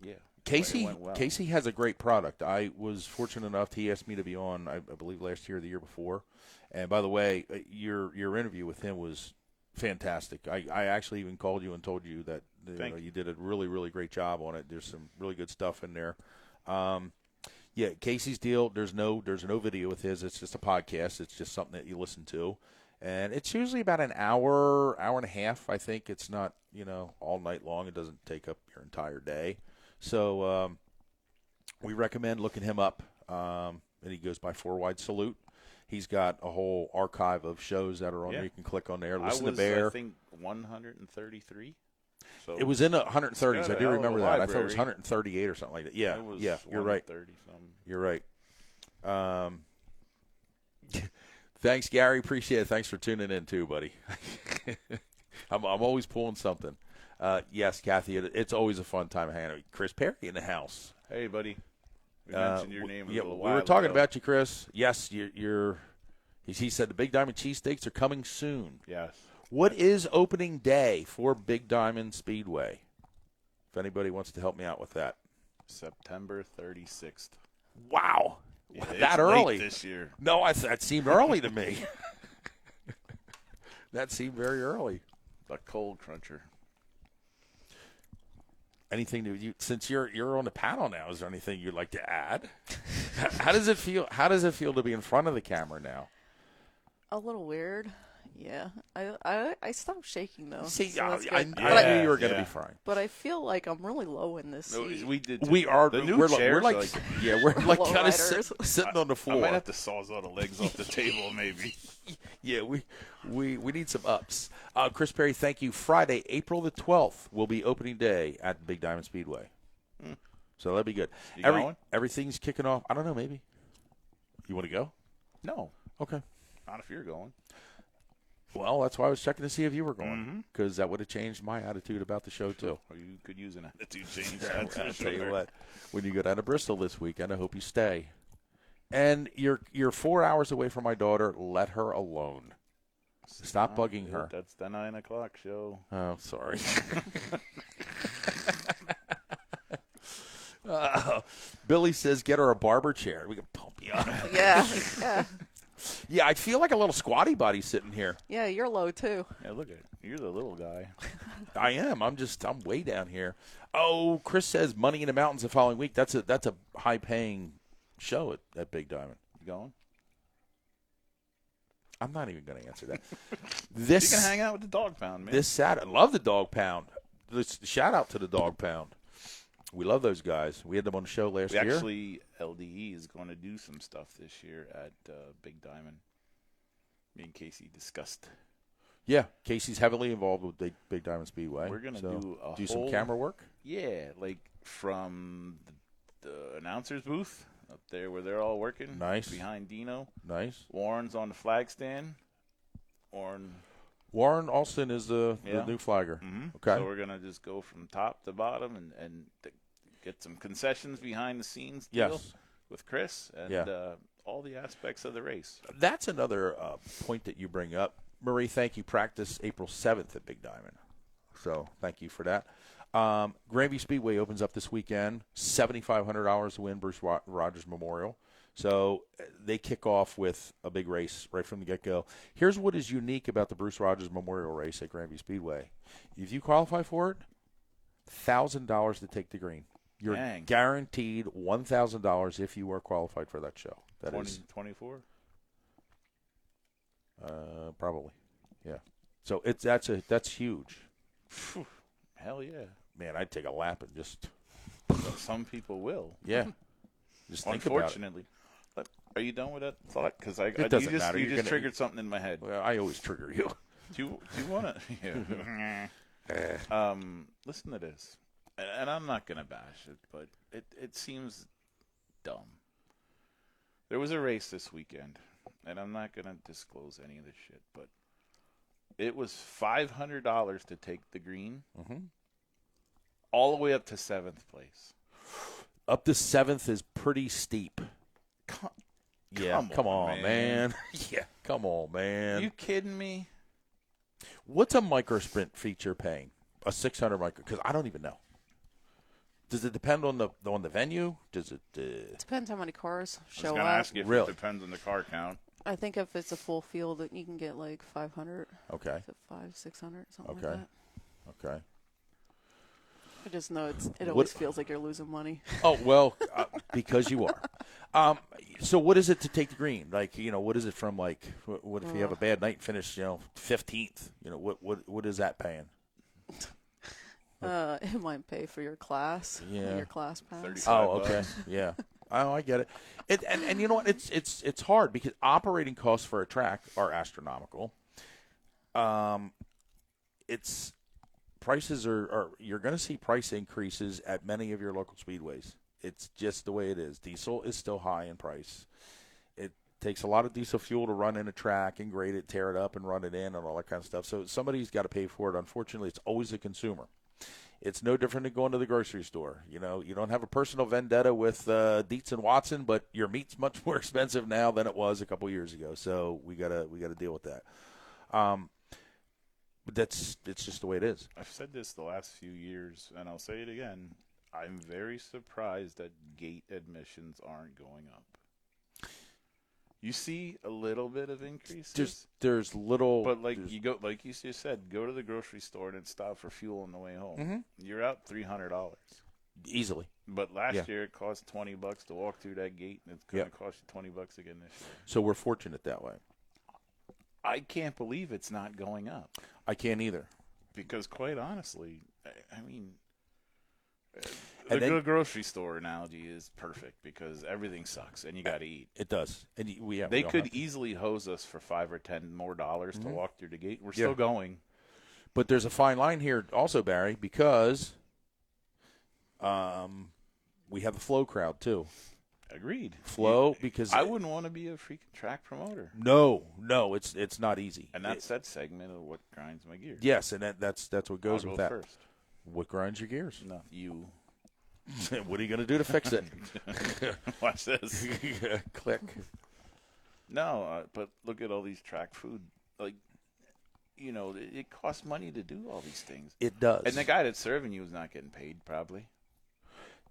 Speaker 2: yeah,
Speaker 1: Casey
Speaker 2: it went well.
Speaker 1: Casey has a great product. I was fortunate enough. He asked me to be on, I believe, last year or the year before. And by the way, your interview with him was fantastic. I actually even called you and told you that you did a really, really great job on it. There's some really good stuff in there. Yeah, Casey's deal, there's no video with his. It's just a podcast. It's just something that you listen to. And it's usually about an hour and a half, I think. It's not, all night long. It doesn't take up your entire day. So we recommend looking him up. And he goes by Four Wide Salute. He's got a whole archive of shows that are on there. You can click on there. Listen to Bear.
Speaker 2: I think 133. So
Speaker 1: it was in the 130s.
Speaker 2: got
Speaker 1: I
Speaker 2: a
Speaker 1: do
Speaker 2: hell of a
Speaker 1: remember that. I thought it was
Speaker 2: library.
Speaker 1: 138 or something like that. Yeah,
Speaker 2: it was
Speaker 1: yeah, you're right.
Speaker 2: 130-something.
Speaker 1: You're right. Thanks, Gary. Appreciate it. Thanks for tuning in too, buddy. I'm always pulling something. Yes, Kathy, it's always a fun time hanging out. Chris Perry in the house.
Speaker 2: Hey, buddy. We mentioned your name a
Speaker 1: Yeah,
Speaker 2: little
Speaker 1: we
Speaker 2: while
Speaker 1: were talking
Speaker 2: ago.
Speaker 1: about you, Chris. Yes, he said the Big Diamond cheesesteaks are coming soon.
Speaker 2: Yes.
Speaker 1: What is opening day for Big Diamond Speedway? If anybody wants to help me out with that.
Speaker 2: September 36th.
Speaker 1: Wow.
Speaker 2: Yeah,
Speaker 1: That
Speaker 2: it's
Speaker 1: early?
Speaker 2: late this year.
Speaker 1: No, that seemed early to me. That seemed very early.
Speaker 2: The cold cruncher.
Speaker 1: Anything to you since you're on the panel now? Is there anything you'd like to add? How does it feel? How does it feel to be in front of the camera now?
Speaker 3: A little weird. Yeah. I stopped shaking though.
Speaker 1: See,
Speaker 3: so that's
Speaker 1: I
Speaker 3: good.
Speaker 1: knew you were going to
Speaker 2: Yeah.
Speaker 1: be fine.
Speaker 3: But I feel like I'm really low in this
Speaker 2: No,
Speaker 3: seat.
Speaker 2: we did.
Speaker 1: We are.
Speaker 2: The new
Speaker 1: we're
Speaker 2: chairs.
Speaker 1: like
Speaker 2: like,
Speaker 1: we're like
Speaker 3: Low
Speaker 1: kind of
Speaker 3: riders.
Speaker 1: sitting on the
Speaker 2: I
Speaker 1: floor.
Speaker 2: might have to sawzall the legs off the table, maybe.
Speaker 1: Yeah, we need some ups. Chris Perry, thank you. Friday, April the 12th will be opening day at the Big Diamond Speedway. So that'd be good.
Speaker 2: You going?
Speaker 1: Everything's kicking off. I don't know, maybe. You want to go?
Speaker 2: No,
Speaker 1: Okay.
Speaker 2: not if you're going.
Speaker 1: Well, that's why I was checking to see if you were going, because that would have changed my attitude about the show, too.
Speaker 2: Or you could use an attitude change. That's
Speaker 1: I'll
Speaker 2: for
Speaker 1: tell you
Speaker 2: sure.
Speaker 1: what, when you go down to Bristol this weekend, I hope you stay. And you're 4 hours away from my daughter. Let her alone. Stop bugging her.
Speaker 2: That's the 9 o'clock show.
Speaker 1: Oh, sorry. Billy says, get her a barber chair. We can pump you up.
Speaker 3: Yeah. Yeah.
Speaker 1: Yeah, I feel like a little squatty body sitting here.
Speaker 3: Yeah, you're low too.
Speaker 2: Yeah, look at it. You're the little guy.
Speaker 1: I am. I'm way down here. Oh, Chris says Money in the Mountains the following week. That's a high-paying show at Big Diamond.
Speaker 2: You going?
Speaker 1: I'm not even going to answer that.
Speaker 2: You can hang out with the dog pound, man.
Speaker 1: This Saturday. I love the Dog Pound. Shout out to the Dog Pound. We love those guys. We had them on the show last year.
Speaker 2: Actually, LDE is going to do some stuff this year at Big Diamond. Me and Casey discussed.
Speaker 1: Yeah, Casey's heavily involved with Big Diamond Speedway.
Speaker 2: We're gonna
Speaker 1: So,
Speaker 2: do
Speaker 1: some
Speaker 2: whole-
Speaker 1: camera work.
Speaker 2: Yeah, like from the announcer's booth up there where they're all working.
Speaker 1: Nice.
Speaker 2: Behind Dino.
Speaker 1: Nice.
Speaker 2: Warren's on the flag stand.
Speaker 1: Warren Alston is the
Speaker 2: Yeah.
Speaker 1: new flagger.
Speaker 2: Mm-hmm.
Speaker 1: Okay.
Speaker 2: So we're going to just go from top to bottom and get some concessions behind the scenes deal
Speaker 1: Yes.
Speaker 2: with Chris and
Speaker 1: Yeah.
Speaker 2: all the aspects of the race.
Speaker 1: That's another point that you bring up. Marie, thank you. Practice April 7th at Big Diamond. So thank you for that. Granby Speedway opens up this weekend. $7,500 to win Bruce Rogers Memorial. So they kick off with a big race right from the get-go. Here's what is unique about the Bruce Rogers Memorial race at Granby Speedway. If you qualify for it, $1,000 to take the green. You're
Speaker 2: Dang.
Speaker 1: guaranteed $1,000 if you are qualified for that show. That
Speaker 2: 20,
Speaker 1: is
Speaker 2: 24?
Speaker 1: probably, yeah. So that's huge.
Speaker 2: Phew, hell yeah.
Speaker 1: Man, I'd take a lap and just
Speaker 2: Some people will.
Speaker 1: yeah, just think about it.
Speaker 2: Unfortunately. But are you done with that thought? Because
Speaker 1: doesn't
Speaker 2: you
Speaker 1: matter.
Speaker 2: You
Speaker 1: You're
Speaker 2: just
Speaker 1: gonna-
Speaker 2: triggered something in my head.
Speaker 1: Well, I always trigger you.
Speaker 2: Do you want to? Yeah. Listen to this, and I'm not gonna bash it, but it seems dumb. There was a race this weekend, and I'm not gonna disclose any of this shit, but it was $500 to take the green, all the way up to 7th place.
Speaker 1: Up to 7th is pretty steep. Yeah, come on, man. Yeah, come on, man.
Speaker 2: You kidding me?
Speaker 1: What's a micro sprint feature paying? A 600 micro? Because I don't even know. Does it depend on the venue? Does it?
Speaker 3: Depends how many cars
Speaker 2: I was
Speaker 3: show
Speaker 2: gonna
Speaker 3: up.
Speaker 2: ask you if
Speaker 1: Really?
Speaker 2: it depends on the car count.
Speaker 3: I think if it's a full field, you can get like 500.
Speaker 1: Okay.
Speaker 3: Is it 500, 600, something
Speaker 1: Okay.
Speaker 3: like that.
Speaker 1: Okay.
Speaker 3: I just know it always feels like you're losing money.
Speaker 1: Oh well, because you are. So what is it to take the green? Like, what is it from? Like, what if you have a bad night and finish, 15th? What is that paying?
Speaker 3: It might pay for your class.
Speaker 1: Yeah.
Speaker 3: Your class pass.
Speaker 2: 35
Speaker 1: Oh, okay,
Speaker 2: bucks.
Speaker 1: yeah. Oh, I get it. And you know what? It's hard because operating costs for a track are astronomical. It's prices are you're going to see price increases at many of your local speedways. It's just the way it is. Diesel is still high in price. It takes a lot of diesel fuel to run in a track and grade it, tear it up, and run it in, and all that kind of stuff. So somebody's got to pay for it. Unfortunately, it's always the consumer. It's no different than going to the grocery store. You know, you don't have a personal vendetta with Dietz and Watson, but your meat's much more expensive now than it was a couple years ago. So we gotta deal with that. But it's just the way it is.
Speaker 2: I've said this the last few years, and I'll say it again. I'm very surprised that gate admissions aren't going up. You see a little bit of increases.
Speaker 1: There's little,
Speaker 2: But like you just said, go to the grocery store and stop for fuel on the way home.
Speaker 1: Mm-hmm.
Speaker 2: You're out $300
Speaker 1: easily.
Speaker 2: But last year it cost $20 to walk through that gate, and it's going to cost you $20 again this year.
Speaker 1: So we're fortunate that way.
Speaker 2: I can't believe it's not going up.
Speaker 1: I can't either.
Speaker 2: Because quite honestly, I mean,
Speaker 1: And then-
Speaker 2: the grocery store analogy is perfect because everything sucks and you got to eat.
Speaker 1: It does, and
Speaker 2: They could easily hose us for $5 or $10 more to walk through the gate. We're still going.
Speaker 1: But there's a fine line here also, Barry, because we have the Flow crowd too.
Speaker 2: Agreed.
Speaker 1: Flow, because
Speaker 2: I wouldn't want to be a freaking track promoter.
Speaker 1: No, it's not easy.
Speaker 2: And that's that segment of what grinds my gears.
Speaker 1: Yes, and that's what goes
Speaker 2: I'll
Speaker 1: with
Speaker 2: go
Speaker 1: that.
Speaker 2: first.
Speaker 1: What grinds your gears?
Speaker 2: No, you.
Speaker 1: What are you going to do to fix it?
Speaker 2: Watch this.
Speaker 1: Click.
Speaker 2: No, but look at all these track food. Like, you know, it costs money to do all these things.
Speaker 1: It does.
Speaker 2: And the guy that's serving you is not getting paid, probably.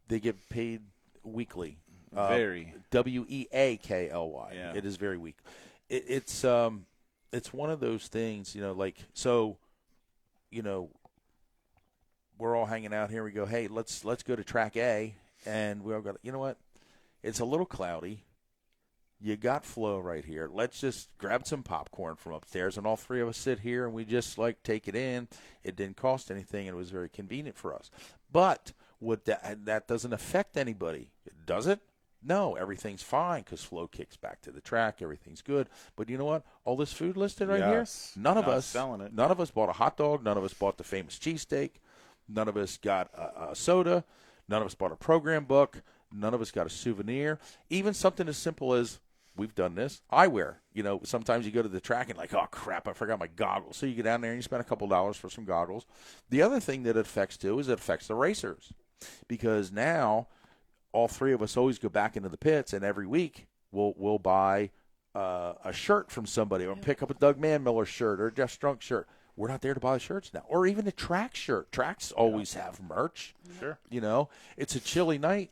Speaker 1: They get paid weekly.
Speaker 2: Very.
Speaker 1: WEAKLY.
Speaker 2: Yeah.
Speaker 1: It is very weak. It's one of those things, you know, like, so, you know, we're all hanging out here. We go, hey, let's go to track A, and we all go, you know what? It's a little cloudy. You got Flow right here. Let's just grab some popcorn from upstairs, and all three of us sit here, and we just, like, take it in. It didn't cost anything, and it was very convenient for us. But that doesn't affect anybody, does it? No, everything's fine because Flow kicks back to the track. Everything's good. But you know what? All this food listed right
Speaker 2: Yes.
Speaker 1: here, none of
Speaker 2: Not
Speaker 1: us
Speaker 2: selling it.
Speaker 1: None of us bought a hot dog. None of us bought the famous cheesesteak. None of us got a soda. None of us bought a program book. None of us got a souvenir. Even something as simple as, we've done this, eyewear. You know, sometimes you go to the track and like, oh, crap, I forgot my goggles. So you get down there and you spend a couple dollars for some goggles. The other thing that it affects, too, is it affects the racers. Because now all three of us always go back into the pits, and every week we'll buy a shirt from somebody or pick up a Doug Manmiller shirt or a Jeff Strunk shirt. We're not there to buy the shirts now. Or even a track shirt. Tracks always have merch.
Speaker 2: Sure.
Speaker 1: You know, it's a chilly night.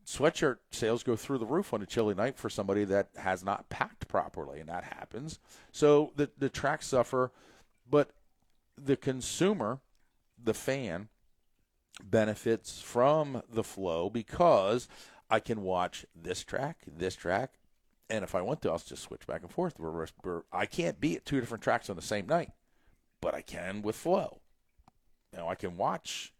Speaker 1: Sweatshirt sales go through the roof on a chilly night for somebody that has not packed properly, and that happens. So the tracks suffer, but the consumer, the fan, benefits from the Flow because I can watch this track, and if I want to, I'll just switch back and forth. I can't be at two different tracks on the same night, but I can with Flow. You know, I can watch.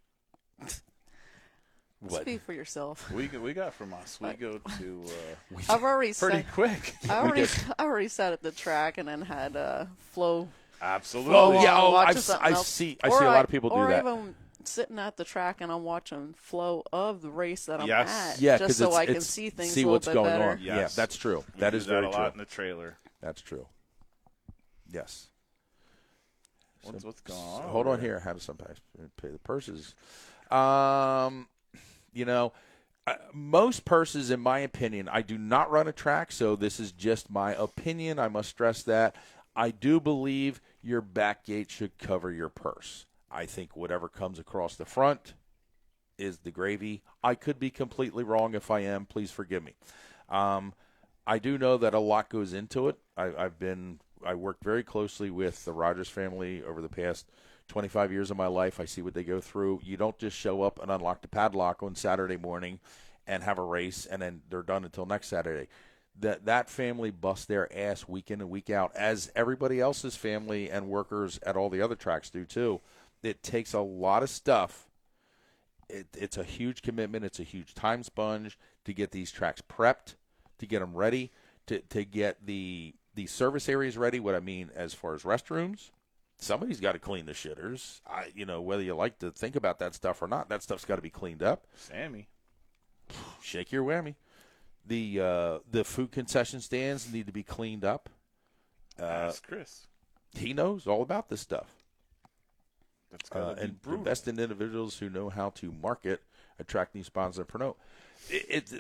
Speaker 1: What?
Speaker 3: Speak for yourself.
Speaker 2: We got from us. We go to
Speaker 3: I've already
Speaker 2: pretty
Speaker 3: sat,
Speaker 2: quick.
Speaker 3: I already sat at the track and then had Flow.
Speaker 2: Absolutely.
Speaker 1: Oh, yeah. Oh,
Speaker 3: watching
Speaker 1: I
Speaker 3: something else.
Speaker 1: see a lot of people do
Speaker 3: or
Speaker 1: that.
Speaker 3: even sitting at the track and I'm watching Flow of the race that I'm
Speaker 2: Yes.
Speaker 3: at,
Speaker 1: Yeah,
Speaker 3: just so I can see things a little
Speaker 1: what's
Speaker 3: bit
Speaker 1: going
Speaker 3: better.
Speaker 1: on.
Speaker 2: Yes.
Speaker 1: Yeah, that's true.
Speaker 2: We
Speaker 1: That
Speaker 2: use
Speaker 1: is very
Speaker 2: a
Speaker 1: true.
Speaker 2: lot in the trailer.
Speaker 1: That's true. Yes.
Speaker 2: What's going on?
Speaker 1: Hold on here. How does somebody pay the purses? You know, most purses, in my opinion, I do not run a track, so this is just my opinion. I must stress that. I do believe your back gate should cover your purse. I think whatever comes across the front is the gravy. I could be completely wrong. If I am, please forgive me. I do know that a lot goes into it. I worked very closely with the Rogers family over the past 25 years of my life. I see what they go through. You don't just show up and unlock the padlock on Saturday morning and have a race, and then they're done until next Saturday. That family busts their ass week in and week out, as everybody else's family and workers at all the other tracks do too. It takes a lot of stuff. It's a huge commitment. It's a huge time sponge to get these tracks prepped, to get them ready, to get the service areas ready. What I mean as far as restrooms, somebody's got to clean the shitters. Whether you like to think about that stuff or not, that stuff's got to be cleaned up.
Speaker 2: Sammy.
Speaker 1: Shake your whammy. The food concession stands need to be cleaned up.
Speaker 2: Ask Chris.
Speaker 1: He knows all about this stuff.
Speaker 2: That's gotta be
Speaker 1: and
Speaker 2: brutal.
Speaker 1: invest in individuals who know how to market, attract new sponsors, and promote.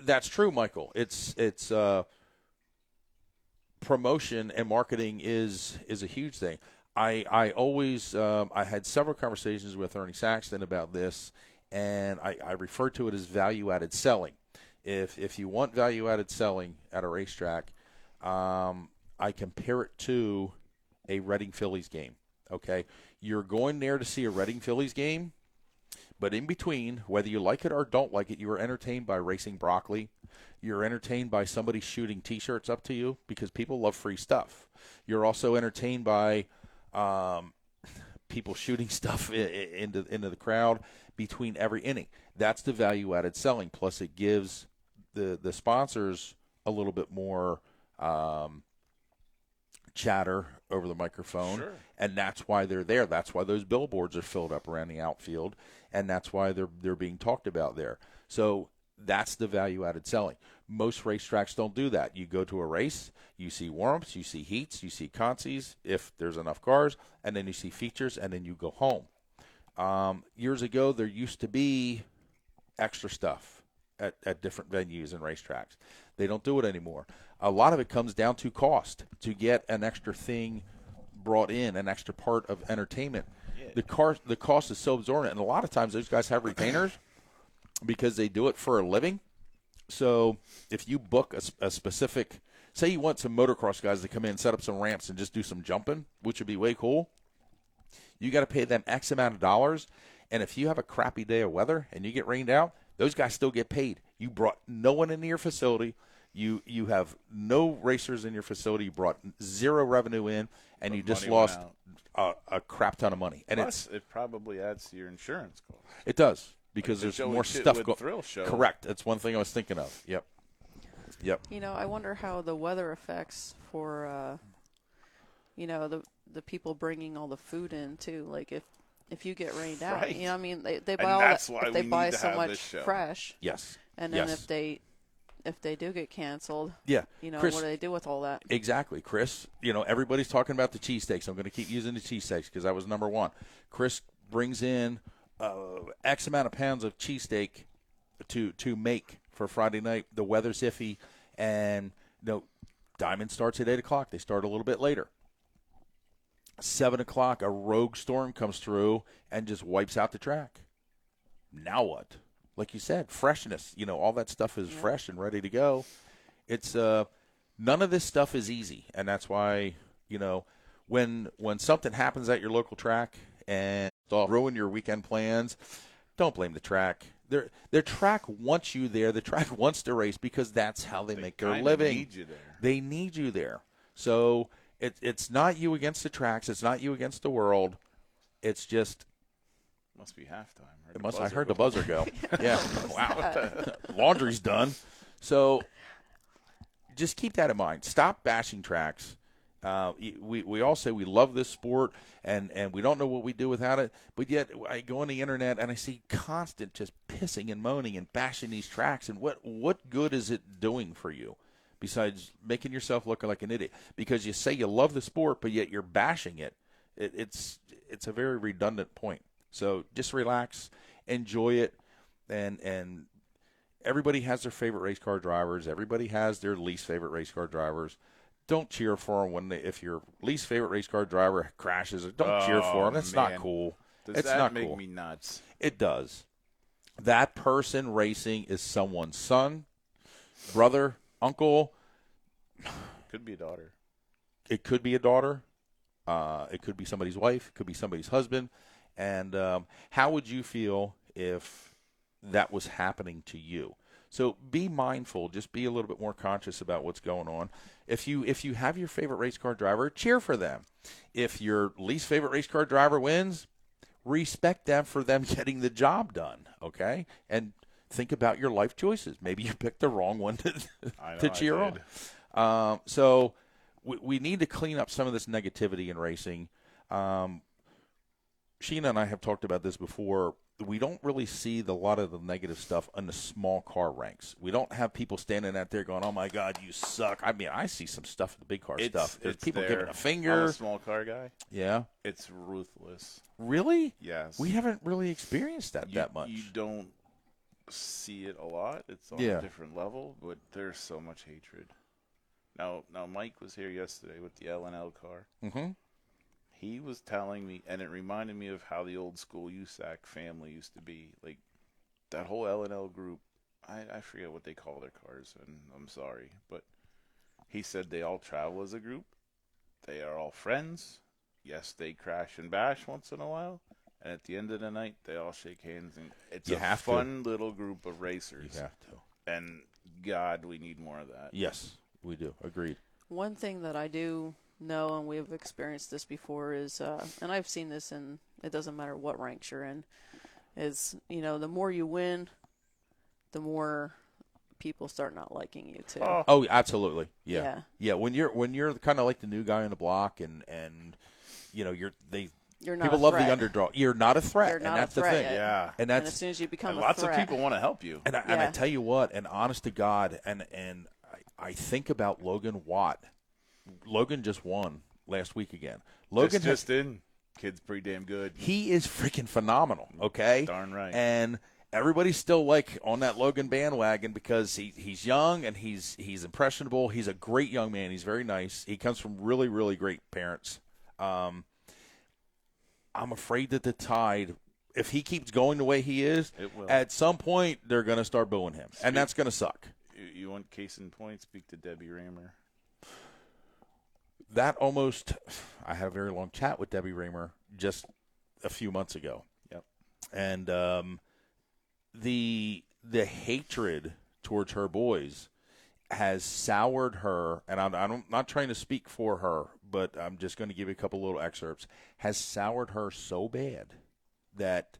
Speaker 1: That's true, Michael. It's promotion and marketing is a huge thing. I always I had several conversations with Ernie Saxton about this, and I refer to it as value-added selling. If you want value-added selling at a racetrack, I compare it to a Reading Phillies game. Okay, you're going there to see a Reading Phillies game, but in between, whether you like it or don't like it, you are entertained by racing broccoli. You're entertained by somebody shooting T-shirts up to you because people love free stuff. You're also entertained by people shooting stuff into the crowd between every inning. That's the value-added selling. Plus, it gives the sponsors a little bit more chatter over the microphone,
Speaker 2: Sure.
Speaker 1: and that's why they're there. That's why those billboards are filled up around the outfield, and that's why they're being talked about there. So that's the value-added selling. Most racetracks don't do that. You go to a race, you see warm-ups, you see heats, you see consies, if there's enough cars, and then you see features, and then you go home. Years ago, there used to be extra stuff at different venues and racetracks. They don't do it anymore. A lot of it comes down to cost. To get an extra thing brought in, an extra part of entertainment, the cost is so absorbent, and a lot of times those guys have retainers because they do it for a living. So if you book a specific, say you want some motocross guys to come in, set up some ramps, and just do some jumping, which would be way cool, you got to pay them X amount of dollars. And if you have a crappy day of weather and you get rained out, those guys still get paid. You brought no one into your facility. You have no racers in your facility. You brought zero revenue in, and you just lost a crap ton of money. And
Speaker 2: Plus, it probably adds to your insurance cost.
Speaker 1: it does because
Speaker 2: Like
Speaker 1: there's more stuff going.
Speaker 2: Thrill Show.
Speaker 1: Correct. That's one thing I was thinking of. Yep.
Speaker 3: You know, I wonder how the weather affects for, the people bringing all the food in too. Like if you get rained out,
Speaker 2: Right.
Speaker 3: I mean, they buy
Speaker 2: And
Speaker 3: all
Speaker 2: that's
Speaker 3: that.
Speaker 2: why
Speaker 3: If they
Speaker 2: we
Speaker 3: buy
Speaker 2: need to
Speaker 3: so
Speaker 2: have
Speaker 3: much
Speaker 2: this show.
Speaker 3: fresh,
Speaker 1: Yes.
Speaker 3: and then
Speaker 1: Yes.
Speaker 3: if they do get canceled,
Speaker 1: Yeah. Chris,
Speaker 3: what do they do with all that?
Speaker 1: Exactly, Chris. Everybody's talking about the cheesesteaks. I'm going to keep using the cheesesteaks because that was number one. Chris brings in X amount of pounds of cheesesteak to make for Friday night. The weather's iffy, and Diamond starts at 8 o'clock. They start a little bit later. 7 o'clock, a rogue storm comes through and just wipes out the track. Now what? Like you said, freshness. All that stuff is fresh and ready to go. It's none of this stuff is easy, and that's why when something happens at your local track and it'll ruin your weekend plans, don't blame the track. Their track wants you there. The track wants to race because that's how they make their living.
Speaker 2: Need you there.
Speaker 1: They need you there. So it's not you against the tracks. It's not you against the world. It's just.
Speaker 2: Must be halftime.
Speaker 1: I heard the buzzer go. Yeah. Wow. Laundry's done. So just keep that in mind. Stop bashing tracks. We all say we love this sport and we don't know what we do without it. But yet I go on the internet and I see constant just pissing and moaning and bashing these tracks. And what good is it doing for you besides making yourself look like an idiot? Because you say you love the sport, but yet you're bashing it. It's a very redundant point. So just relax, enjoy it, and everybody has their favorite race car drivers. Everybody has their least favorite race car drivers. Don't cheer for them if your least favorite race car driver crashes. Don't cheer for them. That's not cool.
Speaker 2: Does
Speaker 1: it's
Speaker 2: that
Speaker 1: not
Speaker 2: make
Speaker 1: cool.
Speaker 2: me nuts?
Speaker 1: It does. That person racing is someone's son, brother, uncle.
Speaker 2: Could be a daughter.
Speaker 1: It could be a daughter. It could be somebody's wife. It could be somebody's husband. And how would you feel if that was happening to you? So be mindful. Just be a little bit more conscious about what's going on. If you have your favorite race car driver, cheer for them. If your least favorite race car driver wins, respect them for them getting the job done, okay? And think about your life choices. Maybe you picked the wrong one to cheer on. So we need to clean up some of this negativity in racing. Sheena and I have talked about this before. we don't really see a lot of the negative stuff on the small car ranks. We don't have people standing out there going, "Oh my God, you suck." I mean, I see some stuff in the big car stuff. There's people
Speaker 2: there.
Speaker 1: giving a finger.
Speaker 2: I'm a small car guy.
Speaker 1: Yeah,
Speaker 2: It's ruthless.
Speaker 1: really?
Speaker 2: Yes.
Speaker 1: We haven't really experienced that much.
Speaker 2: You don't see it a lot. It's on
Speaker 1: Yeah.
Speaker 2: a different level, but there's so much hatred. Now Mike was here yesterday with the L&L car.
Speaker 1: Mm-hmm.
Speaker 2: He was telling me, and it reminded me of how the old school USAC family used to be. Like, that whole L&L group, I forget what they call their cars, and I'm sorry. But he said they all travel as a group. They are all friends. Yes, they crash and bash once in a while. And at the end of the night, they all shake hands. And it's
Speaker 1: You
Speaker 2: a
Speaker 1: have to.
Speaker 2: fun little group of racers.
Speaker 1: You have to.
Speaker 2: And, God, we need more of that.
Speaker 1: Yes, we do. Agreed.
Speaker 3: One thing that I do know, and we've experienced this before, is, and I've seen this in, it doesn't matter what ranks you're in, is, the more you win, the more people start not liking you too.
Speaker 1: Oh, absolutely. Yeah.
Speaker 3: Yeah.
Speaker 1: Yeah. When you're kind of like the new guy on the block, and you're
Speaker 3: You're not
Speaker 1: people
Speaker 3: a
Speaker 1: love
Speaker 3: threat.
Speaker 1: the underdog. You're not a threat,
Speaker 3: You're
Speaker 1: and
Speaker 3: not a
Speaker 1: that's
Speaker 3: threat
Speaker 1: the thing.
Speaker 3: yet.
Speaker 2: Yeah.
Speaker 1: And
Speaker 3: And
Speaker 1: that's
Speaker 3: as soon as you become
Speaker 2: And
Speaker 3: a
Speaker 2: lots
Speaker 3: threat,
Speaker 2: of people want to help you.
Speaker 1: and I
Speaker 3: Yeah.
Speaker 1: tell you what, and honest to God, and I think about Logan Watt. Logan just won last week again. Logan
Speaker 2: just in. Kid's pretty damn good.
Speaker 1: he is freaking phenomenal. Okay,
Speaker 2: Darn right.
Speaker 1: And everybody's still like on that Logan bandwagon because he's young and he's impressionable. He's a great young man. He's very nice. He comes from really, really great parents. I'm afraid that the Tide, if he keeps going the way he is,
Speaker 2: It will.
Speaker 1: at some point they're going to start booing him, and that's going to suck.
Speaker 2: You want case in point? Speak to Debbie Raymer.
Speaker 1: I had a very long chat with Debbie Raymer just a few months ago.
Speaker 2: Yep.
Speaker 1: And the hatred towards her boys has soured her, and I'm not trying to speak for her, but I'm just going to give you a couple little excerpts, has soured her so bad that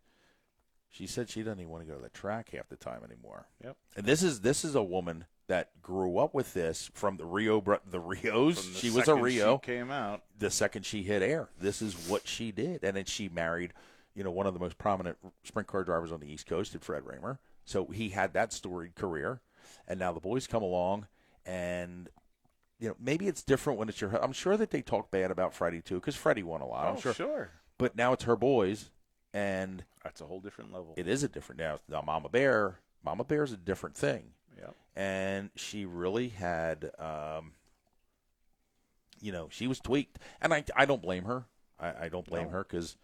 Speaker 1: she said she doesn't even want to go to the track half the time anymore.
Speaker 2: Yep.
Speaker 1: And this is a woman that grew up with this from the Rios.
Speaker 2: From the
Speaker 1: She was a
Speaker 2: second
Speaker 1: Rio.
Speaker 2: She came out.
Speaker 1: The second she hit air, this is what she did. And then she married, one of the most prominent sprint car drivers on the East Coast, Fred Raymer. So he had that storied career. And now the boys come along, and maybe it's different when it's your. I'm sure that they talk bad about Freddie too, because Freddie won a lot. I'm sure. But now it's her boys, and
Speaker 2: That's a whole different level.
Speaker 1: it is a different now. Mama Bear is a different thing.
Speaker 2: Yep.
Speaker 1: And she really had, she was tweaked, and I don't blame her. I don't blame her because,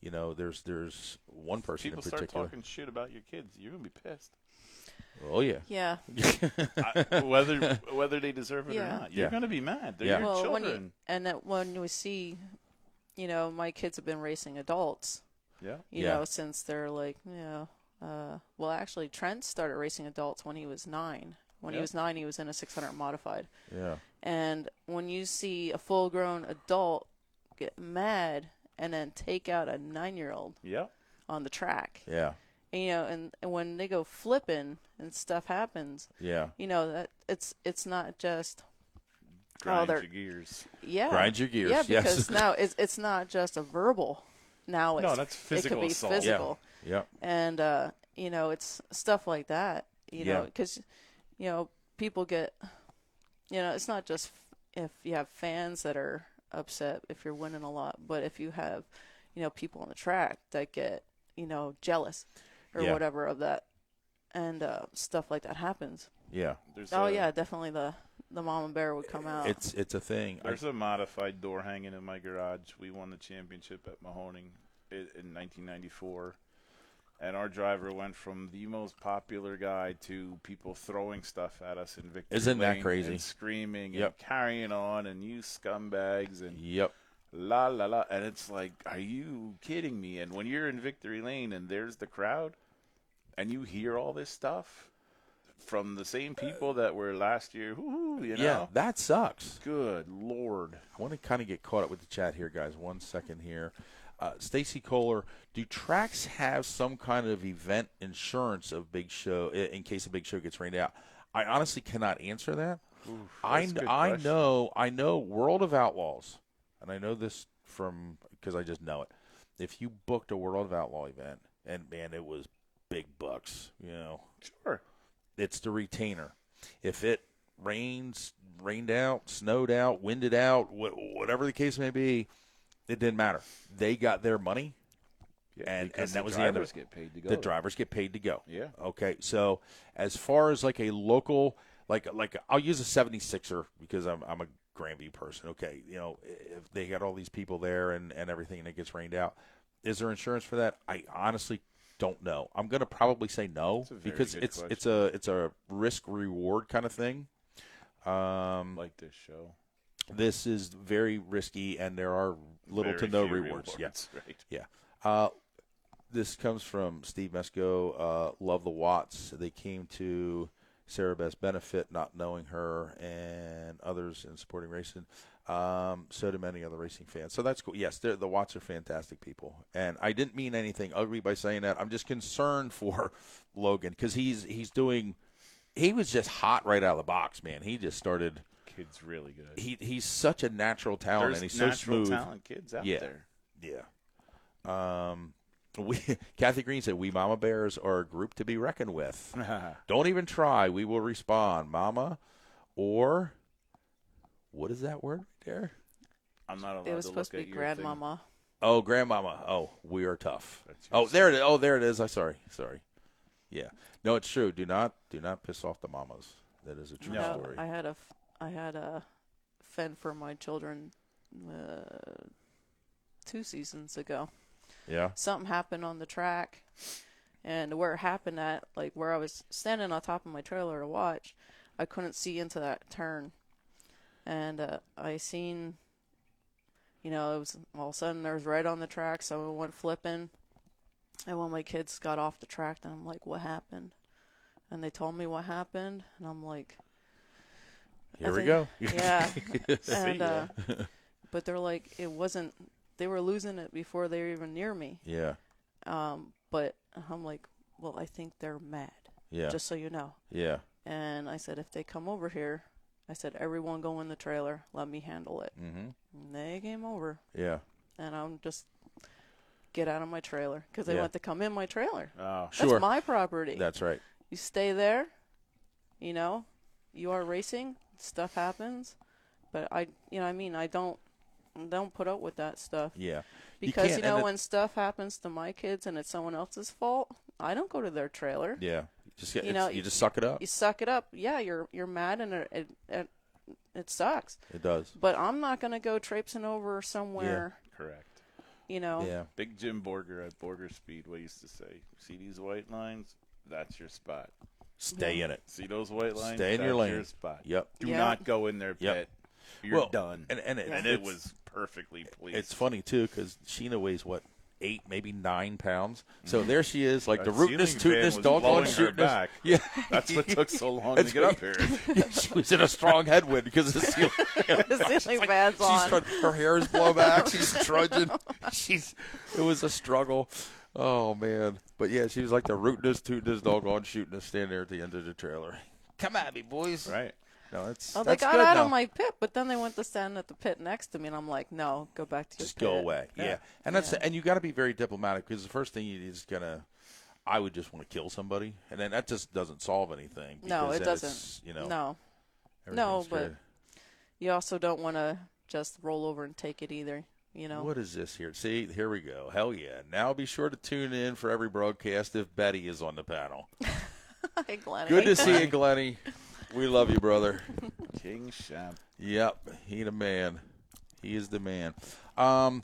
Speaker 1: there's one person
Speaker 2: People
Speaker 1: in particular.
Speaker 2: start talking shit about your kids. You're gonna be pissed.
Speaker 1: Oh yeah.
Speaker 3: Yeah.
Speaker 2: Whether they deserve it or
Speaker 3: Yeah.
Speaker 2: not, you're
Speaker 1: Yeah.
Speaker 2: gonna be mad. They're
Speaker 1: Yeah.
Speaker 2: your
Speaker 3: Well,
Speaker 2: children.
Speaker 3: when we see, my kids have been racing adults,
Speaker 2: Yeah.
Speaker 3: since they're like, well, actually, Trent started racing adults when he was 9. When he
Speaker 2: Yep.
Speaker 3: was 9, he was in a 600 modified.
Speaker 1: Yeah.
Speaker 3: And when you see a full-grown adult get mad and then take out a 9-year-old
Speaker 2: Yeah.
Speaker 3: on the track,
Speaker 1: Yeah.
Speaker 3: and when they go flipping and stuff happens,
Speaker 1: Yeah.
Speaker 3: that it's not just
Speaker 2: Grind
Speaker 3: they're-
Speaker 2: your gears.
Speaker 1: Grind your gears.
Speaker 3: Yeah,
Speaker 1: Yes.
Speaker 3: because now it's not just a verbal. Now it's
Speaker 2: that's physical
Speaker 3: It could be
Speaker 2: assault.
Speaker 3: physical,
Speaker 1: Yeah.
Speaker 3: and it's stuff like that.
Speaker 1: Yeah.
Speaker 3: Because people get, it's not just if you have fans that are upset if you're winning a lot, but if you have, people on the track that get, jealous or
Speaker 1: Yeah.
Speaker 3: whatever of that, and stuff like that happens.
Speaker 1: Yeah.
Speaker 2: There's
Speaker 3: Oh
Speaker 2: a,
Speaker 3: yeah, definitely the mama bear would come out.
Speaker 1: It's a thing.
Speaker 2: There's a modified door hanging in my garage. We won the championship at Mahoning in 1994. And our driver went from the most popular guy to people throwing stuff at us in Victory
Speaker 1: Isn't that
Speaker 2: Lane
Speaker 1: crazy?
Speaker 2: and screaming
Speaker 1: Yep.
Speaker 2: and carrying on and you scumbags and
Speaker 1: Yep.
Speaker 2: la la la. And it's like, are you kidding me? And when you're in Victory Lane and there's the crowd and you hear all this stuff from the same people that were last year, whoo-hoo,
Speaker 1: Yeah. That sucks.
Speaker 2: Good Lord.
Speaker 1: I want to kind of get caught up with the chat here, guys. 1 second here. Stacy Kohler, do tracks have some kind of event insurance of Big Show in case a Big Show gets rained out? I honestly cannot answer that. I
Speaker 2: that's a good
Speaker 1: I
Speaker 2: question.
Speaker 1: know World of Outlaws, and I know this from because I just know it. If you booked a World of Outlaw event and man, it was big bucks.
Speaker 2: Sure.
Speaker 1: It's the retainer. If it rained out, snowed out, winded out, whatever the case may be, it didn't matter. They got their money,
Speaker 2: Yeah,
Speaker 1: and
Speaker 2: because
Speaker 1: that was the end of it.
Speaker 2: get paid to go.
Speaker 1: The drivers get paid to go.
Speaker 2: Yeah.
Speaker 1: Okay. So as far as like a local, like I'll use a 76er because I'm a Grandview person. Okay. If they got all these people there and everything and it gets rained out, is there insurance for that? I honestly don't know. I'm going to probably say no because it's a risk reward kind of thing.
Speaker 2: Like this show.
Speaker 1: This is very risky, and there are little to no rewards. Yeah.
Speaker 2: Right.
Speaker 1: Yeah. This comes from Steve Mesco. Love the Watts. They came to Sarah Beth's benefit, not knowing her and others in supporting racing. So do many other racing fans. So that's cool. Yes, the Watts are fantastic people. And I didn't mean anything ugly by saying that. I'm just concerned for Logan because he was just hot right out of the box, man. He just started.
Speaker 2: Kid's really good.
Speaker 1: He's such a natural talent, and he's so smooth.
Speaker 2: Talent kids out there.
Speaker 1: Yeah. Kathy Green said, "We Mama Bears are a group to be reckoned with. Don't even try. We will respond, Mama." Or what is that word right there?
Speaker 2: I'm not allowed
Speaker 3: It was
Speaker 2: to
Speaker 3: supposed to
Speaker 2: look
Speaker 3: be
Speaker 2: at your thing.
Speaker 3: grandmama.
Speaker 1: Oh, grandmama. Oh, we are tough.
Speaker 2: That's your
Speaker 1: There it is. Oh, there it is. I'm sorry. Yeah. No, it's true. Do not piss off the mamas. That is a true
Speaker 3: No,
Speaker 1: story.
Speaker 3: I had a fend for my children 2 seasons ago.
Speaker 1: Yeah.
Speaker 3: Something happened on the track, and where it happened at, like where I was standing on top of my trailer to watch, I couldn't see into that turn, and I seen, it was all of a sudden there's red on the track, someone went flipping, and when my kids got off the track, then I'm like, what happened? And they told me what happened, and I'm like,
Speaker 1: Here we go.
Speaker 3: yeah, and but they're like, it wasn't. They were losing it before they were even near me.
Speaker 1: Yeah.
Speaker 3: But I'm like, well, I think they're mad.
Speaker 1: Yeah.
Speaker 3: Just so you know.
Speaker 1: Yeah.
Speaker 3: And I said, if they come over here, I said, everyone go in the trailer. Let me handle it.
Speaker 1: Mm-hmm.
Speaker 3: And they came over.
Speaker 1: Yeah.
Speaker 3: And I'm just get out of my trailer because they
Speaker 1: Yeah.
Speaker 3: want to come in my trailer.
Speaker 2: Oh,
Speaker 3: That's
Speaker 1: Sure.
Speaker 3: my property.
Speaker 1: That's right.
Speaker 3: You stay there. You are racing. Stuff happens. But I don't put up with that stuff.
Speaker 1: Yeah.
Speaker 3: Because,
Speaker 1: can't, and
Speaker 3: when stuff happens to my kids and it's someone else's fault, I don't go to their trailer.
Speaker 1: Yeah. Just get,
Speaker 3: You
Speaker 1: just suck it up.
Speaker 3: You suck it up. Yeah, you're mad and it sucks.
Speaker 1: It does.
Speaker 3: But I'm not going to go traipsing over somewhere,
Speaker 2: correct.
Speaker 1: Yeah.
Speaker 2: Big Jim Borger at Borger Speedway used to say, see these white lines? That's your spot.
Speaker 1: Stay in it.
Speaker 2: See those white lines?
Speaker 1: Stay in
Speaker 2: That's
Speaker 1: your lane.
Speaker 2: your spot.
Speaker 1: Yep.
Speaker 2: Do
Speaker 3: Yeah.
Speaker 2: not go in their
Speaker 1: Yep.
Speaker 2: pit. You're done.
Speaker 1: And
Speaker 2: it was perfectly pleased.
Speaker 1: It's funny too because Sheena weighs 8, maybe 9 pounds. So there she is, like the rootinest, tootinest, doggone shootinest.
Speaker 2: Back.
Speaker 1: Yeah,
Speaker 2: That's what took so long to get up here.
Speaker 1: She was in a strong headwind because of the ceiling.
Speaker 3: The ceiling fan's on.
Speaker 1: Her hair is blown back. She's trudging. It was a struggle. Oh man, but yeah, she was like the rootinest, tootinest, doggone shootinest, standing there at the end of the trailer. Come at me, boys.
Speaker 2: Right.
Speaker 1: No, that's
Speaker 3: Well,
Speaker 1: that's
Speaker 3: they got
Speaker 1: good
Speaker 3: out
Speaker 1: now.
Speaker 3: of my pit, but then they went to stand at the pit next to me, and I'm like, no, go back to your
Speaker 1: Just
Speaker 3: pit.
Speaker 1: go away. Yeah. And that's
Speaker 3: Yeah.
Speaker 1: and you got to be very diplomatic because the first thing you is gonna, I would just want to kill somebody, and then that just doesn't solve anything.
Speaker 3: No,
Speaker 1: because
Speaker 3: it
Speaker 1: then
Speaker 3: doesn't.
Speaker 1: it's,
Speaker 3: No,
Speaker 1: everything's
Speaker 3: but
Speaker 1: good.
Speaker 3: you also don't want to just roll over and take it either.
Speaker 1: What is this here? See, here we go. Hell yeah! Now be sure to tune in for every broadcast if Betty is on the panel.
Speaker 3: Hey, Glenn.
Speaker 1: Good to see you, Glenny. We love you, brother.
Speaker 2: King Champ.
Speaker 1: Yep, he the man. He is the man. One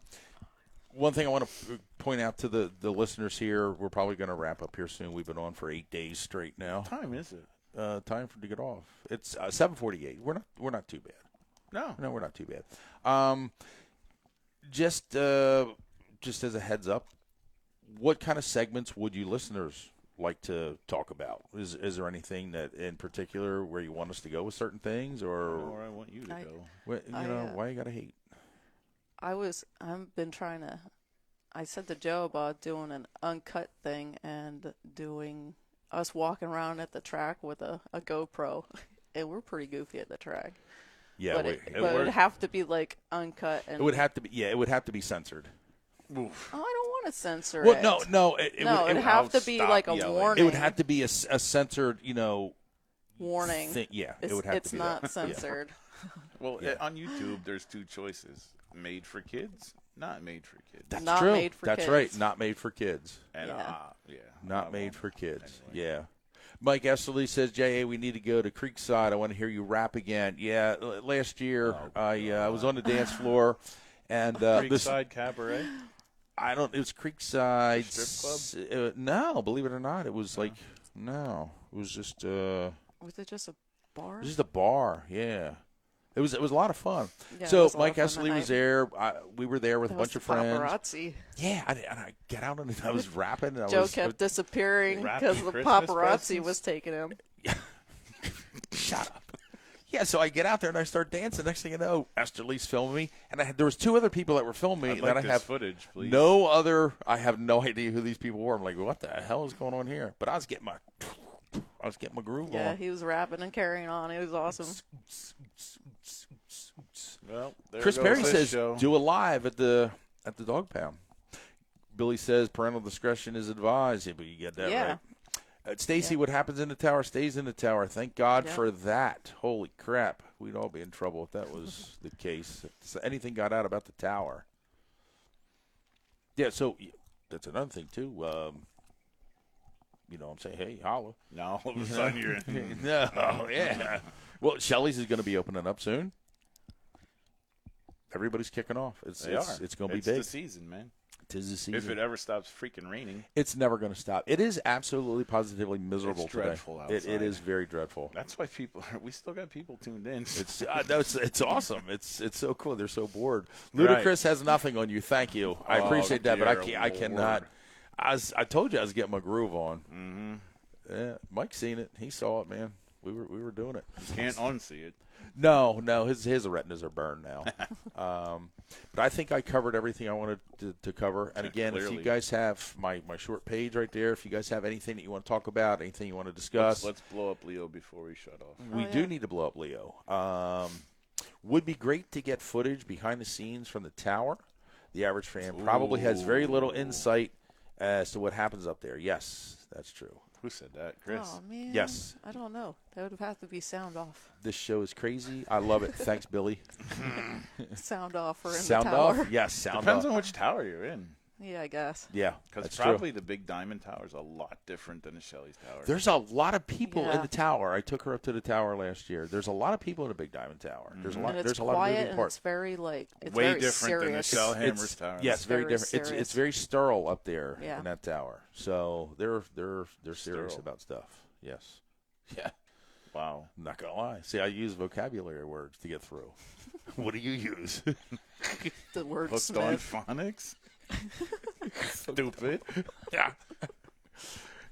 Speaker 1: thing I want to point out to the listeners here, we're probably going to wrap up here soon. We've been on for 8 days straight now.
Speaker 2: What time is it?
Speaker 1: Time to get off. It's 7:48. We're not too bad.
Speaker 2: No,
Speaker 1: we're not too bad. Just as a heads up, what kind of segments would you listeners like to talk about? Is there anything that in particular where you want us to go with certain things,
Speaker 2: Or I want you to go.
Speaker 1: why you gotta hate?
Speaker 3: I've been trying to. I said to Joe about doing an uncut thing and doing us walking around at the track with a GoPro, and we're pretty goofy at the track.
Speaker 1: Yeah,
Speaker 3: but it would have to be like uncut. And
Speaker 1: it would have to be. Yeah, it would have to be censored.
Speaker 2: Oof.
Speaker 3: I don't want can't censor
Speaker 1: Well,
Speaker 3: it.
Speaker 1: no. It
Speaker 3: No,
Speaker 1: would,
Speaker 3: it'd have to be
Speaker 2: stop
Speaker 3: like a
Speaker 2: yelling.
Speaker 3: warning.
Speaker 1: it would have to be a censored,
Speaker 3: warning.
Speaker 1: yeah,
Speaker 3: It's,
Speaker 1: it would have
Speaker 3: it's
Speaker 1: to be
Speaker 3: not
Speaker 1: that.
Speaker 3: censored.
Speaker 2: Well, on YouTube, there's two choices: made for kids, not made for kids.
Speaker 1: That's
Speaker 3: Not
Speaker 1: true.
Speaker 3: made for
Speaker 1: That's
Speaker 3: kids.
Speaker 1: right. Not made for kids.
Speaker 2: And
Speaker 3: Yeah.
Speaker 1: Not
Speaker 2: I
Speaker 1: made
Speaker 2: won't.
Speaker 1: for kids.
Speaker 2: Anyway.
Speaker 1: Yeah. Mike Esterly says, J.A., we need to go to Creekside. I want to hear you rap again. Yeah, last year I was on the dance floor, and this
Speaker 2: Creekside Cabaret.
Speaker 1: it was Creekside
Speaker 2: Strip
Speaker 1: club. No, believe it or not, it was it was just
Speaker 3: Was it just a bar?
Speaker 1: a bar. Yeah. It was a lot of fun.
Speaker 3: Yeah, it
Speaker 1: so
Speaker 3: was a lot
Speaker 1: Mike
Speaker 3: of fun that
Speaker 1: Esterly was
Speaker 3: night.
Speaker 1: there. We were there with
Speaker 3: That
Speaker 1: a
Speaker 3: was
Speaker 1: bunch of
Speaker 3: the
Speaker 1: friends.
Speaker 3: paparazzi.
Speaker 1: Yeah, I get out and I was rapping. And
Speaker 3: Joe kept disappearing
Speaker 2: Wrapping
Speaker 3: because the
Speaker 2: Christmas
Speaker 3: paparazzi
Speaker 2: presents?
Speaker 3: was taking him.
Speaker 1: Shut up. Yeah, so I get out there and I start dancing. Next thing you know, Esterly's filming me, and there was two other people that were filming me.
Speaker 2: I'd
Speaker 1: and
Speaker 2: like
Speaker 1: then
Speaker 2: this
Speaker 1: I have
Speaker 2: footage, please.
Speaker 1: I have no idea who these people were. I'm like, what the hell is going on here? But I was getting my groove
Speaker 3: Yeah,
Speaker 1: on.
Speaker 3: he was rapping and carrying on. It was awesome.
Speaker 2: Well, there
Speaker 1: Chris
Speaker 2: goes
Speaker 1: Perry
Speaker 2: this
Speaker 1: says,
Speaker 2: show.
Speaker 1: do a live at the dog pound. Billy says parental discretion is advised. Yeah, but you get that
Speaker 3: Yeah.
Speaker 1: right. Stacy, what happens in the tower stays in the tower. Thank God
Speaker 3: Yeah.
Speaker 1: for that. Holy crap. We'd all be in trouble if that was the case. If anything got out about the tower. Yeah, so that's another thing, too. I'm saying, hey, holla.
Speaker 2: Now all of a sudden you're
Speaker 1: No, yeah. Well, Shelley's is going to be opening up soon. Everybody's kicking off. It's going to be
Speaker 2: It's
Speaker 1: big.
Speaker 2: the season, man.
Speaker 1: Tis the season.
Speaker 2: If it ever stops freaking raining,
Speaker 1: It's never going to stop. It is absolutely, positively miserable
Speaker 2: It's
Speaker 1: today.
Speaker 2: dreadful
Speaker 1: It
Speaker 2: outside.
Speaker 1: is very dreadful.
Speaker 2: that's why we still got people tuned in.
Speaker 1: It's awesome. It's so cool. They're so bored.
Speaker 2: Right.
Speaker 1: Ludacris has nothing on you. Thank you. I appreciate that, but
Speaker 2: dear
Speaker 1: I cannot.
Speaker 2: Lord.
Speaker 1: I told you I was getting my groove on. Mm-hmm. Yeah, Mike's seen it. He saw it, man. We were doing it.
Speaker 2: Can't unsee it.
Speaker 1: No, his retinas are burned now. But I think I covered everything I wanted to cover. And again, if you
Speaker 2: Clearly.
Speaker 1: guys have my short page right there, if you guys have anything that you want to talk about, anything you want to discuss,
Speaker 2: Let's blow up Leo before we shut off.
Speaker 1: we do need to blow up Leo. Would be great to get footage behind the scenes from the tower. The average fan probably has very little insight as to what happens up there. Yes, that's true.
Speaker 2: Who said that, Chris?
Speaker 3: Oh, man.
Speaker 1: Yes.
Speaker 3: I don't know. That would have to be sound off.
Speaker 1: This show is crazy. I love it. Thanks, Billy.
Speaker 3: Sound off or in
Speaker 1: Sound
Speaker 3: the tower.
Speaker 1: off? Yes, sound
Speaker 2: Depends
Speaker 1: off.
Speaker 2: on which tower you're in.
Speaker 3: Yeah, I guess.
Speaker 1: Yeah,
Speaker 2: Because
Speaker 1: that's
Speaker 2: probably
Speaker 1: true.
Speaker 2: the Big Diamond Tower is a lot different than the Shelley's Tower.
Speaker 1: There's a lot of people in
Speaker 3: Yeah.
Speaker 1: the tower. I took her up to the tower last year. There's a lot of people in the Big Diamond Tower. There's a lot.
Speaker 3: And it's
Speaker 1: There's a lot of
Speaker 3: quiet
Speaker 1: moving
Speaker 3: and
Speaker 1: parts.
Speaker 3: it's very, it's
Speaker 2: Way
Speaker 3: very
Speaker 2: different than the
Speaker 3: serious.
Speaker 2: Shell Hammer's Tower.
Speaker 1: Yeah, it's very
Speaker 3: very
Speaker 1: different. It's
Speaker 3: serious.
Speaker 1: very sterile up there
Speaker 3: Yeah.
Speaker 1: in that tower. So they're serious
Speaker 2: Sterile.
Speaker 1: about stuff. Yes. Yeah.
Speaker 2: Wow.
Speaker 1: I'm not gonna lie. See, I use vocabulary words to get through. What do you use?
Speaker 3: The word
Speaker 2: Hooked on
Speaker 3: Smith.
Speaker 2: phonics? Stupid.
Speaker 1: Yeah.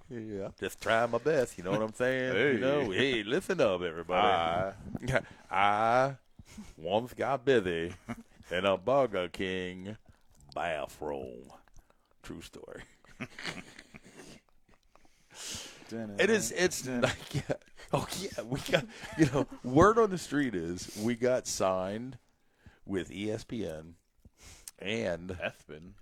Speaker 1: Yeah. Just try my best. You know what I'm saying?
Speaker 2: Hey.
Speaker 1: Hey, listen up, everybody. I once got busy in a Burger King bathroom. True story. It is. It's like, yeah. Oh yeah. We got. Word on the street is we got signed with ESPN, and
Speaker 2: Ethbin.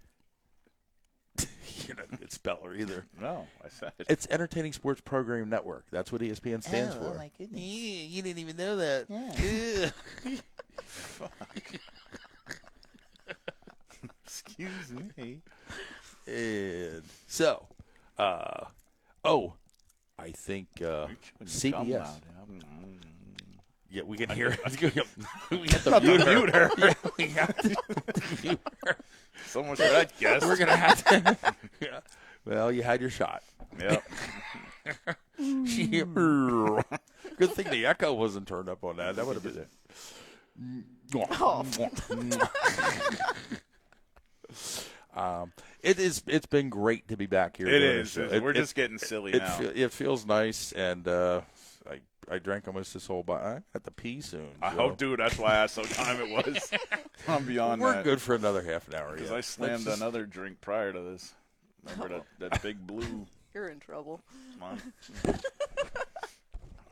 Speaker 1: you're not a good speller either.
Speaker 2: No, I said it.
Speaker 1: It's Entertaining Sports Program Network. That's what ESPN stands for.
Speaker 2: Oh, my goodness.
Speaker 1: You didn't even know that. Yeah.
Speaker 2: Excuse me.
Speaker 1: And so, I think CBS. Yeah, we can hear. We got the mute her. Yeah, we got the mute her.
Speaker 2: So much for that guess.
Speaker 1: We're gonna have to. Yeah. Well, you had your shot.
Speaker 2: Yep.
Speaker 1: Good thing the echo wasn't turned up on that. That would have been it. It's been great to be back here.
Speaker 2: It
Speaker 1: doing
Speaker 2: is.
Speaker 1: this show.
Speaker 2: We're just getting silly now.
Speaker 1: It feels nice, and I drank almost this whole bottle. I have to pee soon.
Speaker 2: I
Speaker 1: so
Speaker 2: hope, dude. That's why I asked what time it was. I'm beyond
Speaker 1: we're
Speaker 2: that.
Speaker 1: good for another half an hour.
Speaker 2: Because
Speaker 1: Yeah.
Speaker 2: I slammed
Speaker 1: Let's just-
Speaker 2: another drink prior to this. Remember that big blue?
Speaker 3: You're in trouble.
Speaker 2: Come on.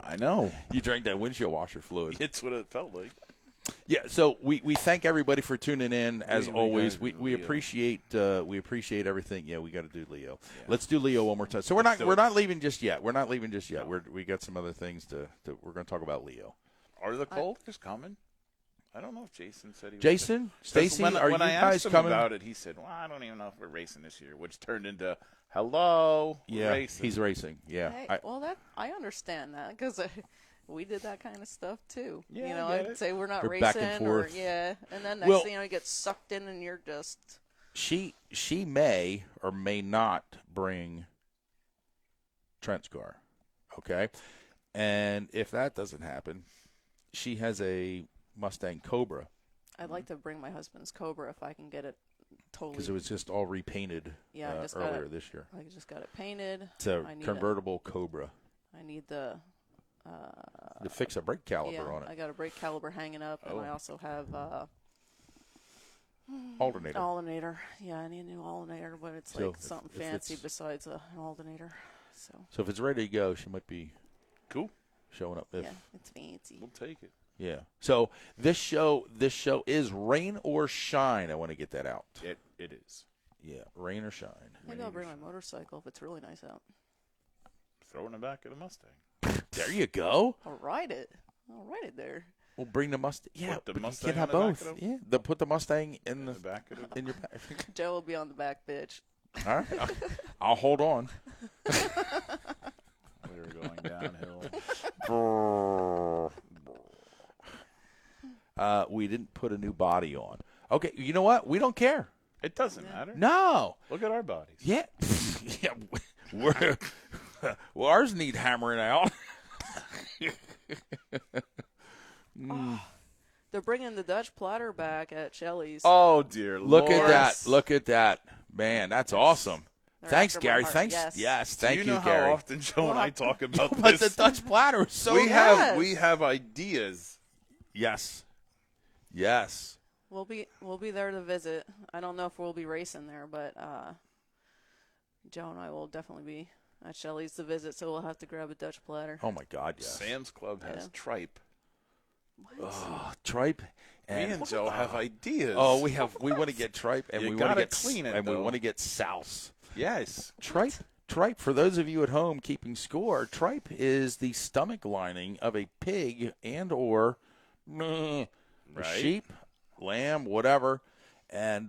Speaker 2: I know.
Speaker 1: You drank that windshield washer fluid.
Speaker 2: It's what it felt like.
Speaker 1: Yeah, so we thank everybody for tuning in as
Speaker 2: We
Speaker 1: always.
Speaker 2: gotta do
Speaker 1: We
Speaker 2: Leo.
Speaker 1: appreciate everything. Yeah, we got to do Leo. Let's do Leo one more time. So we're
Speaker 2: Let's do
Speaker 1: not
Speaker 2: it.
Speaker 1: leaving just yet. We're not leaving just yet. We got some other things to we're going to talk about Leo.
Speaker 2: Are the Colders coming? I don't know if Jason said he was.
Speaker 1: Jason, Stacy,
Speaker 2: when
Speaker 1: are you
Speaker 2: I
Speaker 1: guys
Speaker 2: asked him
Speaker 1: coming?
Speaker 2: about it, he said, "Well, I don't even know if we're racing this year," which turned into, "Hello, we're
Speaker 1: Yeah,
Speaker 2: racing."
Speaker 1: he's racing. Yeah,
Speaker 3: Hey, well, I understand that because we did that kind of stuff too.
Speaker 2: Yeah,
Speaker 3: you know,
Speaker 2: I get
Speaker 3: I'd
Speaker 2: it.
Speaker 3: say we're not
Speaker 1: We're
Speaker 3: racing,
Speaker 1: back and
Speaker 3: or
Speaker 1: forth.
Speaker 3: and then next
Speaker 1: Well-
Speaker 3: thing you know, you get sucked in, and you're just
Speaker 1: she may or may not bring Trent's car. Okay, and if that doesn't happen, she has a Mustang Cobra.
Speaker 3: I'd like to bring my husband's Cobra if I can get it totally.
Speaker 1: Because it was just all repainted
Speaker 3: Yeah, I just got
Speaker 1: earlier
Speaker 3: it.
Speaker 1: this year.
Speaker 3: I just got it painted.
Speaker 1: It's a
Speaker 3: I need
Speaker 1: convertible Cobra.
Speaker 3: I need the
Speaker 1: To fix a brake caliper
Speaker 3: yeah.
Speaker 1: on it.
Speaker 3: I got a brake caliper hanging up, and I
Speaker 2: Oh.
Speaker 3: also have
Speaker 1: Alternator.
Speaker 3: alternator. Yeah, I need a new alternator, but it's
Speaker 1: So
Speaker 3: like
Speaker 1: if-
Speaker 3: something
Speaker 1: if
Speaker 3: fancy
Speaker 1: it's-
Speaker 3: besides an alternator. So
Speaker 1: So if it's ready to go, she might be
Speaker 2: Cool.
Speaker 1: showing up. If,
Speaker 3: yeah, it's fancy.
Speaker 2: We'll take it.
Speaker 1: yeah. So this show is rain or shine. I want to get that out.
Speaker 2: It is.
Speaker 1: Yeah, rain or shine.
Speaker 3: Maybe I'll bring my motorcycle if it's really nice out.
Speaker 2: Throw in the back of the Mustang.
Speaker 1: There you go.
Speaker 3: I'll ride it. I'll ride it there.
Speaker 1: We'll bring the Mustang. Yeah,
Speaker 2: Put the
Speaker 1: but
Speaker 2: Mustang
Speaker 1: you can have
Speaker 2: on the back
Speaker 1: both.
Speaker 2: of them?
Speaker 1: Yeah, put the Mustang in
Speaker 2: In the back of the.
Speaker 1: in your back.
Speaker 3: Joe will be on the back, bitch.
Speaker 1: All right, I'll hold on.
Speaker 2: We were going downhill.
Speaker 1: We didn't put a new body on. Okay, you know what? We don't care.
Speaker 2: It doesn't matter.
Speaker 1: No.
Speaker 2: Look at our bodies.
Speaker 1: Yeah. Yeah. We're, well, ours need hammering out.
Speaker 3: They're bringing the Dutch platter back at Shelley's.
Speaker 2: Oh dear
Speaker 1: Look
Speaker 2: Lord.
Speaker 1: at that. Look at that. Man, that's awesome.
Speaker 3: They're
Speaker 1: Thanks,
Speaker 3: after my
Speaker 1: Gary.
Speaker 3: heart.
Speaker 1: Thanks.
Speaker 3: Yes.
Speaker 1: Thank
Speaker 2: Do
Speaker 1: you,
Speaker 2: you know
Speaker 1: Gary.
Speaker 2: how often Joe and I talk about
Speaker 1: But
Speaker 2: this?
Speaker 1: the Dutch platter is so
Speaker 2: we
Speaker 3: Yes.
Speaker 2: have ideas.
Speaker 1: Yes. Yes.
Speaker 3: We'll be there to visit. I don't know if we'll be racing there, but Joe and I will definitely be at Shelley's to visit, so we'll have to grab a Dutch platter.
Speaker 1: Oh my God, yes.
Speaker 2: Sam's Club has
Speaker 3: Yeah.
Speaker 2: tripe.
Speaker 1: Oh, tripe.
Speaker 2: Me and Joe have ideas.
Speaker 1: Oh, we want to get tripe, and
Speaker 2: You
Speaker 1: we want to
Speaker 2: gotta
Speaker 1: get
Speaker 2: clean it,
Speaker 1: and we
Speaker 2: though.
Speaker 1: want to get souse.
Speaker 2: yes.
Speaker 1: Tripe. For those of you at home keeping score, tripe is the stomach lining of a pig and or a
Speaker 2: Right.
Speaker 1: sheep, lamb, whatever, and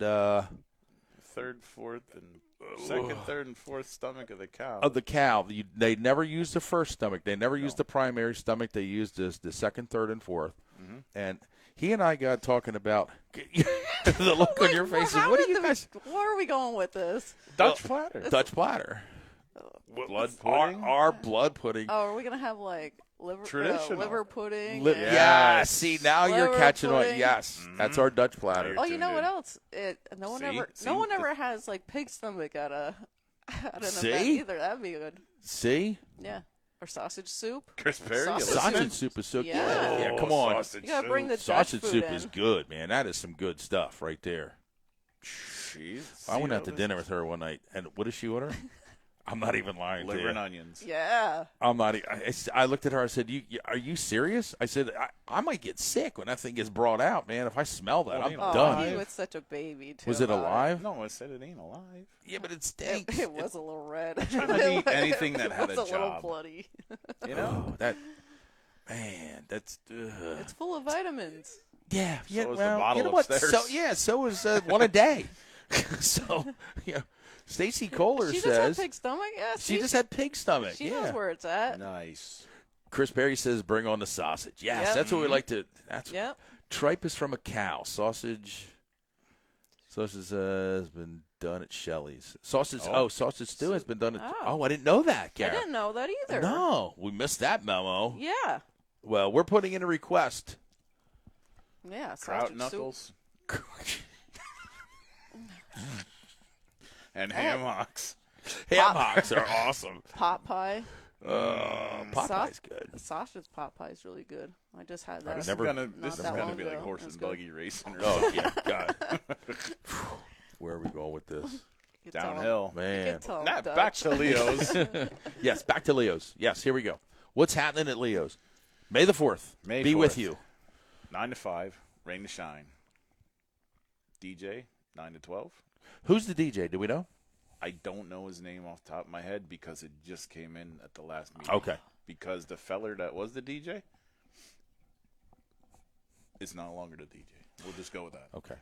Speaker 2: Third, fourth, and second, third, and fourth stomach of the cow.
Speaker 1: of the cow. They never use the first stomach. They never use the primary stomach. They use the second, third, and fourth.
Speaker 2: Mm-hmm.
Speaker 1: And he and I got talking about the look on your faces. What are you guys?
Speaker 3: Where are we going with this?
Speaker 2: Dutch platter.
Speaker 1: Dutch platter.
Speaker 2: Blood pudding.
Speaker 1: Our blood pudding.
Speaker 3: Oh, are we gonna have like
Speaker 2: Traditional.
Speaker 3: liver pudding?
Speaker 1: Li-
Speaker 3: and-
Speaker 1: yeah,
Speaker 2: Yes.
Speaker 1: see, now you're
Speaker 3: Liver
Speaker 1: catching on.
Speaker 3: pudding.
Speaker 1: Yes, that's our Dutch platter.
Speaker 3: Oh, you know
Speaker 2: Too
Speaker 3: what
Speaker 2: good.
Speaker 3: else? No one
Speaker 2: See?
Speaker 3: ever
Speaker 2: See?
Speaker 3: no one ever has like pig stomach at an event
Speaker 1: See?
Speaker 3: either. That'd be good.
Speaker 1: See?
Speaker 3: Yeah. Or sausage soup.
Speaker 2: Chris Perry, you
Speaker 3: Sausage
Speaker 2: listening?
Speaker 1: Sausage soup is so good.
Speaker 3: Yeah.
Speaker 1: Yeah, come on.
Speaker 2: Sausage
Speaker 3: You gotta bring the
Speaker 2: soup.
Speaker 3: Dutch
Speaker 1: Sausage
Speaker 3: food
Speaker 1: soup
Speaker 3: in.
Speaker 1: is good, man. That is some good stuff right there.
Speaker 2: Jeez.
Speaker 1: I went out to
Speaker 2: See,
Speaker 1: dinner with her one night, and what did she order? I'm not even lying to
Speaker 2: liver
Speaker 1: you.
Speaker 2: and onions.
Speaker 3: Yeah.
Speaker 1: I'm not. I looked at her. I said, "Are you serious?" I said, "I might get sick when that thing gets brought out, man. If I smell that,
Speaker 2: Well,
Speaker 1: I'm
Speaker 2: you know,
Speaker 3: Oh,
Speaker 1: done."
Speaker 3: he was such a baby too.
Speaker 1: Was it
Speaker 3: about
Speaker 1: alive?
Speaker 2: No, I said it ain't alive.
Speaker 1: Yeah, but it stinks.
Speaker 3: It was a little red.
Speaker 2: trying to eat anything that had
Speaker 3: it
Speaker 2: a
Speaker 3: was a little
Speaker 2: job.
Speaker 3: bloody.
Speaker 2: You know?
Speaker 1: Oh, that man, that's
Speaker 3: It's full of vitamins.
Speaker 1: yeah.
Speaker 2: So
Speaker 1: Yeah,
Speaker 2: is the
Speaker 1: well,
Speaker 2: bottle
Speaker 1: you know what?
Speaker 2: upstairs.
Speaker 1: So yeah, so is one a day. So yeah, Stacy Kohler
Speaker 3: She just
Speaker 1: says
Speaker 3: had pig stomach. Yeah,
Speaker 1: she just had pig stomach.
Speaker 3: She
Speaker 1: yeah.
Speaker 3: knows where it's at.
Speaker 2: Nice.
Speaker 1: Chris Perry says, "Bring on the sausage." Yes,
Speaker 3: Yep.
Speaker 1: that's what we like to. That's
Speaker 3: Yep.
Speaker 1: tripe is from a cow. Sausage has been done at Shelley's. Sausage.
Speaker 2: Oh.
Speaker 1: Sausage stew has been done at.
Speaker 3: Oh.
Speaker 1: Oh, I didn't know that,
Speaker 3: I
Speaker 1: Gary.
Speaker 3: didn't know that either.
Speaker 1: No, we missed that memo.
Speaker 3: Yeah.
Speaker 1: Well, we're putting in a request.
Speaker 3: Yeah.
Speaker 2: Kraut
Speaker 3: Sausage
Speaker 2: knuckles. And ham hocks.
Speaker 1: Ham hocks are awesome.
Speaker 3: soup. Pot pie.
Speaker 1: Popeye's good.
Speaker 3: The sausage pot pie is really good. I just had that.
Speaker 2: This
Speaker 1: never-
Speaker 2: is
Speaker 3: that
Speaker 2: gonna
Speaker 3: long
Speaker 2: be like
Speaker 3: ago.
Speaker 2: horse
Speaker 3: It was
Speaker 2: and
Speaker 3: good.
Speaker 2: buggy racing. Or
Speaker 1: Oh yeah, God. Where are we going with this,
Speaker 3: You can tell 'em-
Speaker 2: downhill.
Speaker 3: you
Speaker 1: man?
Speaker 3: can tell 'em
Speaker 2: Nah,
Speaker 3: Dutch.
Speaker 2: back to Leo's.
Speaker 1: Yes, back to Leo's. Yes, here we go. What's happening at Leo's? May the 4th
Speaker 2: May
Speaker 1: be with
Speaker 2: 4th.
Speaker 1: you.
Speaker 2: 9 to 5. Rain to Shine. DJ, 9 to 12.
Speaker 1: Who's the DJ? Do we know?
Speaker 2: I don't know his name off the top of my head because it just came in at the last meeting.
Speaker 1: Okay.
Speaker 2: Because the feller that was the DJ is no longer the DJ. We'll just go with that.
Speaker 1: Okay.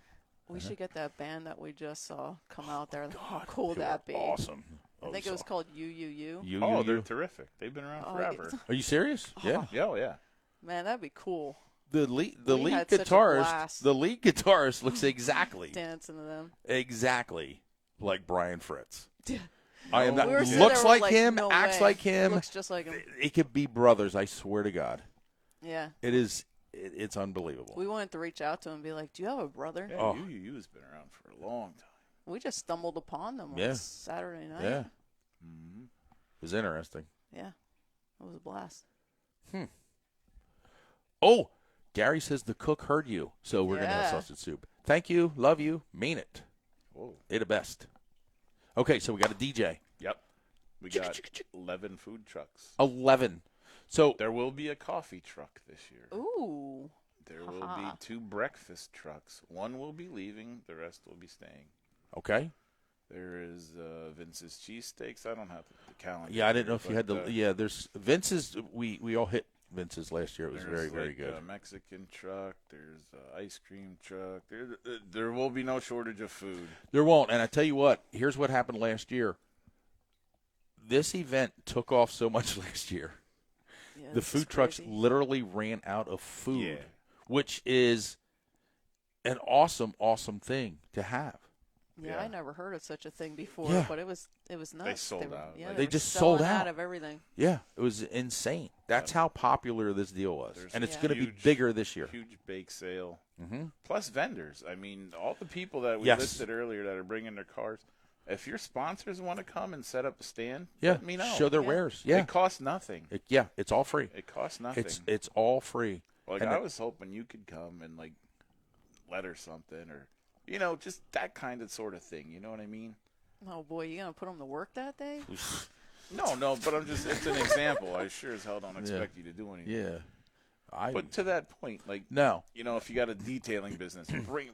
Speaker 3: We should get that band that we just saw come out there. How
Speaker 1: God,
Speaker 3: cool would
Speaker 1: they
Speaker 3: that
Speaker 1: were
Speaker 3: be?
Speaker 1: Awesome.
Speaker 3: I think it was called UUU.
Speaker 1: You.
Speaker 2: They're terrific. They've been around
Speaker 3: Oh,
Speaker 2: forever.
Speaker 1: Are you serious? Yeah.
Speaker 2: Yeah, oh, yeah.
Speaker 3: Man, that'd be cool.
Speaker 1: The lead
Speaker 3: We had such a blast.
Speaker 1: guitarist looks exactly
Speaker 3: Dancing to them.
Speaker 1: like Brian Fritz.
Speaker 3: Yeah.
Speaker 1: I am not.
Speaker 3: We were sitting
Speaker 1: Looks
Speaker 3: there, we're
Speaker 1: like him,
Speaker 3: no
Speaker 1: acts
Speaker 3: way.
Speaker 1: like him.
Speaker 3: Looks just like him.
Speaker 1: It could be brothers. I swear to God,
Speaker 3: Yeah.
Speaker 1: it is. It's unbelievable.
Speaker 3: We wanted to reach out to him and be like, "Do you have a brother?"
Speaker 2: Yeah,
Speaker 1: Oh.
Speaker 2: UUU's been around for a long time.
Speaker 3: We just stumbled upon them
Speaker 1: Yeah.
Speaker 3: on Saturday night.
Speaker 1: Yeah,
Speaker 2: Mm-hmm.
Speaker 1: it was interesting.
Speaker 3: Yeah. It was a blast.
Speaker 1: Oh, Gary says the cook heard you, so we're gonna have
Speaker 3: Yeah.
Speaker 1: sausage soup. Thank you, love you, mean it.
Speaker 2: Whoa.
Speaker 1: They the best. Okay, so we got a DJ.
Speaker 2: Yep. We got 11 food trucks.
Speaker 1: 11. So
Speaker 2: There will be a coffee truck this year.
Speaker 3: Ooh.
Speaker 2: There will be
Speaker 3: Ha-ha.
Speaker 2: 2 breakfast trucks. One will be leaving. The rest will be staying.
Speaker 1: okay.
Speaker 2: There is Vince's cheesesteaks. I don't have the calendar.
Speaker 1: Yeah, I didn't know
Speaker 2: here,
Speaker 1: if you had
Speaker 2: but,
Speaker 1: the. Yeah, there's Vince's. We all hit Vince's last year. It was
Speaker 2: there's
Speaker 1: very
Speaker 2: like
Speaker 1: good.
Speaker 2: A Mexican truck. There's an ice cream truck. There will be no shortage of food.
Speaker 1: There won't. And I tell you what. Here's what happened last year. This event took off so much last year.
Speaker 3: Yeah,
Speaker 1: The
Speaker 3: this is
Speaker 1: food trucks
Speaker 3: crazy.
Speaker 1: literally ran out of food,
Speaker 2: Yeah.
Speaker 1: which is an awesome, awesome thing to have.
Speaker 3: Yeah,
Speaker 2: Yeah.
Speaker 3: I never heard of such a thing before,
Speaker 1: Yeah.
Speaker 3: but it was nuts.
Speaker 2: sold
Speaker 3: were-
Speaker 2: out.
Speaker 3: Yeah,
Speaker 2: Like-
Speaker 1: They
Speaker 3: were
Speaker 1: just
Speaker 3: selling
Speaker 1: sold out.
Speaker 3: of everything.
Speaker 1: Yeah, it was insane. That's how popular this deal was,
Speaker 2: There's
Speaker 1: and it's
Speaker 3: Yeah.
Speaker 1: going to be
Speaker 2: huge-
Speaker 1: bigger this year.
Speaker 2: Huge bake sale.
Speaker 1: Mm-hmm.
Speaker 2: Plus vendors. I mean, all the people that we
Speaker 1: Yes.
Speaker 2: listed earlier that are bringing their cars. If your sponsors want to come and set up a stand,
Speaker 1: Yeah,
Speaker 2: let me know.
Speaker 1: show their
Speaker 3: Yeah.
Speaker 1: wares. Yeah,
Speaker 2: It costs nothing.
Speaker 1: yeah, it's all free.
Speaker 2: It costs nothing.
Speaker 1: It's all free.
Speaker 2: Like,
Speaker 1: and
Speaker 2: I
Speaker 1: it-
Speaker 2: was hoping you could come and, like, letter something or, just that kind of sort of thing. You know what I mean?
Speaker 3: Oh boy, you gonna put them to work that day?
Speaker 2: No, but it's an example. I sure as hell don't expect you to do anything.
Speaker 1: Yeah,
Speaker 2: But to that point, like,
Speaker 1: no.
Speaker 2: if you got a detailing business, bring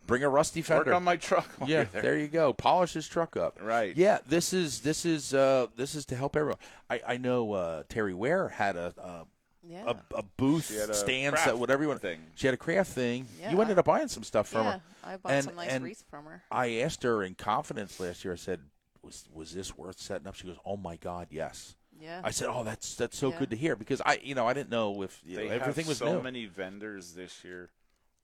Speaker 1: Bring a rusty
Speaker 2: work
Speaker 1: fender.
Speaker 2: on my truck while
Speaker 1: Yeah,
Speaker 2: you're there.
Speaker 1: there you go. Polish his truck up.
Speaker 2: Right.
Speaker 1: Yeah, this is to help everyone. I know Terry Ware had a
Speaker 3: Yeah.
Speaker 1: booth
Speaker 2: She had a
Speaker 1: stand
Speaker 2: craft
Speaker 1: set, whatever you want.
Speaker 2: thing.
Speaker 1: She had a craft thing.
Speaker 3: Yeah,
Speaker 1: You ended up buying some stuff from
Speaker 3: yeah,
Speaker 1: her.
Speaker 3: I bought
Speaker 1: And-
Speaker 3: some nice
Speaker 1: and-
Speaker 3: wreaths from her.
Speaker 1: I asked her in confidence last year. I said, "Was this worth setting up?" She goes, "Oh my God, yes."
Speaker 3: Yeah.
Speaker 1: I said, "Oh, that's so
Speaker 3: Yeah.
Speaker 1: good to hear," because I didn't know if
Speaker 2: They
Speaker 1: everything
Speaker 2: have
Speaker 1: was
Speaker 2: so
Speaker 1: new.
Speaker 2: many vendors this year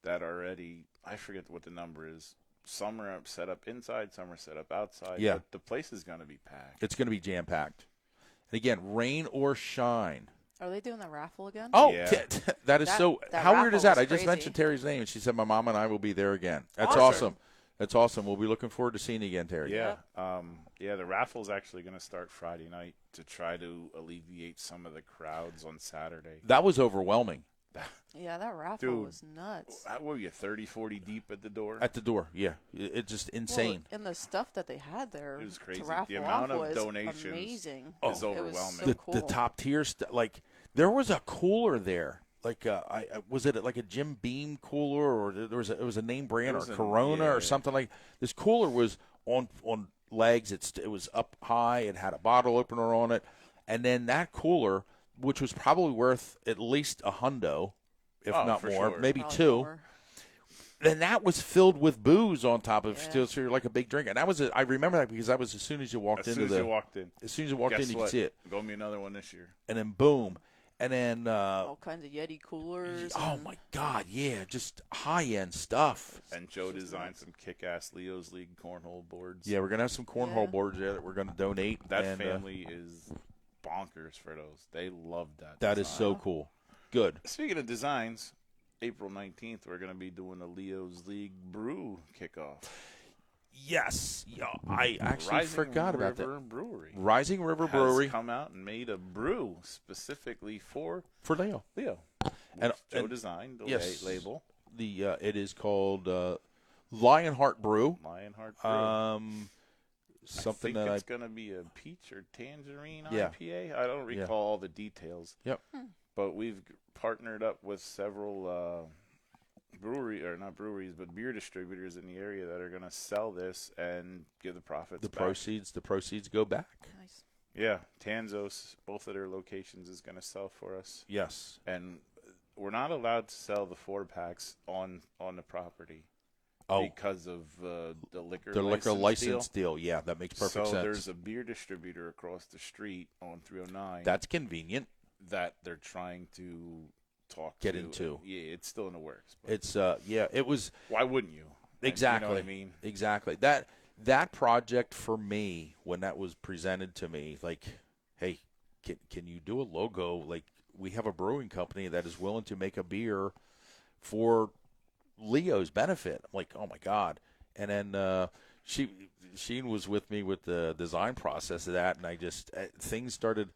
Speaker 2: that already, I forget what the number is. Some are set up inside, some are set up outside.
Speaker 1: Yeah.
Speaker 2: But the place is going to be packed.
Speaker 1: It's going to be jam packed. And again, rain or shine.
Speaker 3: Are they doing the raffle again?
Speaker 1: Oh,
Speaker 2: Yeah.
Speaker 1: that is
Speaker 3: That-
Speaker 1: so.
Speaker 3: that
Speaker 1: How weird is
Speaker 3: raffle
Speaker 1: that?
Speaker 3: was
Speaker 1: I just
Speaker 3: crazy.
Speaker 1: mentioned Terry's name, and she said my mom and I will be there again. That's
Speaker 3: Awesome.
Speaker 1: awesome. That's awesome. We'll be looking forward to seeing you again, Terry.
Speaker 2: Yeah. The raffle's actually going to start Friday night to try to alleviate some of the crowds on Saturday.
Speaker 1: That was overwhelming
Speaker 3: Yeah, that raffle
Speaker 2: Dude.
Speaker 3: was nuts.
Speaker 2: How were you, 30, 40 deep at the door?
Speaker 1: at the door. Yeah, it's just insane.
Speaker 3: Well, and the stuff that they had there
Speaker 2: It was crazy.
Speaker 3: to
Speaker 2: The
Speaker 3: raffle
Speaker 2: amount
Speaker 3: off
Speaker 2: of
Speaker 3: was
Speaker 2: donations
Speaker 3: amazing.
Speaker 1: Oh.
Speaker 2: is
Speaker 3: It was
Speaker 2: overwhelming.
Speaker 3: so
Speaker 1: the
Speaker 3: cool.
Speaker 1: top tier stuff. Like there was a cooler there. Like was it like a Jim Beam cooler, or it was a name brand, or
Speaker 2: was
Speaker 1: Corona,
Speaker 2: yeah.
Speaker 1: or something like this? Cooler was on legs. It was up high. It had a bottle opener on it, and then that cooler, which was probably worth at least $100, if
Speaker 2: Oh,
Speaker 1: not
Speaker 2: for
Speaker 1: more,
Speaker 2: sure.
Speaker 1: maybe
Speaker 3: Probably
Speaker 1: 2.
Speaker 3: more.
Speaker 1: Then that was filled with booze on top of
Speaker 3: Yeah.
Speaker 1: still, so you're like a big drink. And that was I remember that because that was as soon as you walked
Speaker 2: As
Speaker 1: into
Speaker 2: soon as you walked in.
Speaker 1: as soon as you walked
Speaker 2: Guess
Speaker 1: in, you
Speaker 2: what?
Speaker 1: could see it,
Speaker 2: Go me another one this year.
Speaker 1: and then boom, and then
Speaker 3: All kinds of Yeti coolers.
Speaker 1: oh
Speaker 3: and-
Speaker 1: my God, yeah, just high end stuff.
Speaker 2: And Joe
Speaker 3: Just
Speaker 2: designed
Speaker 3: nuts.
Speaker 2: some kick-ass Leo's League cornhole boards.
Speaker 1: Yeah, we're gonna have some cornhole
Speaker 3: Yeah.
Speaker 1: boards there that we're gonna donate.
Speaker 2: That
Speaker 1: and,
Speaker 2: family is bonkers for those. They love that.
Speaker 1: that is so
Speaker 2: design.
Speaker 1: cool. Good.
Speaker 2: Speaking of designs, April 19th, we're going to be doing the Leo's League brew kickoff.
Speaker 1: Yes, yeah, I actually
Speaker 2: Rising
Speaker 1: forgot about
Speaker 2: River
Speaker 1: that.
Speaker 2: Brewery
Speaker 1: Rising River
Speaker 2: has
Speaker 1: Brewery
Speaker 2: come out and made a brew specifically for
Speaker 1: for Leo.
Speaker 2: Leo.
Speaker 1: And-
Speaker 2: Which Joe
Speaker 1: and-
Speaker 2: designed the
Speaker 1: yes.
Speaker 2: label,
Speaker 1: The it is called Lionheart Brew.
Speaker 2: Lionheart Brew.
Speaker 1: Something
Speaker 2: I think
Speaker 1: that
Speaker 2: it's going to be a peach or tangerine
Speaker 1: Yeah.
Speaker 2: IPA. I don't
Speaker 1: Yeah.
Speaker 2: recall all the details.
Speaker 1: Yep.
Speaker 2: But we've partnered up with several not breweries, but beer distributors in the area that are going to sell this and give the profits
Speaker 1: The
Speaker 2: back.
Speaker 1: proceeds go back.
Speaker 3: Nice.
Speaker 2: Yeah, Tanzos, both of their locations, is going to sell for us.
Speaker 1: Yes.
Speaker 2: And we're not allowed to sell the 4-packs on the property because of the liquor
Speaker 1: license deal. Yeah, that makes perfect sense.
Speaker 2: So there's a beer distributor across the street on 309
Speaker 1: That's convenient.
Speaker 2: that they're trying to
Speaker 1: Get into.
Speaker 2: Yeah, it's still in the works. But
Speaker 1: It's it was
Speaker 2: why wouldn't you?
Speaker 1: exactly.
Speaker 2: You know what I mean?
Speaker 1: Exactly. That project for me, when that was presented to me, like, hey, can you do a logo? Like, we have a brewing company that is willing to make a beer for Leo's benefit. I'm like, oh my God. And then Sheen was with me with the design process of that, and I just things started.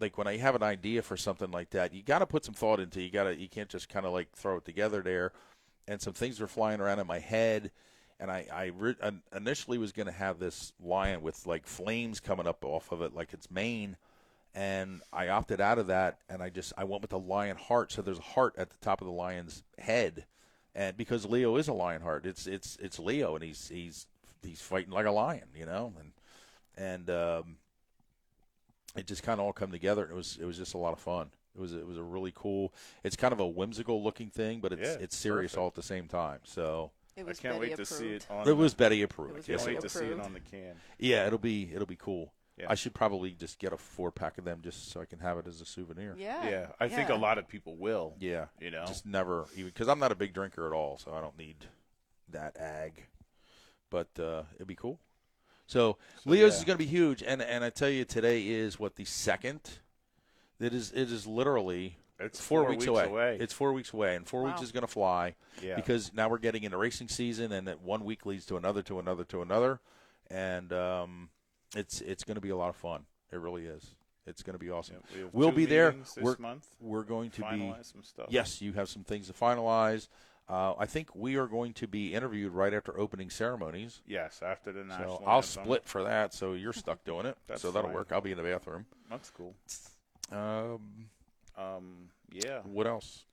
Speaker 1: Like, when I have an idea for something like that, you got to put some thought into it. You can't just kind of like throw it together there. And some things were flying around in my head, and I initially was going to have this lion with like flames coming up off of it, like its mane, and I opted out of that, and I went with the lion heart. So there's a heart at the top of the lion's head, and because Leo is a lion heart, it's Leo, and he's fighting like a lion, you know, and it just kind of all come together. And it was just a lot of fun. It was a really cool. It's kind of a whimsical looking thing, but it's serious
Speaker 2: perfect.
Speaker 1: all at the same time. So
Speaker 3: It
Speaker 2: I
Speaker 3: was
Speaker 2: can't
Speaker 3: Betty
Speaker 2: wait to see
Speaker 3: approved.
Speaker 2: it on.
Speaker 1: it was Betty approved.
Speaker 3: It was
Speaker 2: Can't
Speaker 1: Yes,
Speaker 3: Betty
Speaker 2: wait to see it
Speaker 3: approved.
Speaker 2: on the can.
Speaker 1: yeah, it'll be cool.
Speaker 2: Yeah.
Speaker 1: I should probably just get a 4-pack of them just so I can have it as a souvenir.
Speaker 3: Yeah.
Speaker 2: Yeah, I think a lot of people will.
Speaker 1: Yeah,
Speaker 2: You know,
Speaker 1: just never even because I'm not a big drinker at all, so I don't need that ag. But it'd be cool. So Leo's is going to be huge, and I tell you, today is what, the 2nd. It is literally.
Speaker 2: it's
Speaker 1: 4 weeks away.
Speaker 2: It's
Speaker 1: It's 4 weeks away, and 4 weeks
Speaker 3: Wow.
Speaker 1: is going to fly because now we're getting into racing season, and that 1 week leads to another, and it's going to be a lot of fun. It really is. It's going to be awesome.
Speaker 2: we have
Speaker 1: We'll
Speaker 2: 2
Speaker 1: be there.
Speaker 2: meetings this month.
Speaker 1: We're going to
Speaker 2: Finalize some stuff.
Speaker 1: Yes, you have some things to finalize. I think we are going to be interviewed right after opening ceremonies.
Speaker 2: Yes, after the national.
Speaker 1: So I'll
Speaker 2: anthem.
Speaker 1: split for that. So you're stuck doing it.
Speaker 2: That's
Speaker 1: so that'll
Speaker 2: fine.
Speaker 1: work. I'll be in the bathroom.
Speaker 2: That's cool. Yeah.
Speaker 1: What else?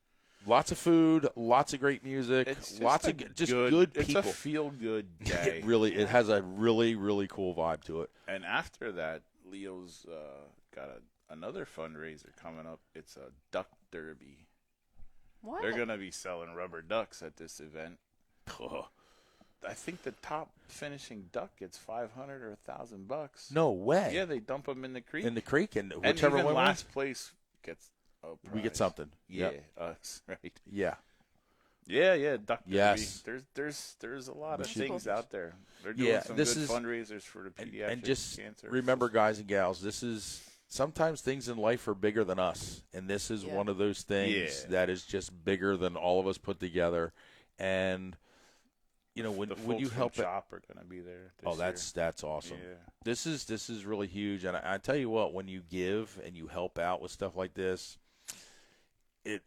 Speaker 1: Lots of food, lots of great music,
Speaker 2: It's just
Speaker 1: lots
Speaker 2: a
Speaker 1: of good people.
Speaker 2: It's a feel-good day.
Speaker 1: It has a really cool vibe to it.
Speaker 2: And after that, Leo's got another fundraiser coming up. It's a duck derby.
Speaker 3: What?
Speaker 2: They're going to be selling rubber ducks at this event. I think the top finishing duck gets $500 or $1,000.
Speaker 1: No way.
Speaker 2: Yeah, they dump them in the creek.
Speaker 1: In the creek, and
Speaker 2: and
Speaker 1: whichever
Speaker 2: even
Speaker 1: one wins,
Speaker 2: last place gets a prize.
Speaker 1: we get something.
Speaker 2: Yeah,
Speaker 1: Yep.
Speaker 2: us, right?
Speaker 1: Yeah.
Speaker 2: Yeah, duck derby.
Speaker 1: Yes.
Speaker 2: There's a lot of
Speaker 1: should-
Speaker 2: things out there. They're doing
Speaker 1: Yeah,
Speaker 2: some
Speaker 1: this
Speaker 2: good
Speaker 1: is-
Speaker 2: fundraisers for the pediatric
Speaker 1: And just
Speaker 2: cancer.
Speaker 1: remember, guys and gals, this is sometimes things in life are bigger than us, and this is
Speaker 3: Yeah.
Speaker 1: one of those things
Speaker 2: Yeah.
Speaker 1: that is just bigger than all of us put together. And you know, when
Speaker 2: the
Speaker 1: you
Speaker 2: folks from
Speaker 1: help it,
Speaker 2: Chop are going to be there.
Speaker 1: oh,
Speaker 2: this
Speaker 1: that's awesome.
Speaker 2: year.
Speaker 1: This is really huge, and I tell you what, when you give and you help out with stuff like this, it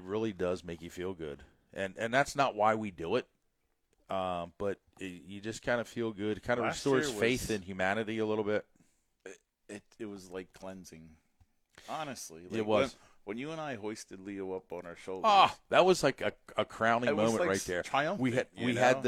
Speaker 1: really does make you feel good, and that's not why we do it, but you just kind of feel good. It kind of
Speaker 2: Last
Speaker 1: restores
Speaker 2: year
Speaker 1: faith
Speaker 2: was-
Speaker 1: in humanity a little bit.
Speaker 2: It was like cleansing. Honestly,
Speaker 1: It was.
Speaker 2: when you and I hoisted Leo up on our shoulders.
Speaker 1: Ah, that was like a crowning
Speaker 2: It was
Speaker 1: moment
Speaker 2: like
Speaker 1: right there.
Speaker 2: triumphant,
Speaker 1: We had
Speaker 2: you
Speaker 1: had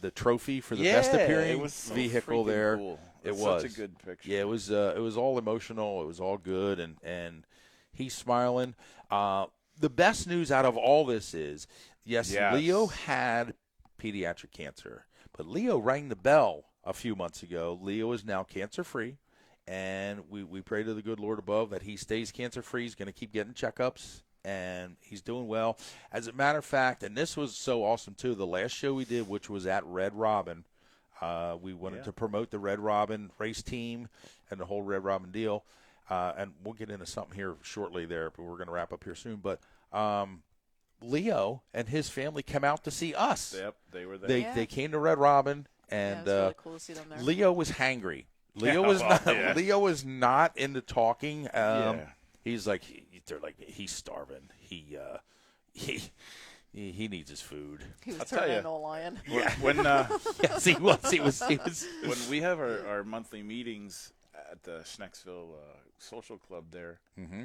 Speaker 1: the trophy for the
Speaker 2: yeah,
Speaker 1: best appearing
Speaker 2: it was so
Speaker 1: vehicle
Speaker 2: freaking
Speaker 1: there.
Speaker 2: Cool.
Speaker 1: It
Speaker 2: It's
Speaker 1: was
Speaker 2: such a good picture.
Speaker 1: Yeah, it was all emotional. It was all good, and he's smiling. The best news out of all this is, yes, Leo had pediatric cancer, but Leo rang the bell a few months ago. Leo is now cancer-free, and we pray to the good Lord above that he stays cancer-free. He's going to keep getting checkups, and he's doing well. As a matter of fact, and this was so awesome, too, the last show we did, which was at Red Robin, we wanted to promote the Red Robin race team and the whole Red Robin deal. And we'll get into something here shortly there, but we're going to wrap up here soon. But Leo and his family came out to see us.
Speaker 2: Yep, they were there.
Speaker 1: They came to Red Robin,
Speaker 3: Yeah,
Speaker 1: and
Speaker 3: it's really cool to see them there.
Speaker 1: Leo was hangry. Leo
Speaker 2: Yeah,
Speaker 1: was
Speaker 2: well,
Speaker 1: not.
Speaker 2: yeah.
Speaker 1: Leo was not into talking.
Speaker 2: Yeah.
Speaker 1: He's like, they're like, he's starving. He needs his food.
Speaker 3: He was
Speaker 2: I'll tell
Speaker 3: turning
Speaker 2: ya.
Speaker 3: into a lion.
Speaker 2: When
Speaker 1: Yes, he was. He was.
Speaker 2: when we have our monthly meetings at the Schnecksville Social Club there,
Speaker 1: Mm-hmm.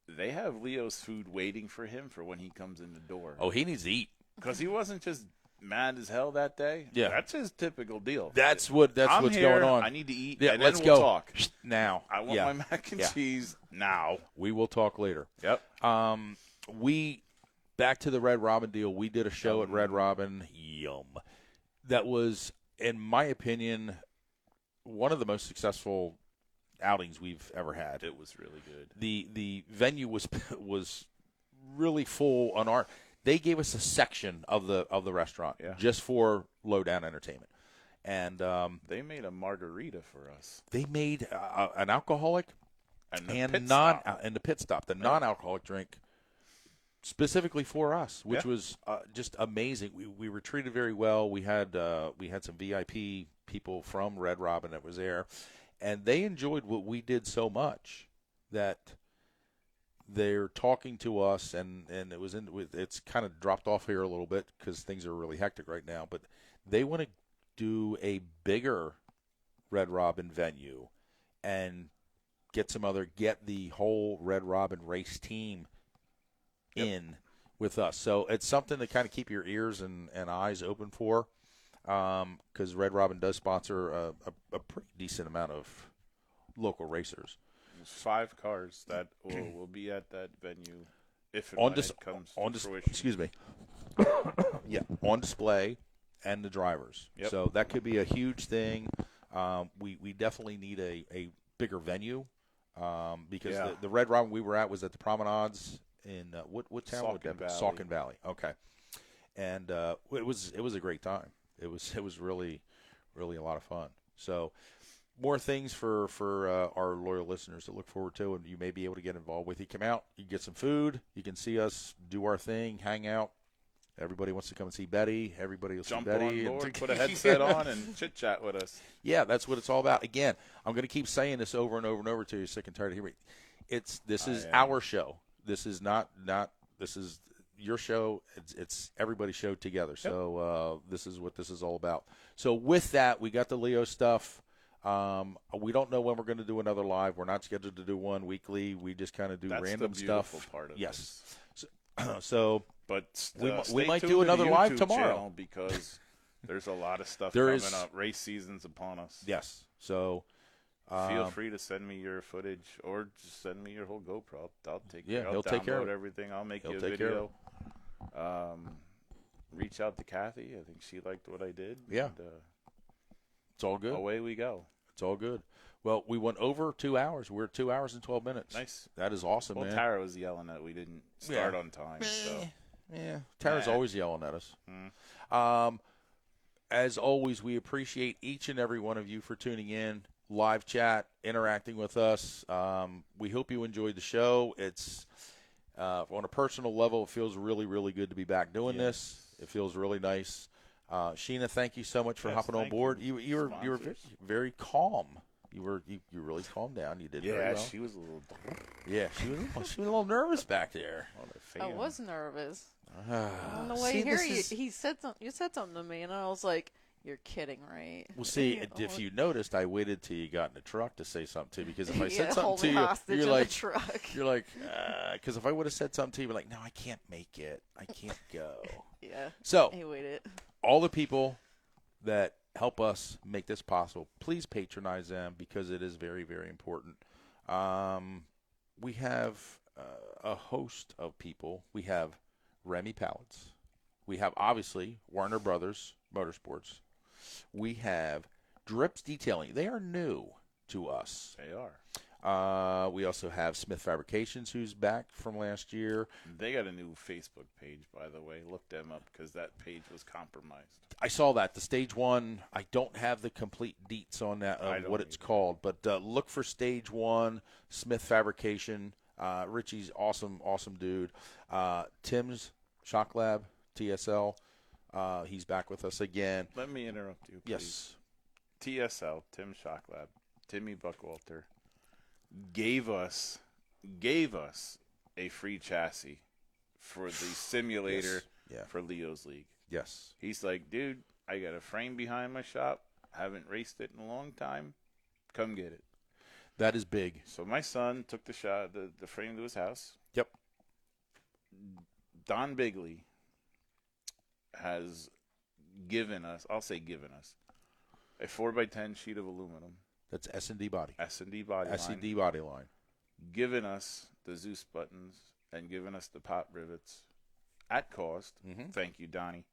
Speaker 2: they have Leo's food waiting for him for when he comes in the door.
Speaker 1: Oh, he needs to eat.
Speaker 2: because he wasn't just mad as hell that day.
Speaker 1: Yeah.
Speaker 2: That's his typical deal.
Speaker 1: That's
Speaker 2: I'm
Speaker 1: what's
Speaker 2: here,
Speaker 1: going on.
Speaker 2: I need to eat,
Speaker 1: Yeah,
Speaker 2: and
Speaker 1: let's
Speaker 2: then we'll
Speaker 1: go
Speaker 2: talk.
Speaker 1: now.
Speaker 2: I want my mac and cheese now.
Speaker 1: We will talk later.
Speaker 2: Yep.
Speaker 1: We back to the Red Robin deal. We did a show at Red Robin. Yum. That was, in my opinion, one of the most successful outings we've ever had.
Speaker 2: It was really good.
Speaker 1: The venue was really full on our. They gave us a section of the restaurant just for Lowdown Entertainment, and
Speaker 2: they made a margarita for us.
Speaker 1: they made an alcoholic
Speaker 2: And
Speaker 1: the pit stop, the non-alcoholic drink specifically for us, which was just amazing. We were treated very well. We had some VIP people from Red Robin that was there, and they enjoyed what we did so much that they're talking to us, and it's kind of dropped off here a little bit because things are really hectic right now. But they want to do a bigger Red Robin venue and get the whole Red Robin race team in with us. So it's something to kind of keep your ears and eyes open for, because Red Robin does sponsor a pretty decent amount of local racers.
Speaker 2: 5 cars that will be at that venue if and when it comes to fruition.
Speaker 1: Excuse me. Yeah, on display and the drivers.
Speaker 2: Yep.
Speaker 1: So that could be a huge thing. We definitely need a bigger venue, because the Red Robin we were at was at the Promenades in what town? Saucon Valley. Okay, and it was a great time. It was really a lot of fun. So more things for our loyal listeners to look forward to, and you may be able to get involved with. You come out, you get some food, you can see us do our thing, hang out. Everybody wants to come and see Betty. Everybody will
Speaker 2: Jump
Speaker 1: see Betty.
Speaker 2: on board, put a headset on, and chit-chat with us.
Speaker 1: Yeah, that's what it's all about. Again, I'm going to keep saying this over and over and over till you're sick and tired of hearing it. This is our show. This is not this is your show. It's everybody's show together. Yep. So this is what this is all about. So with that, we got the Leo stuff. We don't know when we're going to do another live. We're not scheduled to do one weekly. We just kind of do random
Speaker 2: the beautiful
Speaker 1: stuff.
Speaker 2: Part of
Speaker 1: yes. So
Speaker 2: but
Speaker 1: we might do another live tomorrow
Speaker 2: because there's a lot of stuff coming up. Race season's upon us.
Speaker 1: Yes. So
Speaker 2: feel free to send me your footage or just send me your whole GoPro. I'll take
Speaker 1: care.
Speaker 2: I'll
Speaker 1: he'll take care of
Speaker 2: everything. I'll make you a video. Reach out to Kathy. I think she liked what I did.
Speaker 1: Yeah.
Speaker 2: And,
Speaker 1: it's all good.
Speaker 2: Away we go.
Speaker 1: It's all good. Well, we went over 2 hours. We're 2 hours and 12 minutes.
Speaker 2: Nice.
Speaker 1: That is awesome, man.
Speaker 2: Tara was yelling that we didn't start on time. So.
Speaker 1: Yeah, Tara's always yelling at us. As always, we appreciate each and every one of you for tuning in, live chat, interacting with us. We hope you enjoyed the show. It's on a personal level, it feels really, really good to be back doing this. It feels really nice. Sheena, thank you so much for hopping on board. You were very calm. You really calmed down. You did very well.
Speaker 2: She was a little.
Speaker 1: Yeah, she was a little nervous back there.
Speaker 3: I was nervous. On the way here, you said something to me, and I was like, "You're kidding, right?"
Speaker 1: Well, see, if you noticed, I waited till you got in the truck to say something to you, because if I said something to you, you're like, because if I would have said something to you, you're like, no, I can't make it. I can't go.
Speaker 3: Yeah.
Speaker 1: So
Speaker 3: he waited.
Speaker 1: All the people that help us make this possible, please patronize them, because it is very, very important. We have a host of people. We have Remy Pallets. We have, obviously, Warner Brothers Motorsports. We have Drips Detailing. They are new to us.
Speaker 2: They are.
Speaker 1: We also have Smith Fabrications, who's back from last year.
Speaker 2: They got a new Facebook page, by the way. Look them up, because that page was compromised.
Speaker 1: I saw that. The Stage 1, I don't have the complete deets on that, what it's called. But look for Stage 1, Smith Fabrication. Richie's awesome dude. Tim's Shock Lab, TSL. He's back with us again.
Speaker 2: Let me interrupt you, please.
Speaker 1: Yes.
Speaker 2: TSL, Tim Shock Lab, Timmy Buckwalter, gave us a free chassis for the simulator for Leo's League.
Speaker 1: Yes.
Speaker 2: He's like, dude, I got a frame behind my shop. Haven't raced it in a long time. Come get it.
Speaker 1: That is big.
Speaker 2: So my son took the frame to his house.
Speaker 1: Yep.
Speaker 2: Don Bigley has given us, I'll say given us, a 4x10 sheet of aluminum,
Speaker 1: That's S&D body.
Speaker 2: S&D body
Speaker 1: S&D
Speaker 2: line,
Speaker 1: body line.
Speaker 2: given us the Zeus buttons, and given us the pop rivets at cost.
Speaker 1: Mhm.
Speaker 2: Thank you, Donnie.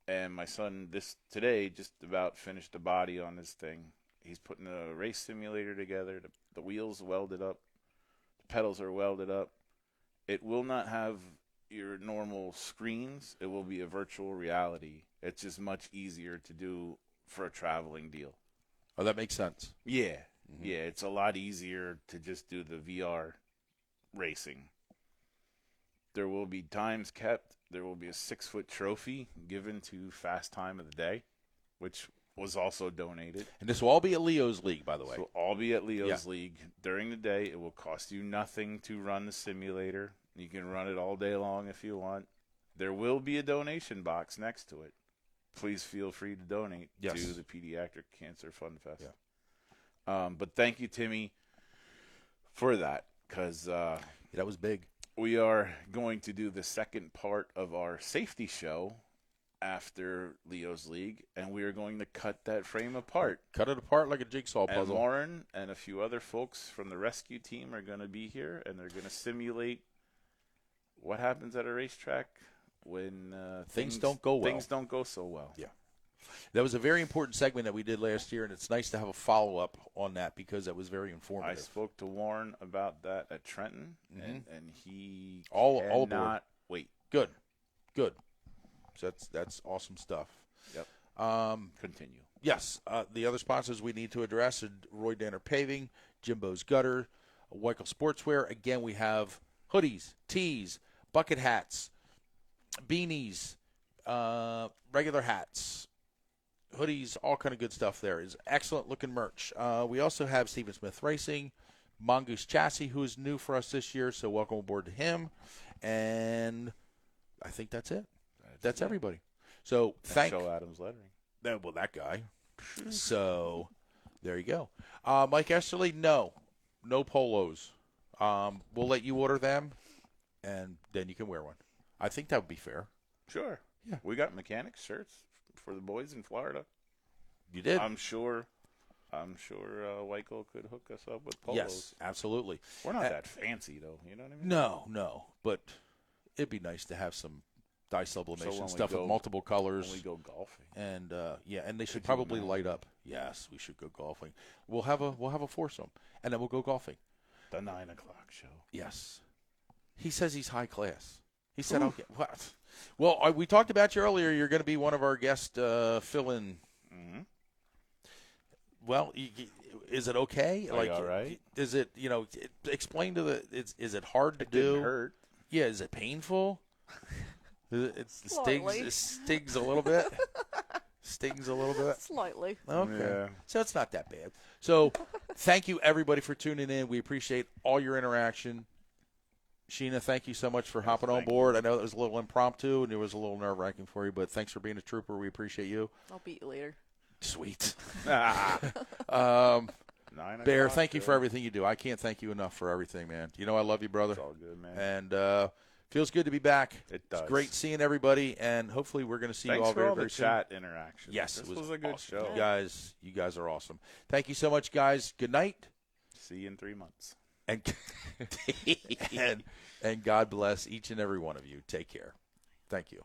Speaker 2: And my son today just about finished the body on this thing. He's putting a race simulator together. The wheels welded up. The pedals are welded up. It will not have your normal screens. It will be a virtual reality. It's just much easier to do for a traveling deal.
Speaker 1: Oh, that makes sense.
Speaker 2: Yeah. Yeah, it's a lot easier to just do the VR racing. There will be times kept. There will be a 6-foot trophy given to Fast Time of the Day, which was also donated.
Speaker 1: And this will all be at Leo's League, by the way.
Speaker 2: So all be at Leo's League. During the day, it will cost you nothing to run the simulator. You can run it all day long if you want. There will be a donation box next to it. Please feel free to donate to the Pediatric Cancer Fund Fest.
Speaker 1: Yeah.
Speaker 2: But thank you, Timmy, for that, because
Speaker 1: that was big.
Speaker 2: we are going to do the second part of our safety show after Leo's League, and we are going to cut that frame apart.
Speaker 1: Cut it apart like a jigsaw
Speaker 2: And
Speaker 1: puzzle.
Speaker 2: Lauren and a few other folks from the rescue team are going to be here, and they're going to simulate what happens at a racetrack when
Speaker 1: Things don't go well.
Speaker 2: Things don't go so well.
Speaker 1: Yeah. That was a very important segment that we did last year, and it's nice to have a follow-up on that because that was very
Speaker 2: I
Speaker 1: informative.
Speaker 2: spoke to Warren about that at Trenton, and he
Speaker 1: All aboard.
Speaker 2: cannot wait.
Speaker 1: Good. So that's awesome stuff.
Speaker 2: Yep. Continue.
Speaker 1: Yes, the other sponsors we need to address are Roy Danner Paving, Jimbo's Gutter, Weichel Sportswear. Again, we have hoodies, tees, bucket hats, beanies, regular hats, hoodies, all kind of good stuff there. Is excellent looking merch. We also have Steven Smith Racing, Mongoose Chassis, who is new for us this year, so welcome aboard to him. And I think that's it. That's everybody. So thank
Speaker 2: Show Adams lettering.
Speaker 1: that guy. So there you go. Mike Esterly, no polos. We'll let you order them, and then you can wear one. I think that would be fair.
Speaker 2: Sure.
Speaker 1: Yeah.
Speaker 2: We got mechanics shirts for the boys in Florida.
Speaker 1: You did?
Speaker 2: I'm sure Weichel could hook us up with polos.
Speaker 1: Yes, absolutely.
Speaker 2: We're not that fancy, though. You know what I mean?
Speaker 1: No. But it'd be nice to have some dye sublimation
Speaker 2: when we
Speaker 1: stuff with
Speaker 2: go-
Speaker 1: multiple colors.
Speaker 2: When we go golfing.
Speaker 1: And and they should
Speaker 2: Could you
Speaker 1: probably
Speaker 2: imagine?
Speaker 1: light up. Yes, we should go golfing. We'll have a foursome, and then we'll go golfing.
Speaker 2: The 9 o'clock show.
Speaker 1: Yes. He says he's high class. He said, "Okay, what?" Well, we talked about you earlier. You're going to be one of our guest fill-in.
Speaker 2: Mm-hmm.
Speaker 1: Well, is it okay?
Speaker 2: Are you all right?
Speaker 1: Is it? Explain to the. Is it hard to
Speaker 2: It
Speaker 1: do?
Speaker 2: didn't hurt.
Speaker 1: Yeah. Is it painful? It
Speaker 3: Slightly.
Speaker 1: stings a little bit. Stings a little bit.
Speaker 3: Slightly.
Speaker 1: Okay.
Speaker 2: Yeah.
Speaker 1: So it's not that bad. So thank you, everybody, for tuning in. We appreciate all your interaction. Sheena, thank you so much for hopping on board. I know it was a little impromptu and it was a little nerve-wracking for you, but thanks for being a trooper. We appreciate you.
Speaker 3: I'll beat you later.
Speaker 1: Sweet.
Speaker 2: 9
Speaker 1: Bear,
Speaker 2: o'clock
Speaker 1: thank you
Speaker 2: show.
Speaker 1: for everything you do. I can't thank you enough for everything, man. You know I love you, brother.
Speaker 2: It's all good, man.
Speaker 1: And feels good to be back.
Speaker 2: It does.
Speaker 1: It's great seeing everybody, and hopefully we're going to see
Speaker 2: Thanks
Speaker 1: you all
Speaker 2: for
Speaker 1: very,
Speaker 2: all
Speaker 1: very
Speaker 2: the
Speaker 1: soon.
Speaker 2: chat interaction.
Speaker 1: Yes,
Speaker 2: this
Speaker 1: it was
Speaker 2: a good
Speaker 1: awesome.
Speaker 2: show.
Speaker 1: You guys are awesome. Thank you so much, guys. Good night.
Speaker 2: See you in 3 months.
Speaker 1: And and God bless each and every one of you. Take care. Thank you.